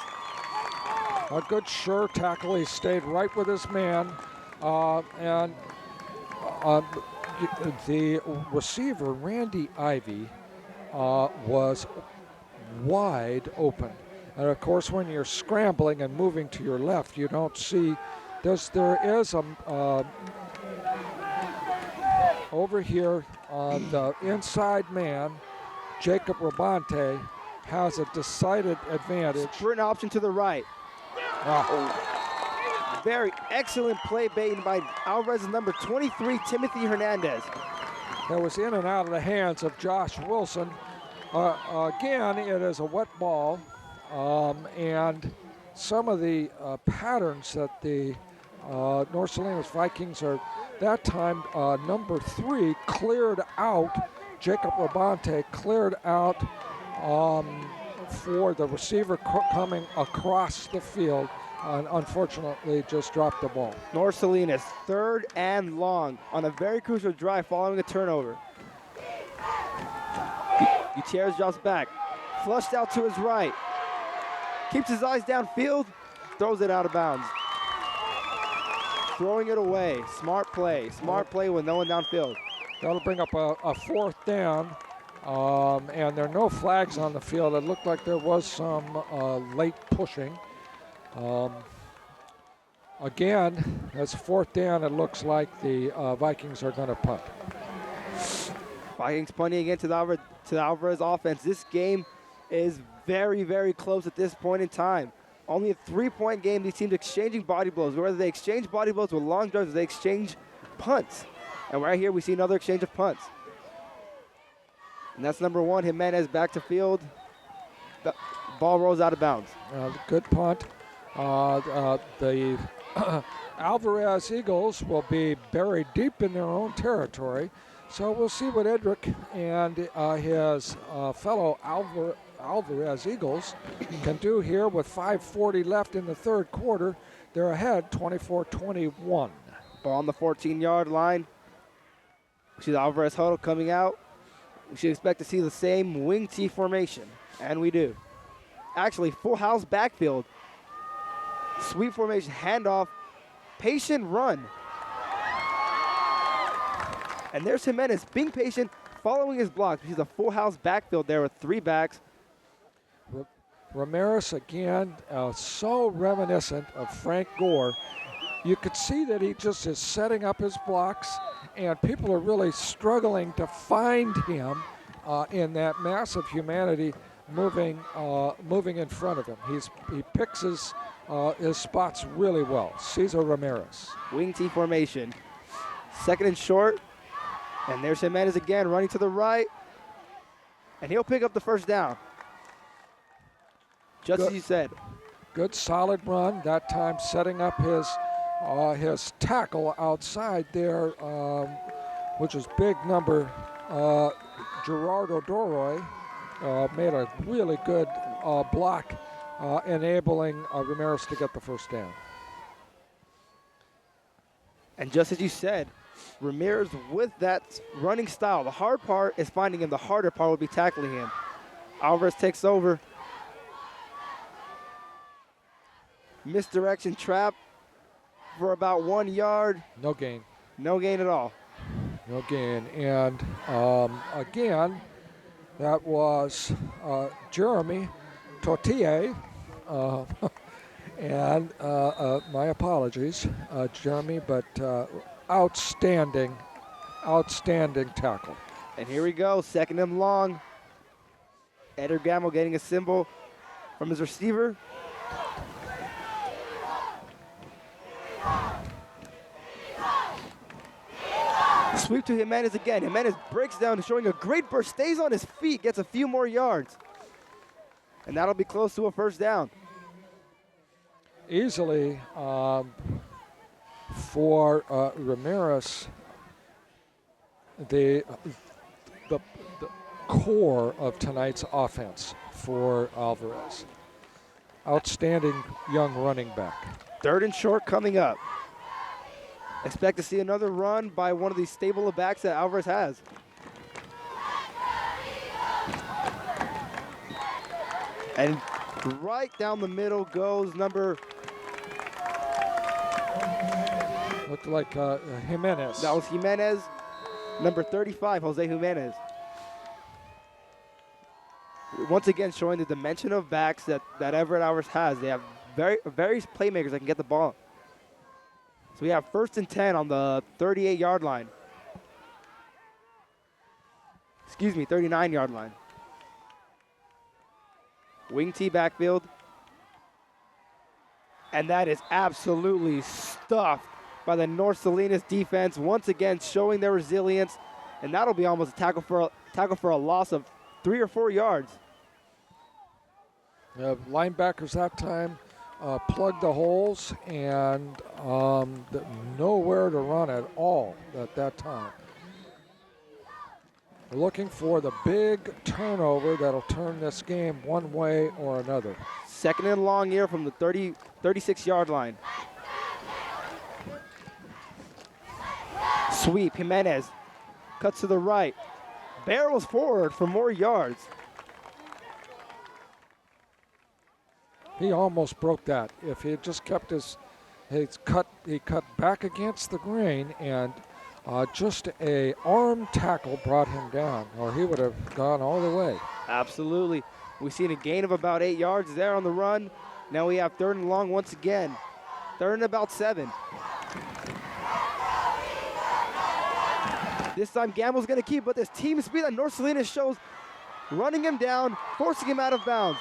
A good sure tackle. He stayed right with his man, and the receiver, Randy Ivey, was wide open. And of course, when you're scrambling and moving to your left, you don't see. There is over here on the inside man, Jacob Rabante has a decided advantage. Sprint option to the right. Very excellent play baiting by Alvarez's number 23, Timothy Hernandez. That was in and out of the hands of Josh Wilson. Again, it is a wet ball, and some of the patterns that the North Salinas Vikings are, that time number 3 cleared out, Jacob Rabante cleared out for the receiver coming across the field. Unfortunately, just dropped the ball. North Salinas, 3rd and long on a very crucial drive following a turnover. Gutierrez drops back, flushed out to his right, keeps his eyes downfield, throws it out of bounds. throwing it away. Smart play. Smart play with no one downfield. That'll bring up a fourth down. And there are no flags on the field. It looked like there was some late pushing. Again, that's fourth down. It looks like the Vikings are going to punt. Vikings punting again to the Alvarez offense. This game is very, very close at this point in time. Only a 3-point game. These teams exchanging body blows. Whether they exchange body blows with long drives, or they exchange punts. And right here, we see another exchange of punts. And that's number 1, Jimenez back to field. The ball rolls out of bounds. Good punt. The Alvarez Eagles will be buried deep in their own territory. So we'll see what Edric and his fellow Alvarez Eagles can do here with 5:40 left in the third quarter. They're ahead 24-21. Ball on the 14-yard line. We see the Alvarez huddle coming out. We should expect to see the same wing T formation, and we do. Actually, full house backfield. Sweep formation, handoff, patient run. And there's Jimenez being patient, following his blocks. He's a full house backfield there with 3 backs. Ramirez again, so reminiscent of Frank Gore. You could see that he just is setting up his blocks, and people are really struggling to find him in that massive humanity moving in front of him. He picks his spots really well. Cesar Ramirez. Wing T formation. Second and short. And there's Jimenez again running to the right. And he'll pick up the first down. Just as you said. Good solid run. That time setting up his tackle outside there, which is big number Gerardo Doroy. Made a really good block, enabling Ramirez to get the first down. And just as you said, Ramirez with that running style. The hard part is finding him. The harder part will be tackling him. Alvarez takes over. Misdirection trap for about 1 yard. No gain. No gain at all. No gain. And again, that was Jeremy Tortilla. And my apologies, Jeremy, but outstanding tackle. And here we go, second and long. Eder Gamble getting a symbol from his receiver. Sweep to Jimenez again. Jimenez breaks down, showing a great burst, stays on his feet, gets a few more yards. And that'll be close to a first down. Easily for Ramirez, the core of tonight's offense for Alvarez. Outstanding young running back. Third and short coming up. Expect to see another run by one of these stable of backs that Alvarez has. And right down the middle goes number... Looked like Jimenez. That was Jimenez, number 35, Jose Jimenez. Once again, showing the dimension of backs that Everett Alvarez has. They have various playmakers that can get the ball. So we have first and 10 on the 38-yard line. Excuse me, 39-yard line. Wing T backfield. And that is absolutely stuffed by the North Salinas defense, once again showing their resilience, and that'll be almost a tackle for a loss of 3 or 4 yards. Linebackers that time plugged the holes and nowhere to run at all at that time. We're looking for the big turnover that'll turn this game one way or another. Second and long here from the 36-yard line. Sweep, Jimenez cuts to the right, barrels forward for more yards. He almost broke that. If he had just kept his He cut back against the grain, and just a arm tackle brought him down, or he would have gone all the way. Absolutely. We've seen a gain of about 8 yards there on the run. Now we have 3rd and long once again. 3rd and about 7. This time Gamble's going to keep, but this team speed that North Salinas shows, running him down, forcing him out of bounds.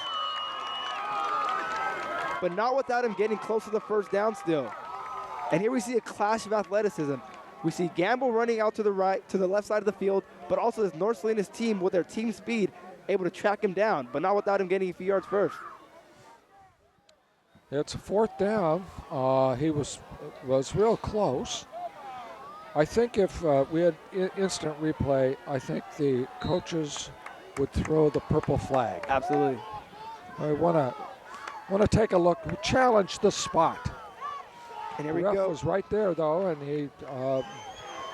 But not without him getting close to the first down still. And here we see a clash of athleticism. We see Gamble running out to the right, to the left side of the field, but also this North Salinas team with their team speed able to track him down, but not without him getting a few yards first. It's a 4th down. He was real close. I think if we had instant replay, I think the coaches would throw the purple flag. Absolutely. I want to take a look, challenge the spot. And here we The ref go. was right there, though, and he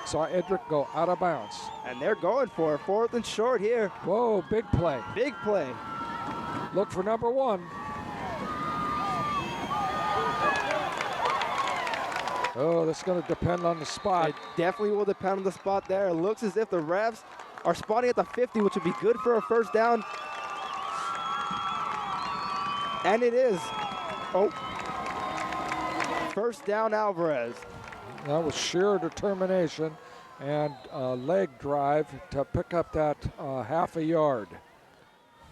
saw Edric go out of bounds. And they're going for it. 4th and short here. Whoa, big play. Big play. Look for number 1. Oh, that's going to depend on the spot. It definitely will depend on the spot there. It looks as if the refs are spotting at the 50, which would be good for a first down. And it is. Oh. First down, Alvarez. That was sheer determination and leg drive to pick up that half a yard.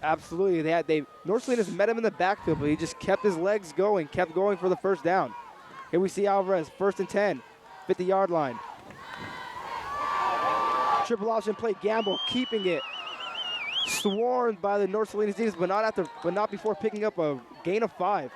Absolutely. North Salinas met him in the backfield, but he just kept his legs going, kept going for the first down. Here we see Alvarez, 1st and 10, 50-yard line. Triple option play, Gamble keeping it. Swarmed by the North Salinas defense, but not before picking up a gain of 5.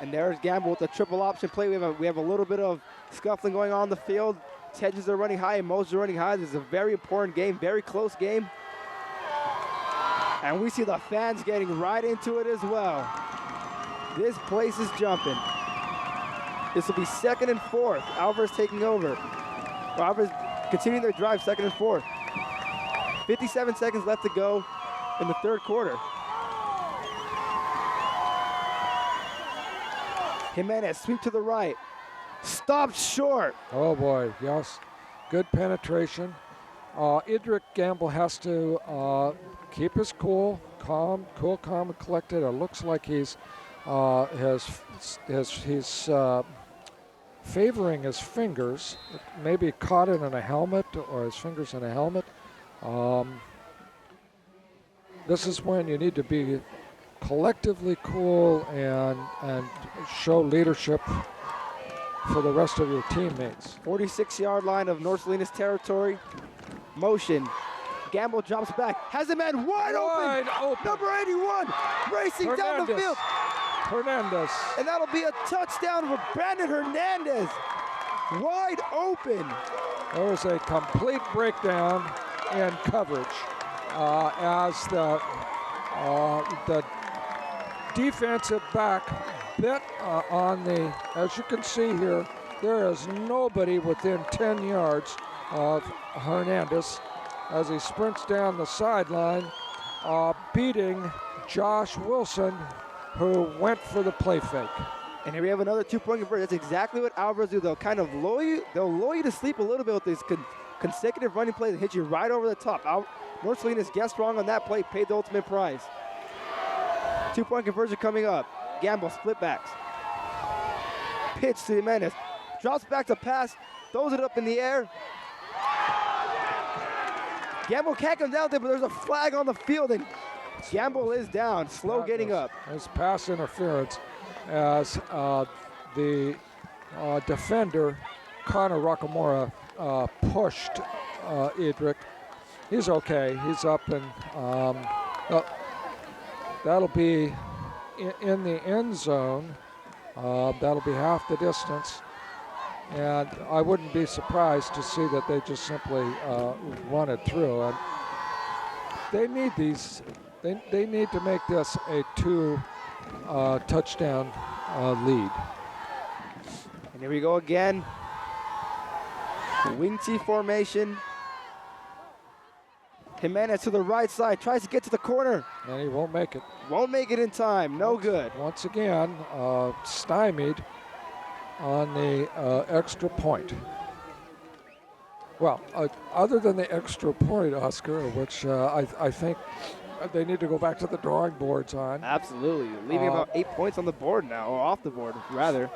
And there's Gamble with the triple option play. We have a little bit of scuffling going on the field. Tensions are running high, emotions are running high. This is a very important game, very close game. And we see the fans getting right into it as well. This place is jumping. This will be 2nd and 4th. Alvarez taking over. Alvarez continuing their drive, 2nd and 4th. 57 seconds left to go in the 3rd quarter. Jimenez, sweep to the right. Stopped short. Oh boy, yes. Good penetration. Edric Gamble has to keep his cool, calm, and collected. It looks like he's favoring his fingers, maybe caught it in a helmet or his fingers in a helmet. This is when you need to be collectively cool and show leadership for the rest of your teammates. 46-yard line of North Salinas territory. Motion. Gamble drops back. Has a man wide open. Number 81 racing down the field. Hernandez. And that'll be a touchdown for Brandon Hernandez. Wide open. There was a complete breakdown in coverage as the defensive back bit on the, as you can see here, there is nobody within 10 yards of Hernandez as he sprints down the sideline, beating Josh Wilson, who went for the play fake. And here we have another 2-point conversion. That's exactly what Alvarez do. They'll kind of lull you to sleep a little bit with these consecutive running plays that hit you right over the top. North Salinas guessed wrong on that play, paid the ultimate prize. 2-point conversion coming up. Gamble, split backs. Pitch to Jimenez. Drops back to pass, throws it up in the air. Gamble can't come down there, but there's a flag on the field, and Gamble is down, slow getting up. There's pass interference as the defender, Connor Rockamora, pushed Edric. He's okay, he's up, and that'll be in the end zone. That'll be half the distance. And I wouldn't be surprised to see that they just simply run it through. And they need these. They need to make this a 2 touchdown lead. And here we go again. Wing T formation. Jimenez to the right side, tries to get to the corner. And he won't make it. Won't make it in time, no good. Once again, stymied on the extra point. Well, other than the extra point, Oscar, which I think they need to go back to the drawing boards on. Absolutely, leaving about 8 points on the board now, or off the board, rather.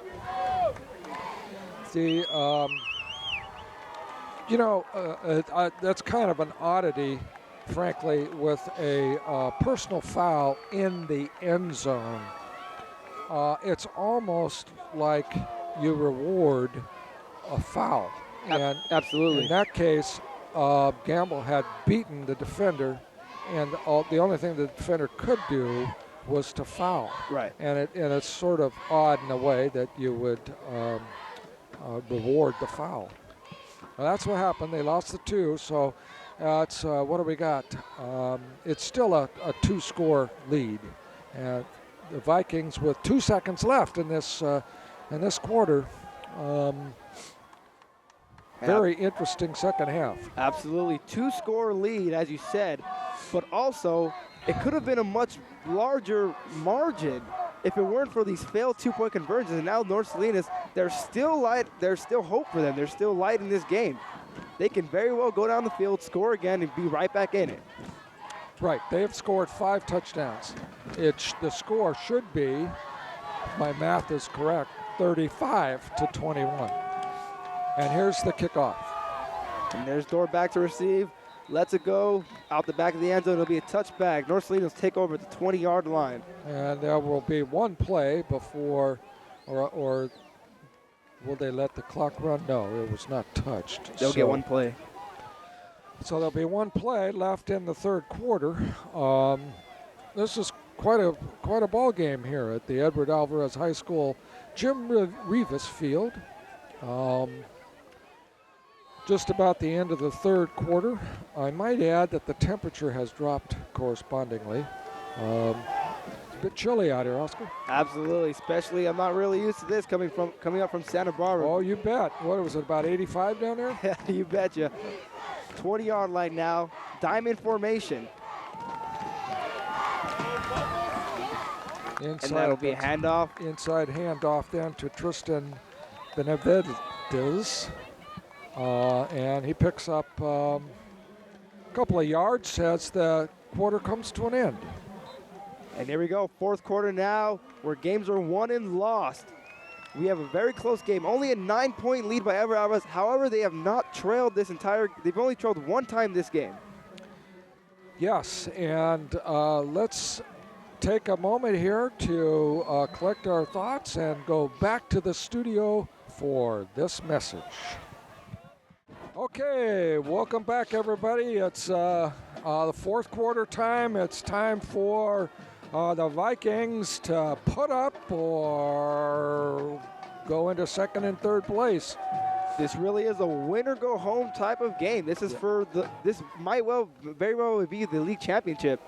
That's kind of an oddity, frankly, with a personal foul in the end zone. It's almost like you reward a foul. And absolutely. In that case, Gamble had beaten the defender, and the only thing the defender could do was to foul. Right. And it's sort of odd in a way that you would reward the foul. Well, that's what happened. They lost the 2, so it's what do we got? It's still a 2-score lead. And the Vikings with 2 seconds left in this quarter. Very interesting second half. Absolutely. 2-score lead, as you said, but also it could have been a much larger margin if it weren't for these failed 2-point conversions. And now North Salinas, there's still light. There's still hope for them. There's still light in this game. They can very well go down the field, score again, and be right back in it. Right. They have scored 5 touchdowns. The score should be, if my math is correct, 35-21. And here's the kickoff. And there's Dorr back to receive. Lets it go out the back of the end zone. It'll be a touchback. North Salinas take over at the 20-yard line. And there will be one play before, or will they let the clock run? No, it was not touched. They'll get one play. So there'll be one play left in the third quarter. This is quite a ball game here at the Edward Alvarez High School Jim Reavis Field. Just about the end of the third quarter. I might add that the temperature has dropped correspondingly. It's a bit chilly out here, Oscar. Absolutely, especially I'm not really used to this coming up from Santa Barbara. Oh, you bet. What was it, about 85 down there? Yeah, you betcha. 20-yard line now, diamond formation. Inside, and that'll be a handoff. Inside handoff then to Tristan Benavides. And he picks up a couple of yards as the quarter comes to an end. And here we go, fourth quarter now, where games are won and lost. We have a very close game, only a 9-point lead by Alvarez. However, they have not trailed they've only trailed one time this game. Yes, and let's take a moment here to collect our thoughts and go back to the studio for this message. Okay, welcome back, everybody. It's the fourth quarter time. It's time for the Vikings to put up or go into second and third place. This really is a win-or-go-home type of game. This is this might very well be the league championship.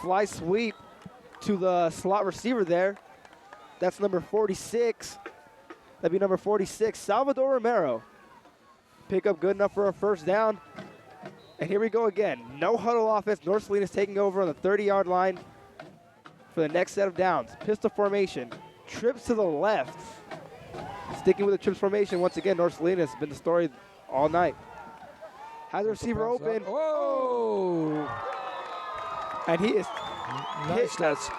Fly sweep to the slot receiver there. That's number 46. That'd be number 46, Salvador Romero. Pick up good enough for a first down. And here we go again. No huddle offense. North Salinas taking over on the 30-yard line for the next set of downs. Pistol formation. Trips to the left. Sticking with the trips formation once again. North Salinas has been the story all night. Has the receiver open. Oh! And he is nice. That's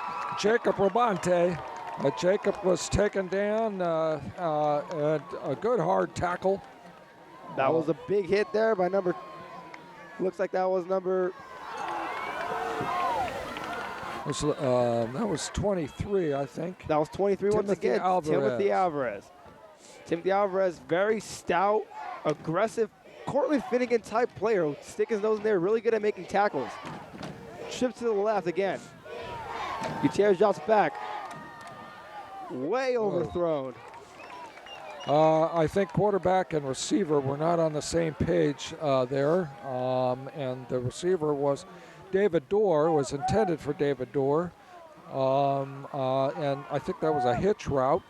Jacob Rabante. Jacob was taken down, and a good hard tackle. That was a big hit there by looks like that was number. That was 23, I think. That was 23 once again. Timothy Alvarez. Timothy Alvarez, very stout, aggressive, Cortland Finnegan type player. Stick his nose in there, really good at making tackles. Trips to the left again. Gutierrez drops back. Way overthrown. I think quarterback and receiver were not on the same page there. And the receiver was David Dorr, was intended for David Dorr. And I think that was a hitch route.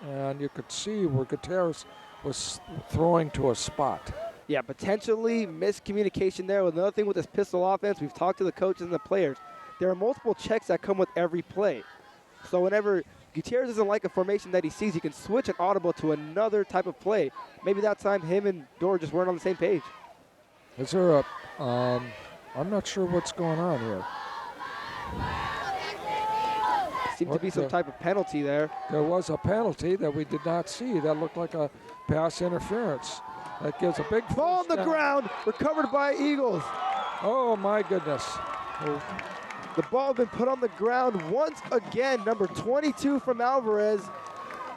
And you could see where Gutierrez was throwing to a spot. Yeah, potentially miscommunication there. Another thing with this pistol offense, we've talked to the coaches and the players. There are multiple checks that come with every play. So whenever Gutierrez doesn't like a formation that he sees, he can switch an audible to another type of play. Maybe that time him and Dorr just weren't on the same page. Is there a, I'm not sure what's going on here. Seemed to be some type of penalty there. There was a penalty that we did not see that looked like a pass interference. That gives a big Ball on the down. ground, recovered by Eagles. Oh my goodness. The ball been put on the ground once again. Number 22 from Alvarez.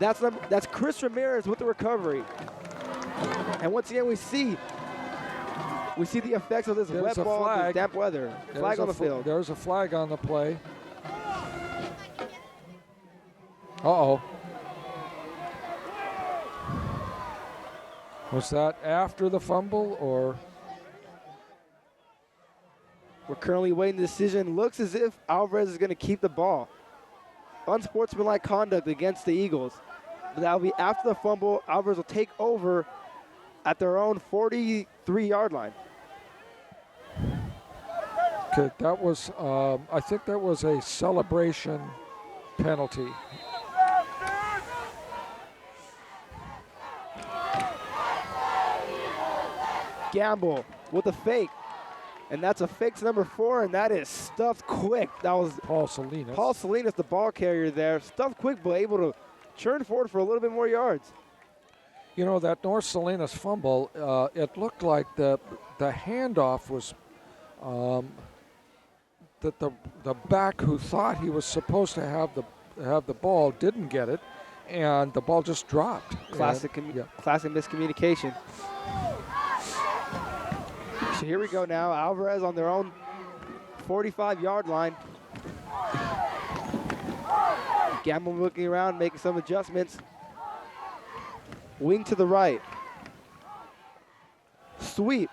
That's Chris Ramirez with the recovery. And once again, we see the effects of this wet ball and this damp weather. Flag on the field. There's a flag on the play. Uh-oh. Was that after the fumble or? We're currently waiting the decision. Looks as if Alvarez is going to keep the ball. Unsportsmanlike conduct against the Eagles. But that'll be after the fumble. Alvarez will take over at their own 43-yard line. Okay, that was, I think that was a celebration penalty. Gamble with a fake. And that's a fake to number 4, and that is stuffed quick. That was Paul Salinas. Paul Salinas, the ball carrier there. Stuffed quick, but able to churn forward for a little bit more yards. You know, that North Salinas fumble, it looked like the handoff was that the back who thought he was supposed to have the ball didn't get it, and the ball just dropped. Classic miscommunication. So here we go now. Alvarez on their own 45-yard line. Gamble looking around, making some adjustments. Wing to the right. Sweep.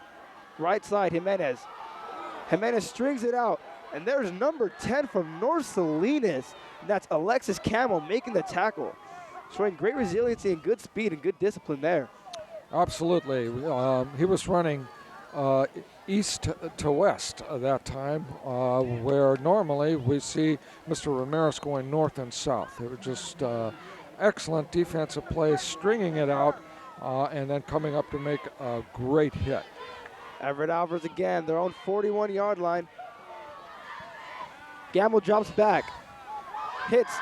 Right side, Jimenez. Jimenez strings it out. And there's number 10 from North Salinas. And that's Alexis Camel making the tackle. Showing great resiliency and good speed and good discipline there. Absolutely. He was running east to west at that time, where normally we see Mr. Ramirez going north and south. It was just excellent defensive play, stringing it out, and then coming up to make a great hit. Everett Alvarez again, their own 41-yard line. Gamble drops back, hits,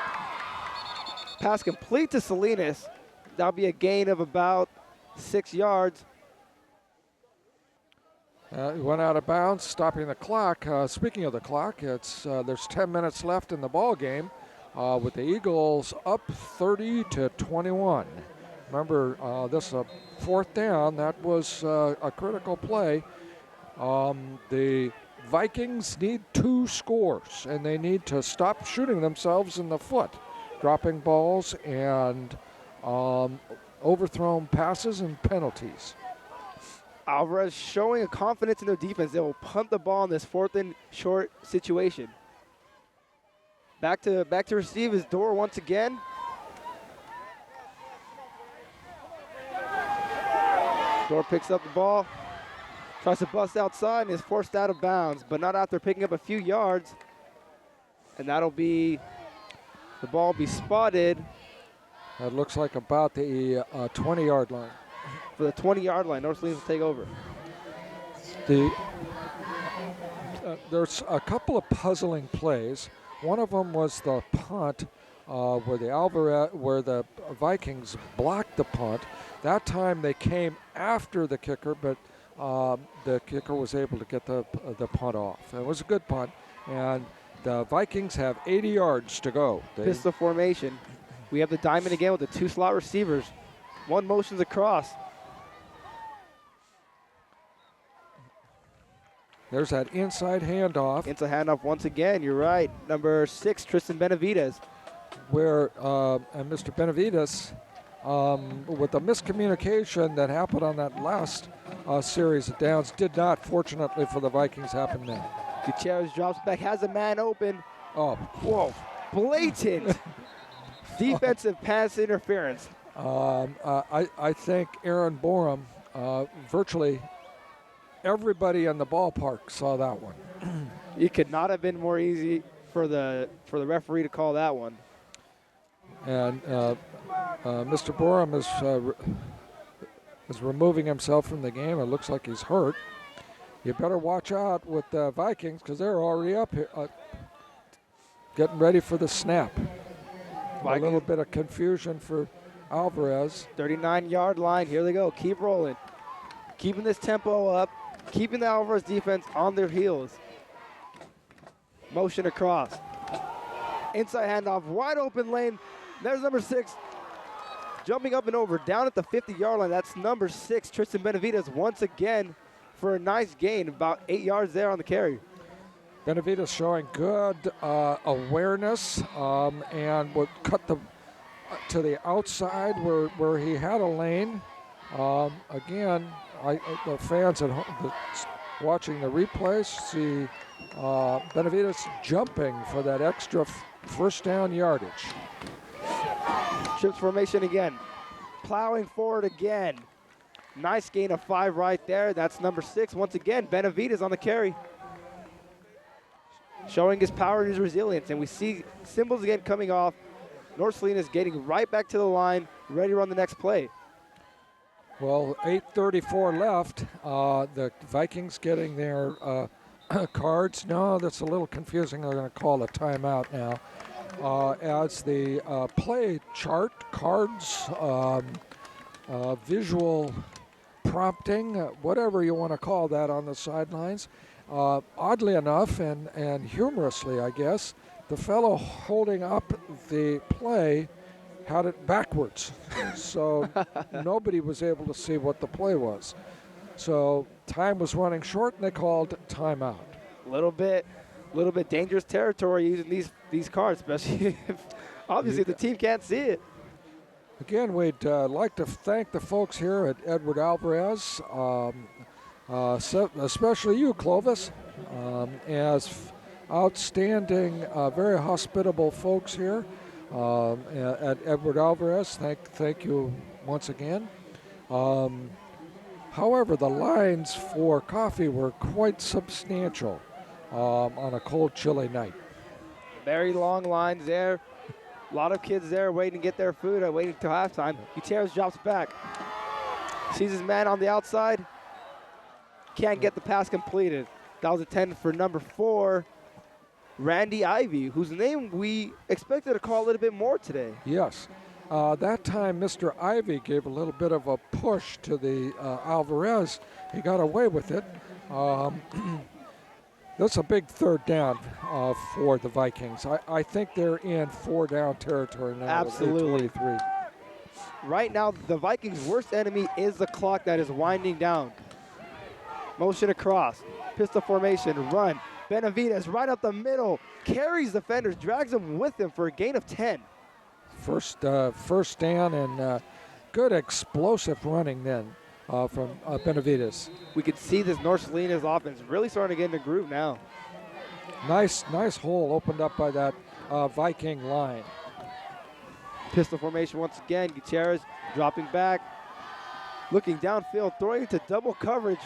pass complete to Salinas. That'll be a gain of about 6 yards. He went out of bounds, stopping the clock. Speaking of the clock, there's 10 minutes left in the ball game, with the Eagles up 30-21. Remember, this is a fourth down. That was a critical play. The Vikings need 2 scores, and they need to stop shooting themselves in the foot, dropping balls and overthrown passes and penalties. Alvarez showing a confidence in their defense. They will punt the ball in this 4th and short situation. Back to receive is Dorr once again. Dorr picks up the ball, tries to bust outside and is forced out of bounds, but not after picking up a few yards. And the ball will be spotted. That looks like about the 20-yard line. For the 20-yard line, North Salinas will take over. There's a couple of puzzling plays. One of them was the punt, where the Vikings blocked the punt. That time they came after the kicker, but the kicker was able to get the punt off. It was a good punt, and the Vikings have 80 yards to go. Pistol formation. We have the diamond again with the 2 slot receivers. One motions across. There's that inside handoff. Inside handoff once again, you're right. Number 6, Tristan Benavides. Where and Mr. Benavides, with the miscommunication that happened on that last series of downs, did not, fortunately for the Vikings, happen then. Gutierrez drops back, has a man open. Oh, whoa, blatant defensive pass interference. I think Aaron Borum virtually everybody in the ballpark saw that one. It could not have been more easy for the referee to call that one. And Mr. Borum is removing himself from the game. It looks like he's hurt. You better watch out with the Vikings because they're already up here, getting ready for the snap. A little bit of confusion for Alvarez. 39-yard line. Here they go. Keep rolling. Keeping this tempo up. Keeping the Alvarez defense on their heels. Motion across. Inside handoff. Wide open lane. There's number 6. Jumping up and over. Down at the 50-yard line. That's number 6, Tristan Benavides, once again for a nice gain. About 8 yards there on the carry. Benavides showing good awareness and would cut to the outside where he had a lane. Again, the fans at home watching the replays see Benavides jumping for that extra first down yardage. Trips formation again. Plowing forward again. Nice gain of 5 right there. That's number 6. Once again, Benavides on the carry. Showing his power and his resilience. And we see symbols again coming off. North Salinas getting right back to the line, ready to run the next play. Well, 8:34 left. The Vikings getting their cards. No, that's a little confusing. They're going to call a timeout now. As the play chart, cards, visual prompting, whatever you want to call that on the sidelines. Oddly enough and humorously, I guess, the fellow holding up the play had it backwards. So nobody was able to see what the play was. So time was running short and they called timeout. A little bit dangerous territory using these cards, especially if obviously the team can't see it. Again, we'd like to thank the folks here at Edward Alvarez, especially you, Clovis, as outstanding, very hospitable folks here at Edward Alvarez. Thank you once again. However, the lines for coffee were quite substantial on a cold, chilly night. Very long lines there. A lot of kids there waiting to get their food, waiting till halftime. Gutierrez drops back. Sees his man on the outside. Can't get the pass completed. That was intended for number 4, Randy Ivy, whose name we expected to call a little bit more today. Yes. That time, Mr. Ivy gave a little bit of a push to the Alvarez. He got away with it. That's a big third down for the Vikings. I think they're in 4-down territory now. Absolutely. With 8:23. Right now, the Vikings' worst enemy is the clock that is winding down. Motion across. Pistol formation. Run. Benavides right up the middle. Carries defenders. Drags them with him for a gain of 10. First down and good explosive running then from Benavides. We could see this North Salinas offense really starting to get in the groove now. Nice hole opened up by that Viking line. Pistol formation once again. Gutierrez dropping back. Looking downfield, throwing into double coverage.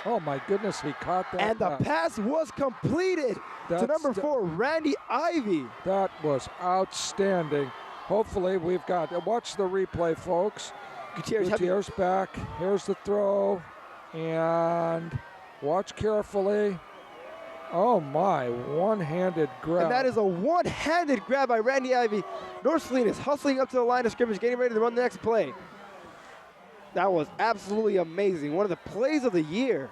Oh my goodness, he caught that. And the pass was completed to number 4, Randy Ivy. That was outstanding. Hopefully we've got, watch the replay, folks. Gutierrez back. Here's the throw. And watch carefully. Oh my, one-handed grab. And that is a one-handed grab by Randy Ivy. North Salinas hustling up to the line of scrimmage, getting ready to run the next play. That was absolutely amazing. One of the plays of the year.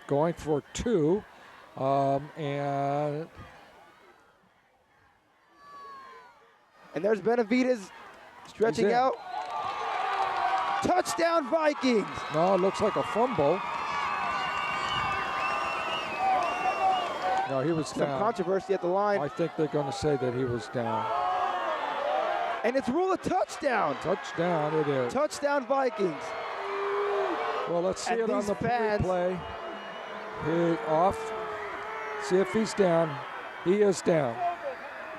Going for 2. And there's Benavides stretching out. Touchdown Vikings. No, it looks like a fumble. No, he was Some down. controversy at the line. I think they're going to say that he was down. And it's ruled a touchdown. Touchdown it is. Touchdown Vikings. Well, let's see And it on these the fans- replay. He off. See if he's down. He is down.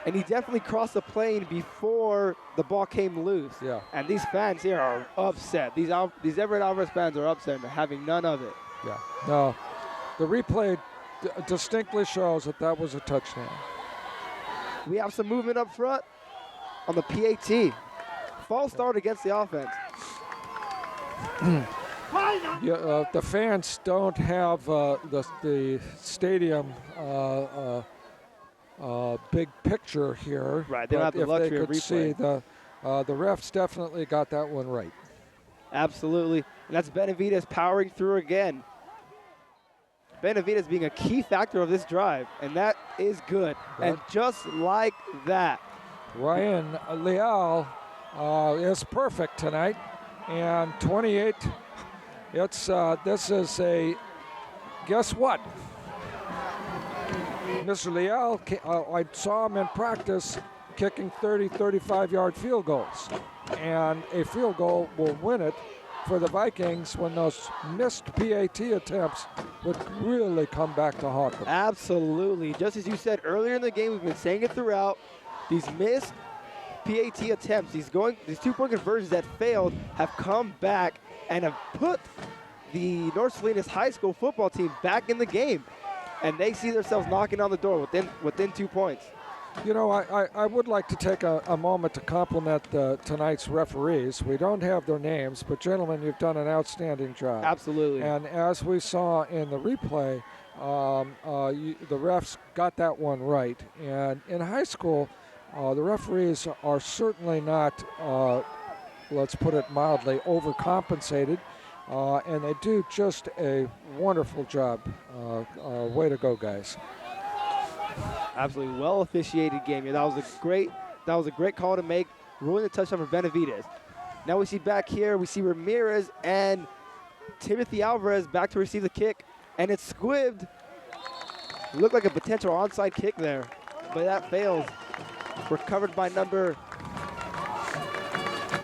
and he definitely crossed the plane before the ball came loose. Yeah. And these fans here are upset. These Everett Alvarez fans are upset and having none of it. Yeah. No, the replay distinctly shows that was a touchdown. We have some movement up front on the PAT. False start against the offense. Yeah, the fans don't have the stadium big picture here. Right, they don't have the if luxury they of could see replay. the refs definitely got that one right. Absolutely. And that's Benavidez powering through again. Benavidez being a key factor of this drive, and that is good. And just like that, Ryan Leal is perfect tonight, and 28. This is a, guess what? Mr. Leal, I saw him in practice kicking 30, 35-yard field goals, and a field goal will win it for the Vikings when those missed PAT attempts would really come back to haunt them. Absolutely. Just as you said earlier in the game, we've been saying it throughout, these missed PAT attempts, these two-point conversions that failed have come back and have put the North Salinas High School football team back in the game. And they see themselves knocking on the door within 2 points. You know, I would like to take a moment to compliment tonight's referees. We don't have their names, but gentlemen, you've done an outstanding job. Absolutely. And as we saw in the replay, the refs got that one right. And in high school, the referees are certainly not, let's put it mildly, overcompensated. And they do just a wonderful job. Way to go, guys. Absolutely well officiated game. Yeah, that was a great call to make, ruling the touchdown for Benavidez. Now we see back here, we see Ramirez and Timothy Alvarez back to receive the kick, and it's squibbed. Looked like a potential onside kick there, but that fails. Recovered by number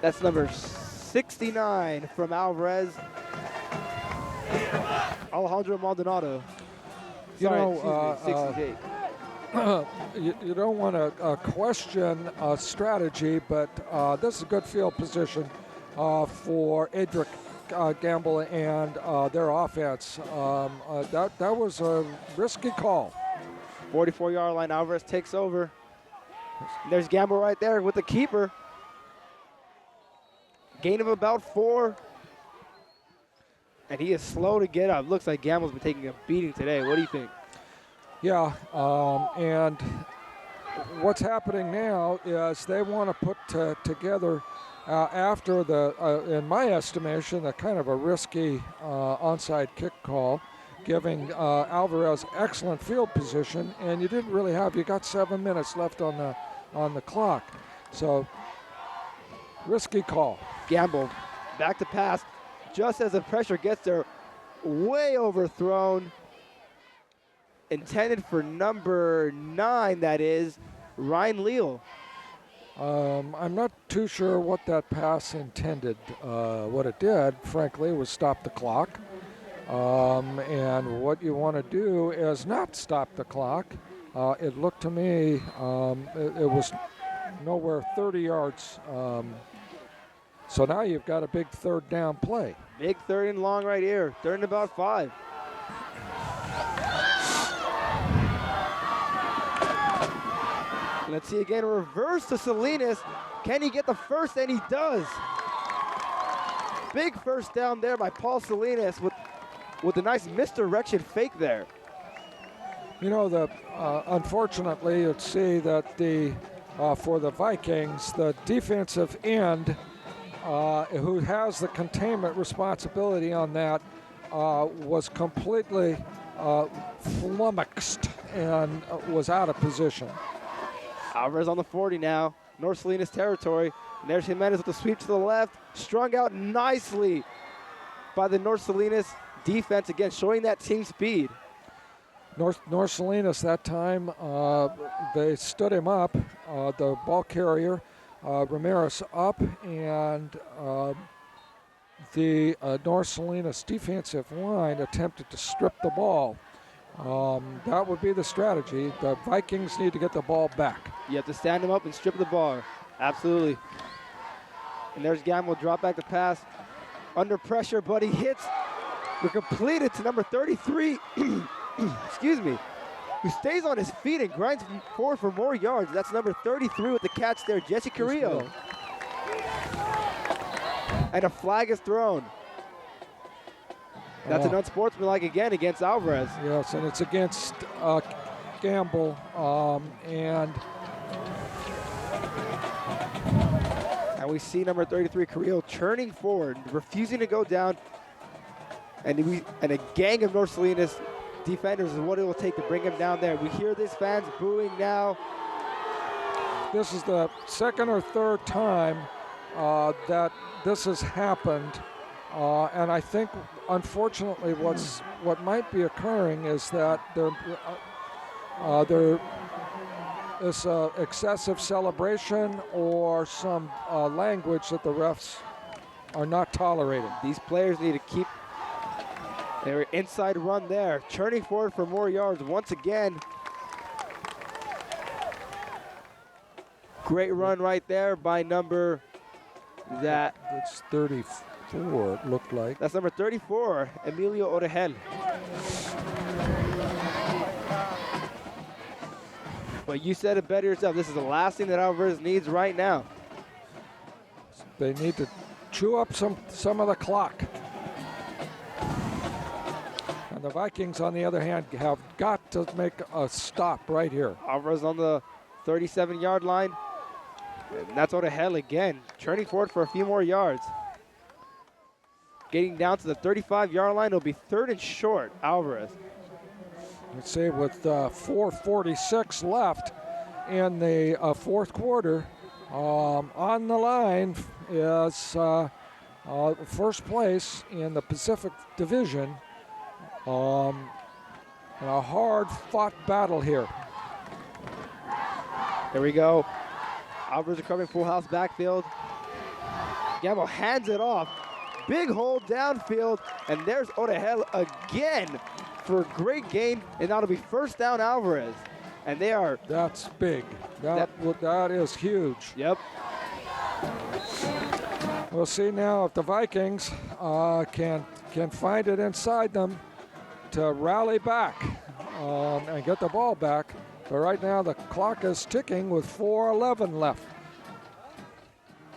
69 from Alvarez. Alejandro Maldonado. Sorry, 68. You don't want to question strategy, but this is a good field position for Edric Gamble and their offense. That was a risky call. 44-yard line, Alvarez takes over. There's Gamble right there with the keeper. Gain of about 4. And he is slow to get up. Looks like Gamble's been taking a beating today. What do you think? Yeah, and what's happening now is they want to put together, after in my estimation, a kind of a risky onside kick call, giving Alvarez excellent field position, and you didn't really you got 7 minutes left on the clock. So, risky call. Gamble back to pass. Just as the pressure gets there, way overthrown. Intended for number 9, that is, Ryan Leal. I'm not too sure what that pass intended. What it did, frankly, was stop the clock. And what you want to do is not stop the clock. It looked to me, it was nowhere 30 yards. So now you've got a big third down play. Big third and long right here. Third and about 5. Let's see again, reverse to Salinas. Can he get the first? And he does. Big first down there by Paul Salinas with a nice misdirection fake there. You know, unfortunately, you'd see that for the Vikings, the defensive end who has the containment responsibility on that was completely flummoxed and was out of position. Alvarez on the 40 now, North Salinas territory. And there's Jimenez with the sweep to the left, strung out nicely by the North Salinas defense, again showing that team speed. North Salinas that time, they stood him up, the ball carrier, Ramirez up, and the North Salinas defensive line attempted to strip the ball. That would be the strategy. The Vikings need to get the ball back. You have to stand him up and strip the ball. Absolutely. And there's Gamble, drop back to pass. Under pressure, but he hits. We're completed to number 33. Excuse me. Who stays on his feet and grinds forward for more yards. That's number 33 with the catch there, Jesse Carrillo. And a flag is thrown. That's an unsportsmanlike again against Alvarez. Yes, and it's against Gamble. And we see number 33, Carrillo, churning forward, refusing to go down. And a gang of North Salinas defenders is what it will take to bring him down there. We hear these fans booing now. This is the second or third time that this has happened. And I think, unfortunately, what might be occurring is that there is excessive celebration or some language that the refs are not tolerating. These players need to keep their inside run there, churning forward for more yards once again. Great run right there by number that. It's 34, it looked like. That's number 34, Emilio Orejel. But you said it better yourself. This is the last thing that Alvarez needs right now. They need to chew up some of the clock. And the Vikings, on the other hand, have got to make a stop right here. Alvarez on the 37-yard line. And that's Orejel again, churning forward for a few more yards. Getting down to the 35-yard line, it'll be 3rd and short, Alvarez. Let's see, with 4:46 left in the fourth quarter, on the line is first place in the Pacific Division. A hard-fought battle here. Here we go. Alvarez recovering full house backfield. Gamble hands it off. Big hole downfield, and there's Orejel again for a great gain, and that'll be first down Alvarez. And they are. That's big. That is huge. Yep. We'll see now if the Vikings can find it inside them to rally back and get the ball back. But right now the clock is ticking with 4:11 left.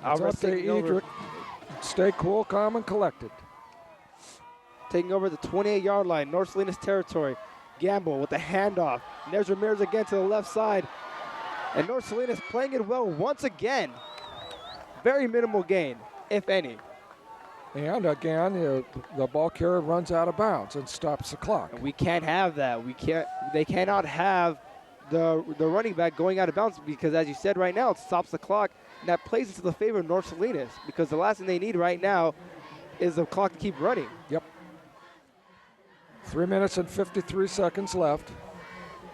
Alvarez taking over. Stay cool, calm, and collected. Taking over the 28-yard line, North Salinas territory. Gamble with the handoff. And there's Ramirez again to the left side. And North Salinas playing it well once again. Very minimal gain, if any. And again, the ball carrier runs out of bounds and stops the clock. And we can't have that. They cannot have the running back going out of bounds because, as you said right now, it stops the clock. And that plays into the favor of North Salinas because the last thing they need right now is the clock to keep running. Yep. 3 minutes and 53 seconds left.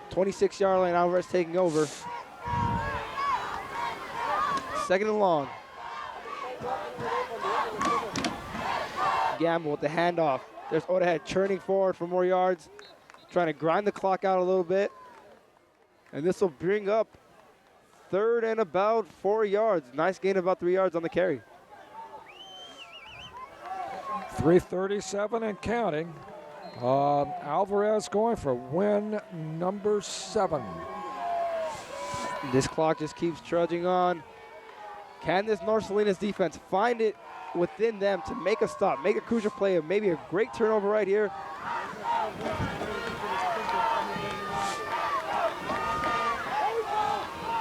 26-yard line, Alvarez taking over. 2nd and long. Gamble with the handoff. There's Orejel churning forward for more yards, trying to grind the clock out a little bit. And this will bring up 3rd and about 4 yards. Nice gain of about 3 yards on the carry. 3:37 and counting. Alvarez going for win number 7. This clock just keeps trudging on. Can this North Salinas defense find it within them to make a stop, make a crucial play, maybe a great turnover right here?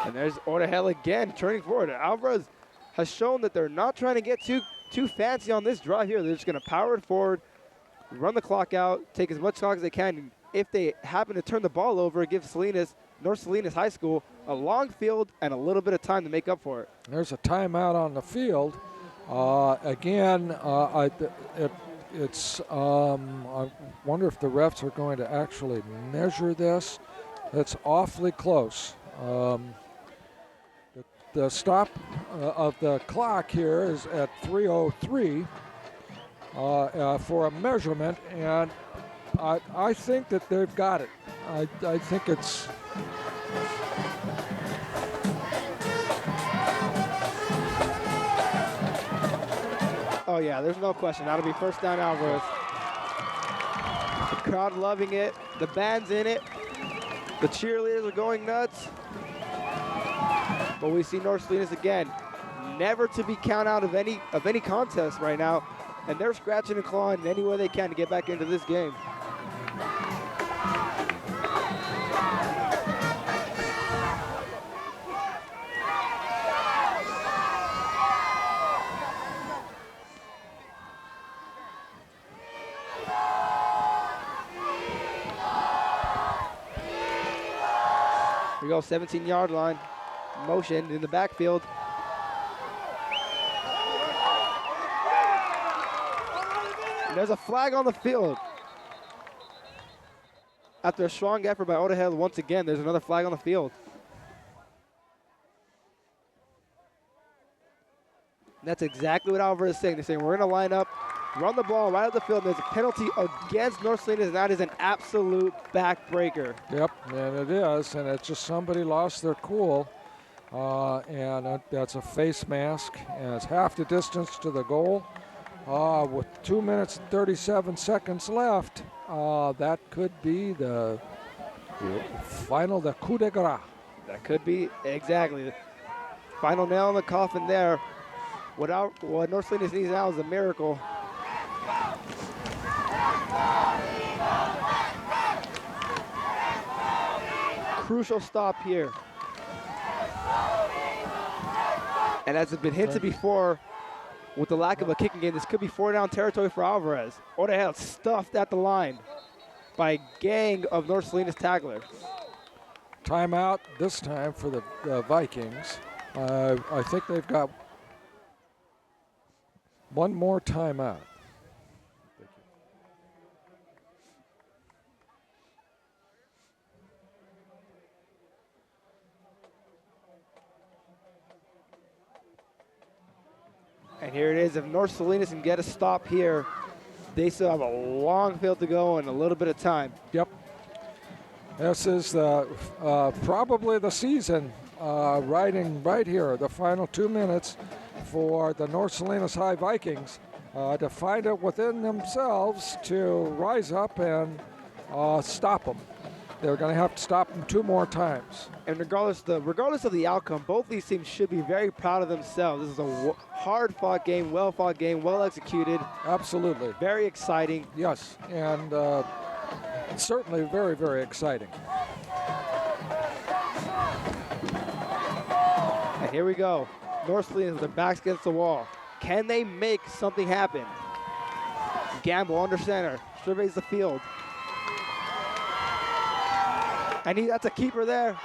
And there's Orejel again, turning forward. Alvarez has shown that they're not trying to get too fancy on this drive here. They're just going to power it forward, run the clock out, take as much clock as they can. If they happen to turn the ball over, give North Salinas High School a long field and a little bit of time to make up for it. There's a timeout on the field. Again, I wonder if the refs are going to actually measure this. It's awfully close. The stop of the clock here is at 3:03 for a measurement, and I think that they've got it. I think it's Oh, yeah, there's no question. That'll be first down, Alvarez. The crowd loving it. The band's in it. The cheerleaders are going nuts. But we see North Salinas again. Never to be counted out of any contest right now. And they're scratching and clawing any way they can to get back into this game. Here we go, 17-yard line. Motion in the backfield. And there's a flag on the field. After a strong effort by Odehel, once again, there's another flag on the field. And that's exactly what Alvarez is saying. They're saying we're going to line up, run the ball right up the field. And there's a penalty against North Salinas, and that is an absolute backbreaker. Yep, and it is, and it's just somebody lost their cool. And that's a face mask, and it's half the distance to the goal. With 2 minutes and 37 seconds left, that could be the final, the coup de grace. That could be, exactly. The final nail in the coffin there. What North Salinas needs now is a miracle. Crucial stop here. And as has been hinted before, with the lack of a kicking game, this could be 4-down territory for Alvarez. Odehel stuffed at the line by a gang of North Salinas tacklers. Timeout this time for the Vikings. I think they've got one more timeout. And here it is. If North Salinas can get a stop here, they still have a long field to go and a little bit of time. Yep. This is probably the season riding right here, the final 2 minutes for the North Salinas High Vikings to find it within themselves to rise up and stop them. They're going to have to stop them 2 more times. And regardless of the outcome, both these teams should be very proud of themselves. This is a hard-fought game, well-fought game, well-executed. Absolutely. Very exciting. Yes, and certainly very, very exciting. And here we go. North Salinas with their backs against the wall. Can they make something happen? Gamble under center, surveys the field. And that's a keeper there.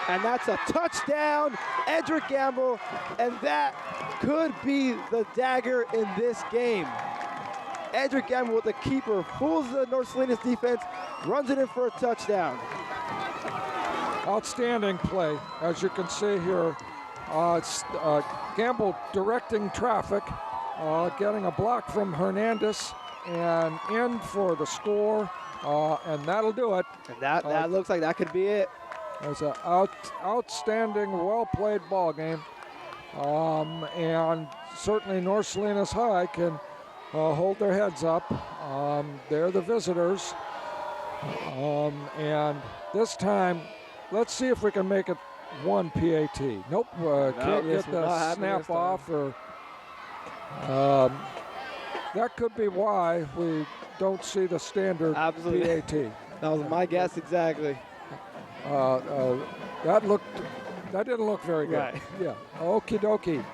And that's a touchdown, Edric Gamble. And that could be the dagger in this game. Edric Gamble with the keeper, fools the North Salinas defense, runs it in for a touchdown. Outstanding play, as you can see here. It's Gamble directing traffic, getting a block from Hernandez, and in for the score, and that'll do it. And that looks like that could be it. It's an outstanding, well-played ball game, and certainly North Salinas High can hold their heads up. They're the visitors, and this time, let's see if we can make it one PAT. Nope, can't get the snap off, or that could be why we don't see the standard Absolutely. PAT. That was my guess exactly. That didn't look very good. Right. Yeah. Okie dokie.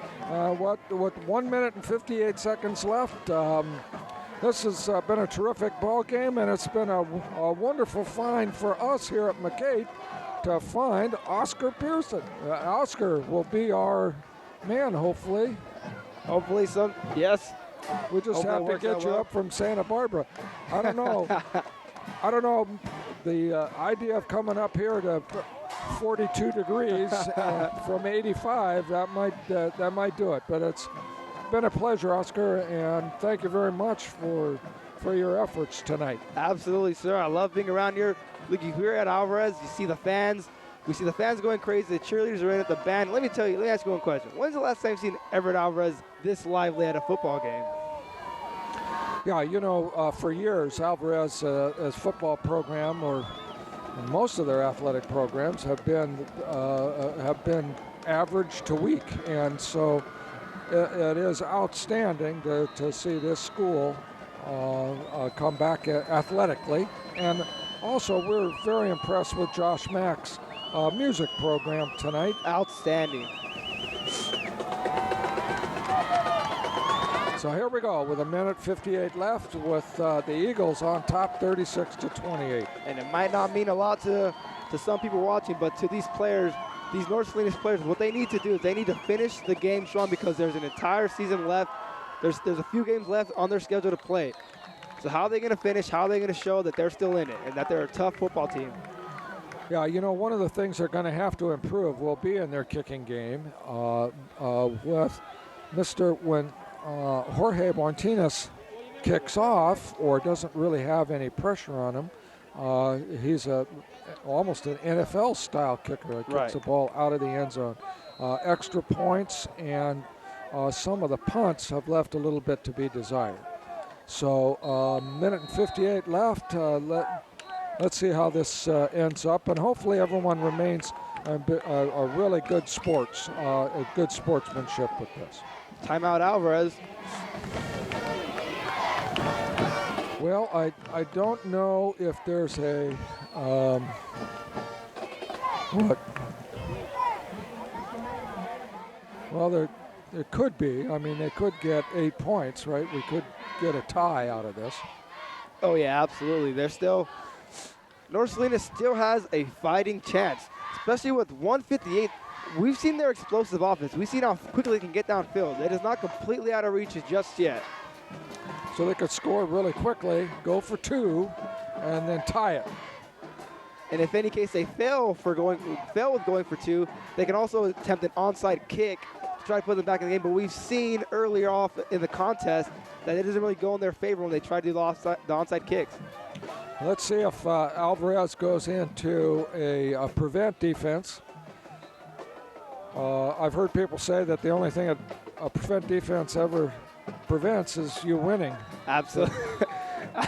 With 1 minute and 58 seconds left, this has been a terrific ball game, and it's been a wonderful find for us here at MCAET to find Oscar Pearson. Oscar will be our man, hopefully. Hopefully some, yes. We just have to get you up from Santa Barbara. I don't know. I don't know. The idea of coming up here to 42 degrees from 85, that might do it. But it's been a pleasure, Oscar, and thank you very much for your efforts tonight. Absolutely, sir. I love being around here. Look, you hear at Alvarez, you see the fans. We see the fans going crazy. The cheerleaders are in at the band. Let me ask you one question. When's the last time you've seen Everett Alvarez this lively at a football game? Yeah, for years, Alvarez, as football program, or most of their athletic programs, have been average to weak, and so it is outstanding to see this school come back athletically. And also, we're very impressed with Josh Mack's music program tonight. Outstanding. So here we go with 1:58 left, with the Eagles on top 36-28. And it might not mean a lot to some people watching, but to these players, these North Salinas players, what they need to do is they need to finish the game strong, because there's an entire season left. There's a few games left on their schedule to play. So how are they going to finish? How are they going to show that they're still in it and that they're a tough football team? Yeah, one of the things they're going to have to improve will be in their kicking game. With when Jorge Martinez kicks off or doesn't really have any pressure on him, he's almost an NFL-style kicker that kicks the ball out of the end zone. Extra points and some of the punts have left a little bit to be desired. So 1:58 left. Let's see how this ends up, and hopefully everyone remains a really good good sportsmanship with this. Timeout, Alvarez. Well, I don't know if there's a what? Well, there could be. I mean, they could get 8 points, right? We could get a tie out of this. Oh yeah, absolutely. North Salinas still has a fighting chance, especially with 1:58. We've seen their explosive offense. We've seen how quickly they can get downfield. It is not completely out of reach just yet. So they could score really quickly, go for 2, and then tie it. And if any case they fail with going for 2, they can also attempt an onside kick to try to put them back in the game. But we've seen earlier off in the contest that it doesn't really go in their favor when they try to do the onside kicks. Let's see if Alvarez goes into a prevent defense. I've heard people say that the only thing a prevent defense ever prevents is you winning. Absolutely.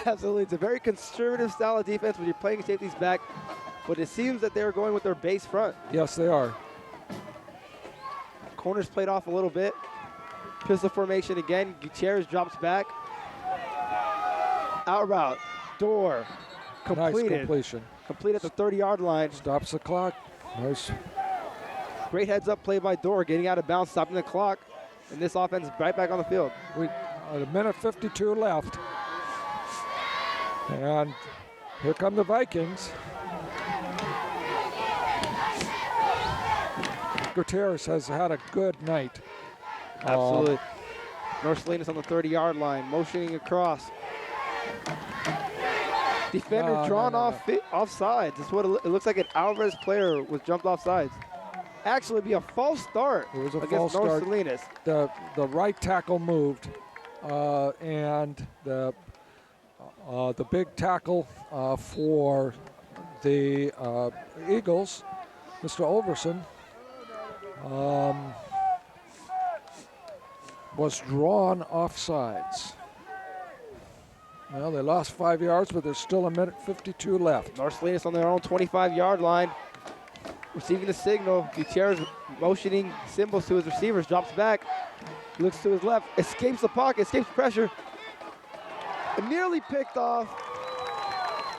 Absolutely. It's a very conservative style of defense when you're playing safeties back, but it seems that they're going with their base front. Yes, they are. Corners played off a little bit. Pistol formation again. Gutierrez drops back. Out route. Door. Completed. Nice completion. Complete at the 30-yard line. Stops the clock. Nice. Great heads up play by Door, getting out of bounds, stopping the clock. And this offense is right back on the field. We 1:52 left. And here come the Vikings. Gutierrez has had a good night. Absolutely. North Salinas on the 30-yard line, motioning across. Defender drawn off offsides. That's what it looks like. An Alvarez player was jumped offsides. Actually, it'd be a false start It was a against false North start. Salinas. The right tackle moved, and the big tackle for the Eagles, Mr. Overson, was drawn offsides. Well, they lost 5 yards, but there's still 1:52 left. North Salinas on their own 25-yard line. Receiving the signal. Gutierrez motioning symbols to his receivers. Drops back. Looks to his left. Escapes the pocket. Escapes pressure. And nearly picked off.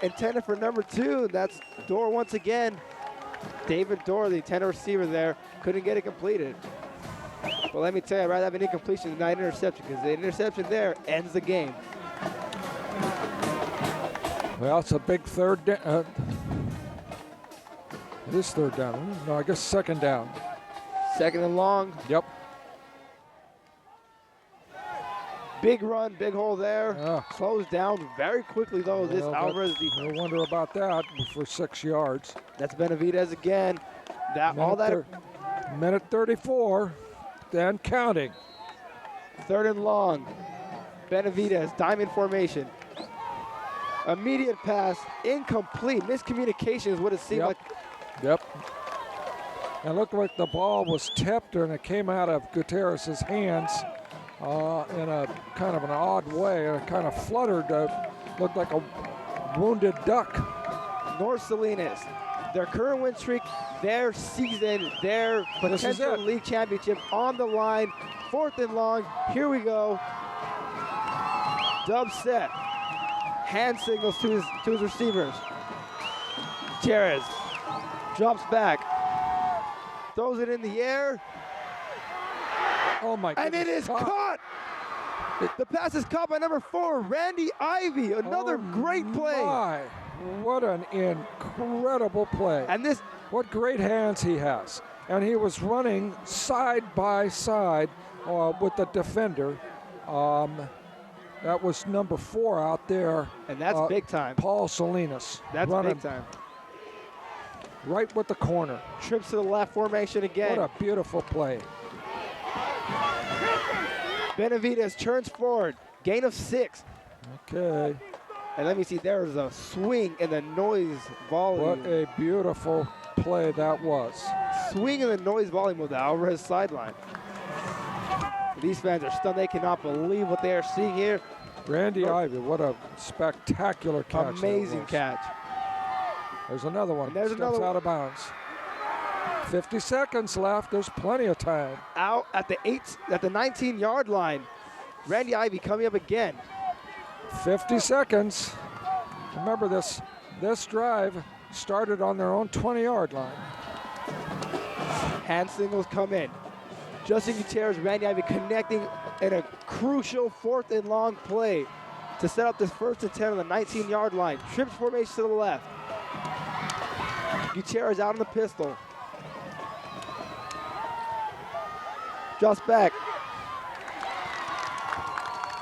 Intended for number 2. That's Door once again. David Door, the intended receiver there. Couldn't get it completed. But let me tell you, I'd rather have an incompletion than not an interception, because the interception there ends the game. Well, it's a big third down. It is third down. No, I guess second down. Second and long. Yep. Big run, big hole there. Yeah. Closed down very quickly, though. This Well, Alvarez, no wonder about that for 6 yards. that's Benavidez again. Minute 34, then counting. Third and long. Benavidez, diamond formation. Immediate pass, incomplete. Miscommunication is what it seemed like. Yep. And looked like the ball was tipped and it came out of Gutierrez's hands. in a kind of an odd way. It kind of fluttered, looked like a wounded duck. North Salinas, their current win streak, their season, their potential league championship on the line. 4th and long. Here we go. Dub set. Hand signals to his receivers. Gutierrez drops back. Throws it in the air. Oh my goodness. And it is caught. The pass is caught by number 4, Randy Ivy. Another great play. My, what an incredible play. And this, what great hands he has. And he was running side by side with the defender. That was number 4 out there. And that's big time. Paul Salinas. That's running big time. Right with the corner. Trips to the left formation again. What a beautiful play. Benavides turns forward. Gain of 6. Okay. And let me see, there is a swing in the noise volume. What a beautiful play that was. Swing in the noise volume of the Alvarez sideline. These fans are stunned. They cannot believe what they are seeing here. Randy Ivy, what a spectacular catch. Amazing catch. There's another one. And there's another one. Out of bounds. 50 seconds left. There's plenty of time. Out at the 19-yard line. Randy Ivy coming up again. 50 seconds. Remember this drive started on their own 20-yard line. Hand signals come in. Justin Gutierrez, Randy Ivy connecting in a crucial 4th and long play to set up this 1st and 10 on the 19-yard line. Trips formation to the left. Gutierrez out on the pistol. Drops back.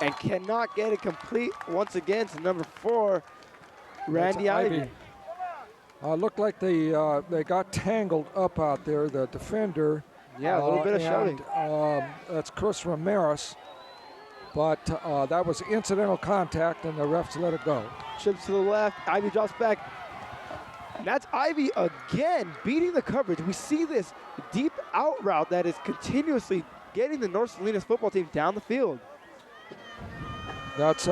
And cannot get it complete once again to number 4, Randy Ivy. Looked like they got tangled up out there, the defender. Yeah, a little bit of shouting. That's Chris Ramirez. But that was incidental contact, and the refs let it go. Trips to the left. Ivy drops back. And that's Ivy again beating the coverage. We see this deep out route that is continuously getting the North Salinas football team down the field. That's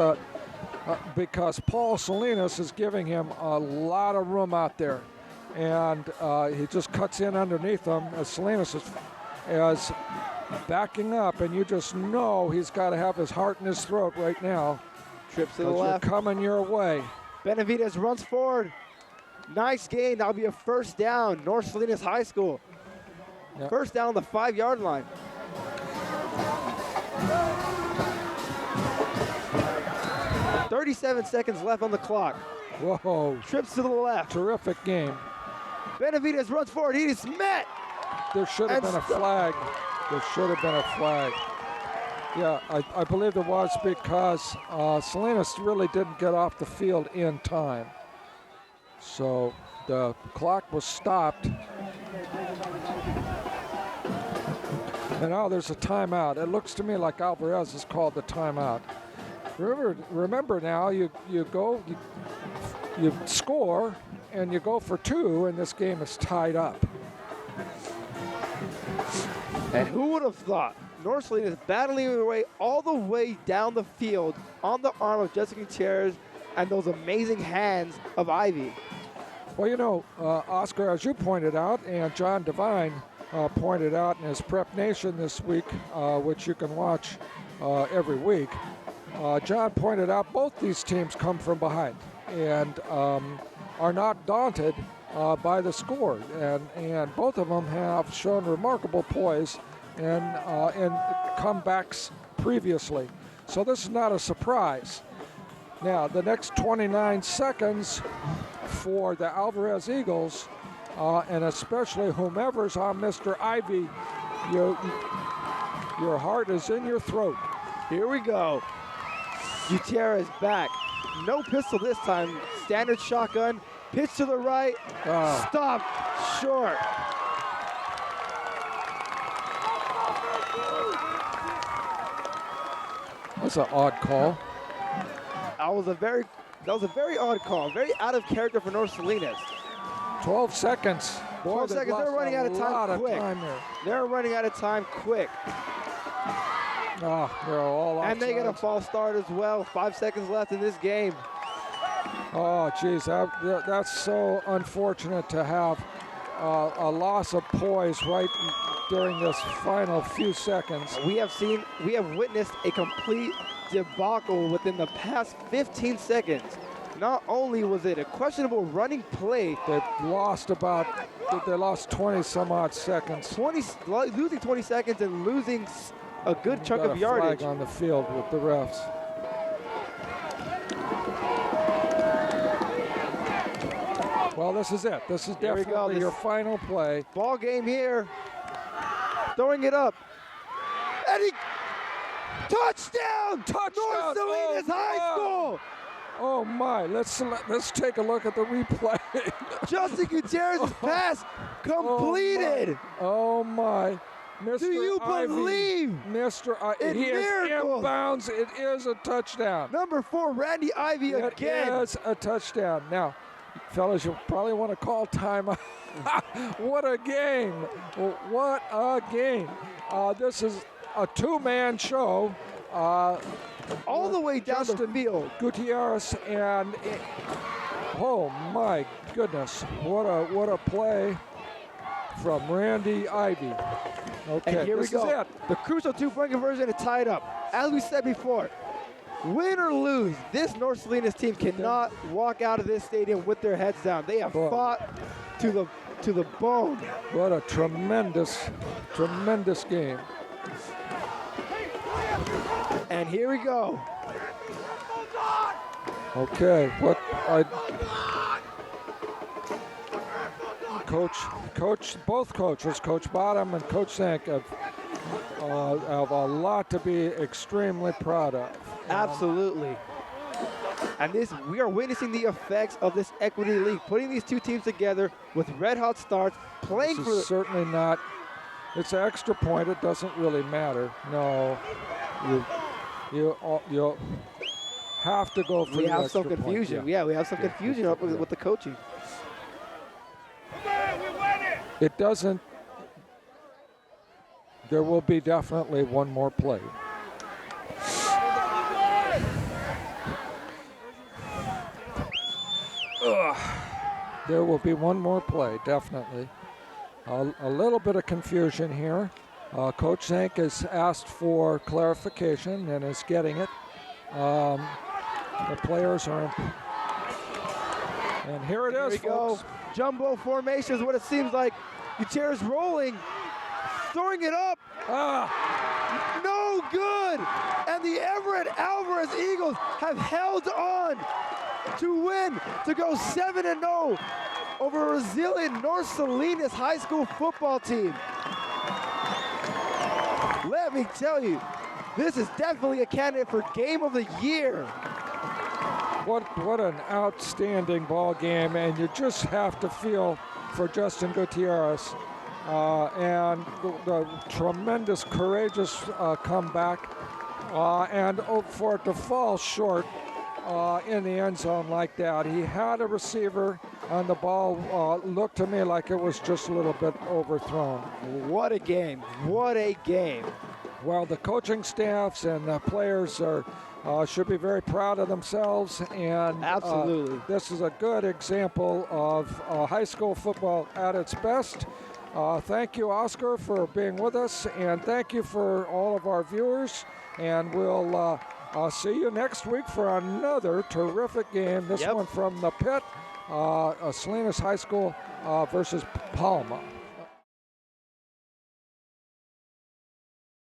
because Paul Salinas is giving him a lot of room out there. And he just cuts in underneath him as Salinas is backing up. And you just know he's got to have his heart in his throat right now. Trips to the left. You're coming your way. Benavides runs forward. Nice gain. That'll be a 1st down. North Salinas High School. Yep. 1st down on the 5-yard line. .37 seconds left on the clock. Whoa. Trips to the left. Terrific game. Benavides runs forward. He is met. There should have been a flag. There should have been a flag. Yeah, I believe there was because Salinas really didn't get off the field in time. So the clock was stopped. And now there's a timeout. It looks to me like Alvarez has called the timeout. Remember now, you score, and you go for 2, and this game is tied up. And who would have thought North Salinas battling their way all the way down the field on the arm of Jessica Gutierrez and those amazing hands of Ivy. Well, you know, Oscar, as you pointed out, and John Devine pointed out in his Prep Nation this week, which you can watch every week, John pointed out both these teams come from behind and are not daunted by the score. And both of them have shown remarkable poise in comebacks previously. So this is not a surprise. Now, the next 29 seconds for the Alvarez Eagles, and especially whomever's on Mr. Ivy, your heart is in your throat. Here we go. Gutierrez back. No pistol this time. Standard shotgun. Pitch to the right. Stop short. That's an odd call. That was a very odd call. Very out of character for North Salinas. 12 seconds. Boy, 12 seconds. They're running out of time quick. They're running out of time quick. They're all And they get a offsides. false start as well. 5 seconds left in this game. Oh, geez, that's so unfortunate to have a loss of poise right during this final few seconds. We have witnessed a complete debacle within the past 15 seconds. Not only was it a questionable running play, They lost 20 some odd seconds. losing 20 seconds and losing a good chunk Got of a yardage. flag on the field with the refs. Well, this is it. This is Here we go. definitely your final play. Ball game here. Throwing it up. And he touchdown! Touchdown! North Salinas Oh, High my. School. Oh my! Let's take a look at the replay. Justin Gutierrez's pass completed. Oh my! Mr. Do you Ivy, believe? Mr. In He is miracle. inbounds. It is a touchdown. Number 4, Randy Ivy It again. is a touchdown. Now, fellas, you probably want to call timeout. What a game! What a game! This is a two-man show. All the way down the Justin field. Gutierrez and oh my goodness, what a play from Randy Ivy. Okay, And here we this go. is it. The crucial 2-point conversion is tied up. As we said before, win or lose, this North Salinas team cannot walk out of this stadium with their heads down. They have Boy. fought to the bone. What a tremendous game. And here we go. Okay, both coaches, Coach Bottom and Coach Sank, have a lot to be extremely proud of. Absolutely. And we are witnessing the effects of this equity league, putting these two teams together with red hot starts, playing This for is certainly not. It's an extra point. It doesn't really matter. No, you have to go for we the have extra some point, confusion. yeah. Yeah, we have some confusion up with the coaching. It doesn't. There will be definitely one more play. There will be one more play, definitely. A little bit of confusion here. Coach Zank has asked for clarification and is getting it. The players are and here it Here is, we go. folks. Jumbo formation is what it seems like. Gutierrez rolling, throwing it up. No good. And the Everett Alvarez Eagles have held on to win, to go 7-0 over a resilient North Salinas High School football team. Let me tell you, this is definitely a candidate for Game of the Year. What an outstanding ball game, and you just have to feel for Justin Gutierrez and the tremendous, courageous comeback, and for it to fall short in the end zone like that. He had a receiver on the ball. Looked to me like it was just a little bit overthrown. What a game. What a game. Well, the coaching staffs and the players should be very proud of themselves, and Absolutely. this is a good example of high school football at its best. Thank you, Oscar, for being with us, and thank you for all of our viewers, and we'll see you next week for another terrific game, this one from the pit, Salinas High School versus Palma.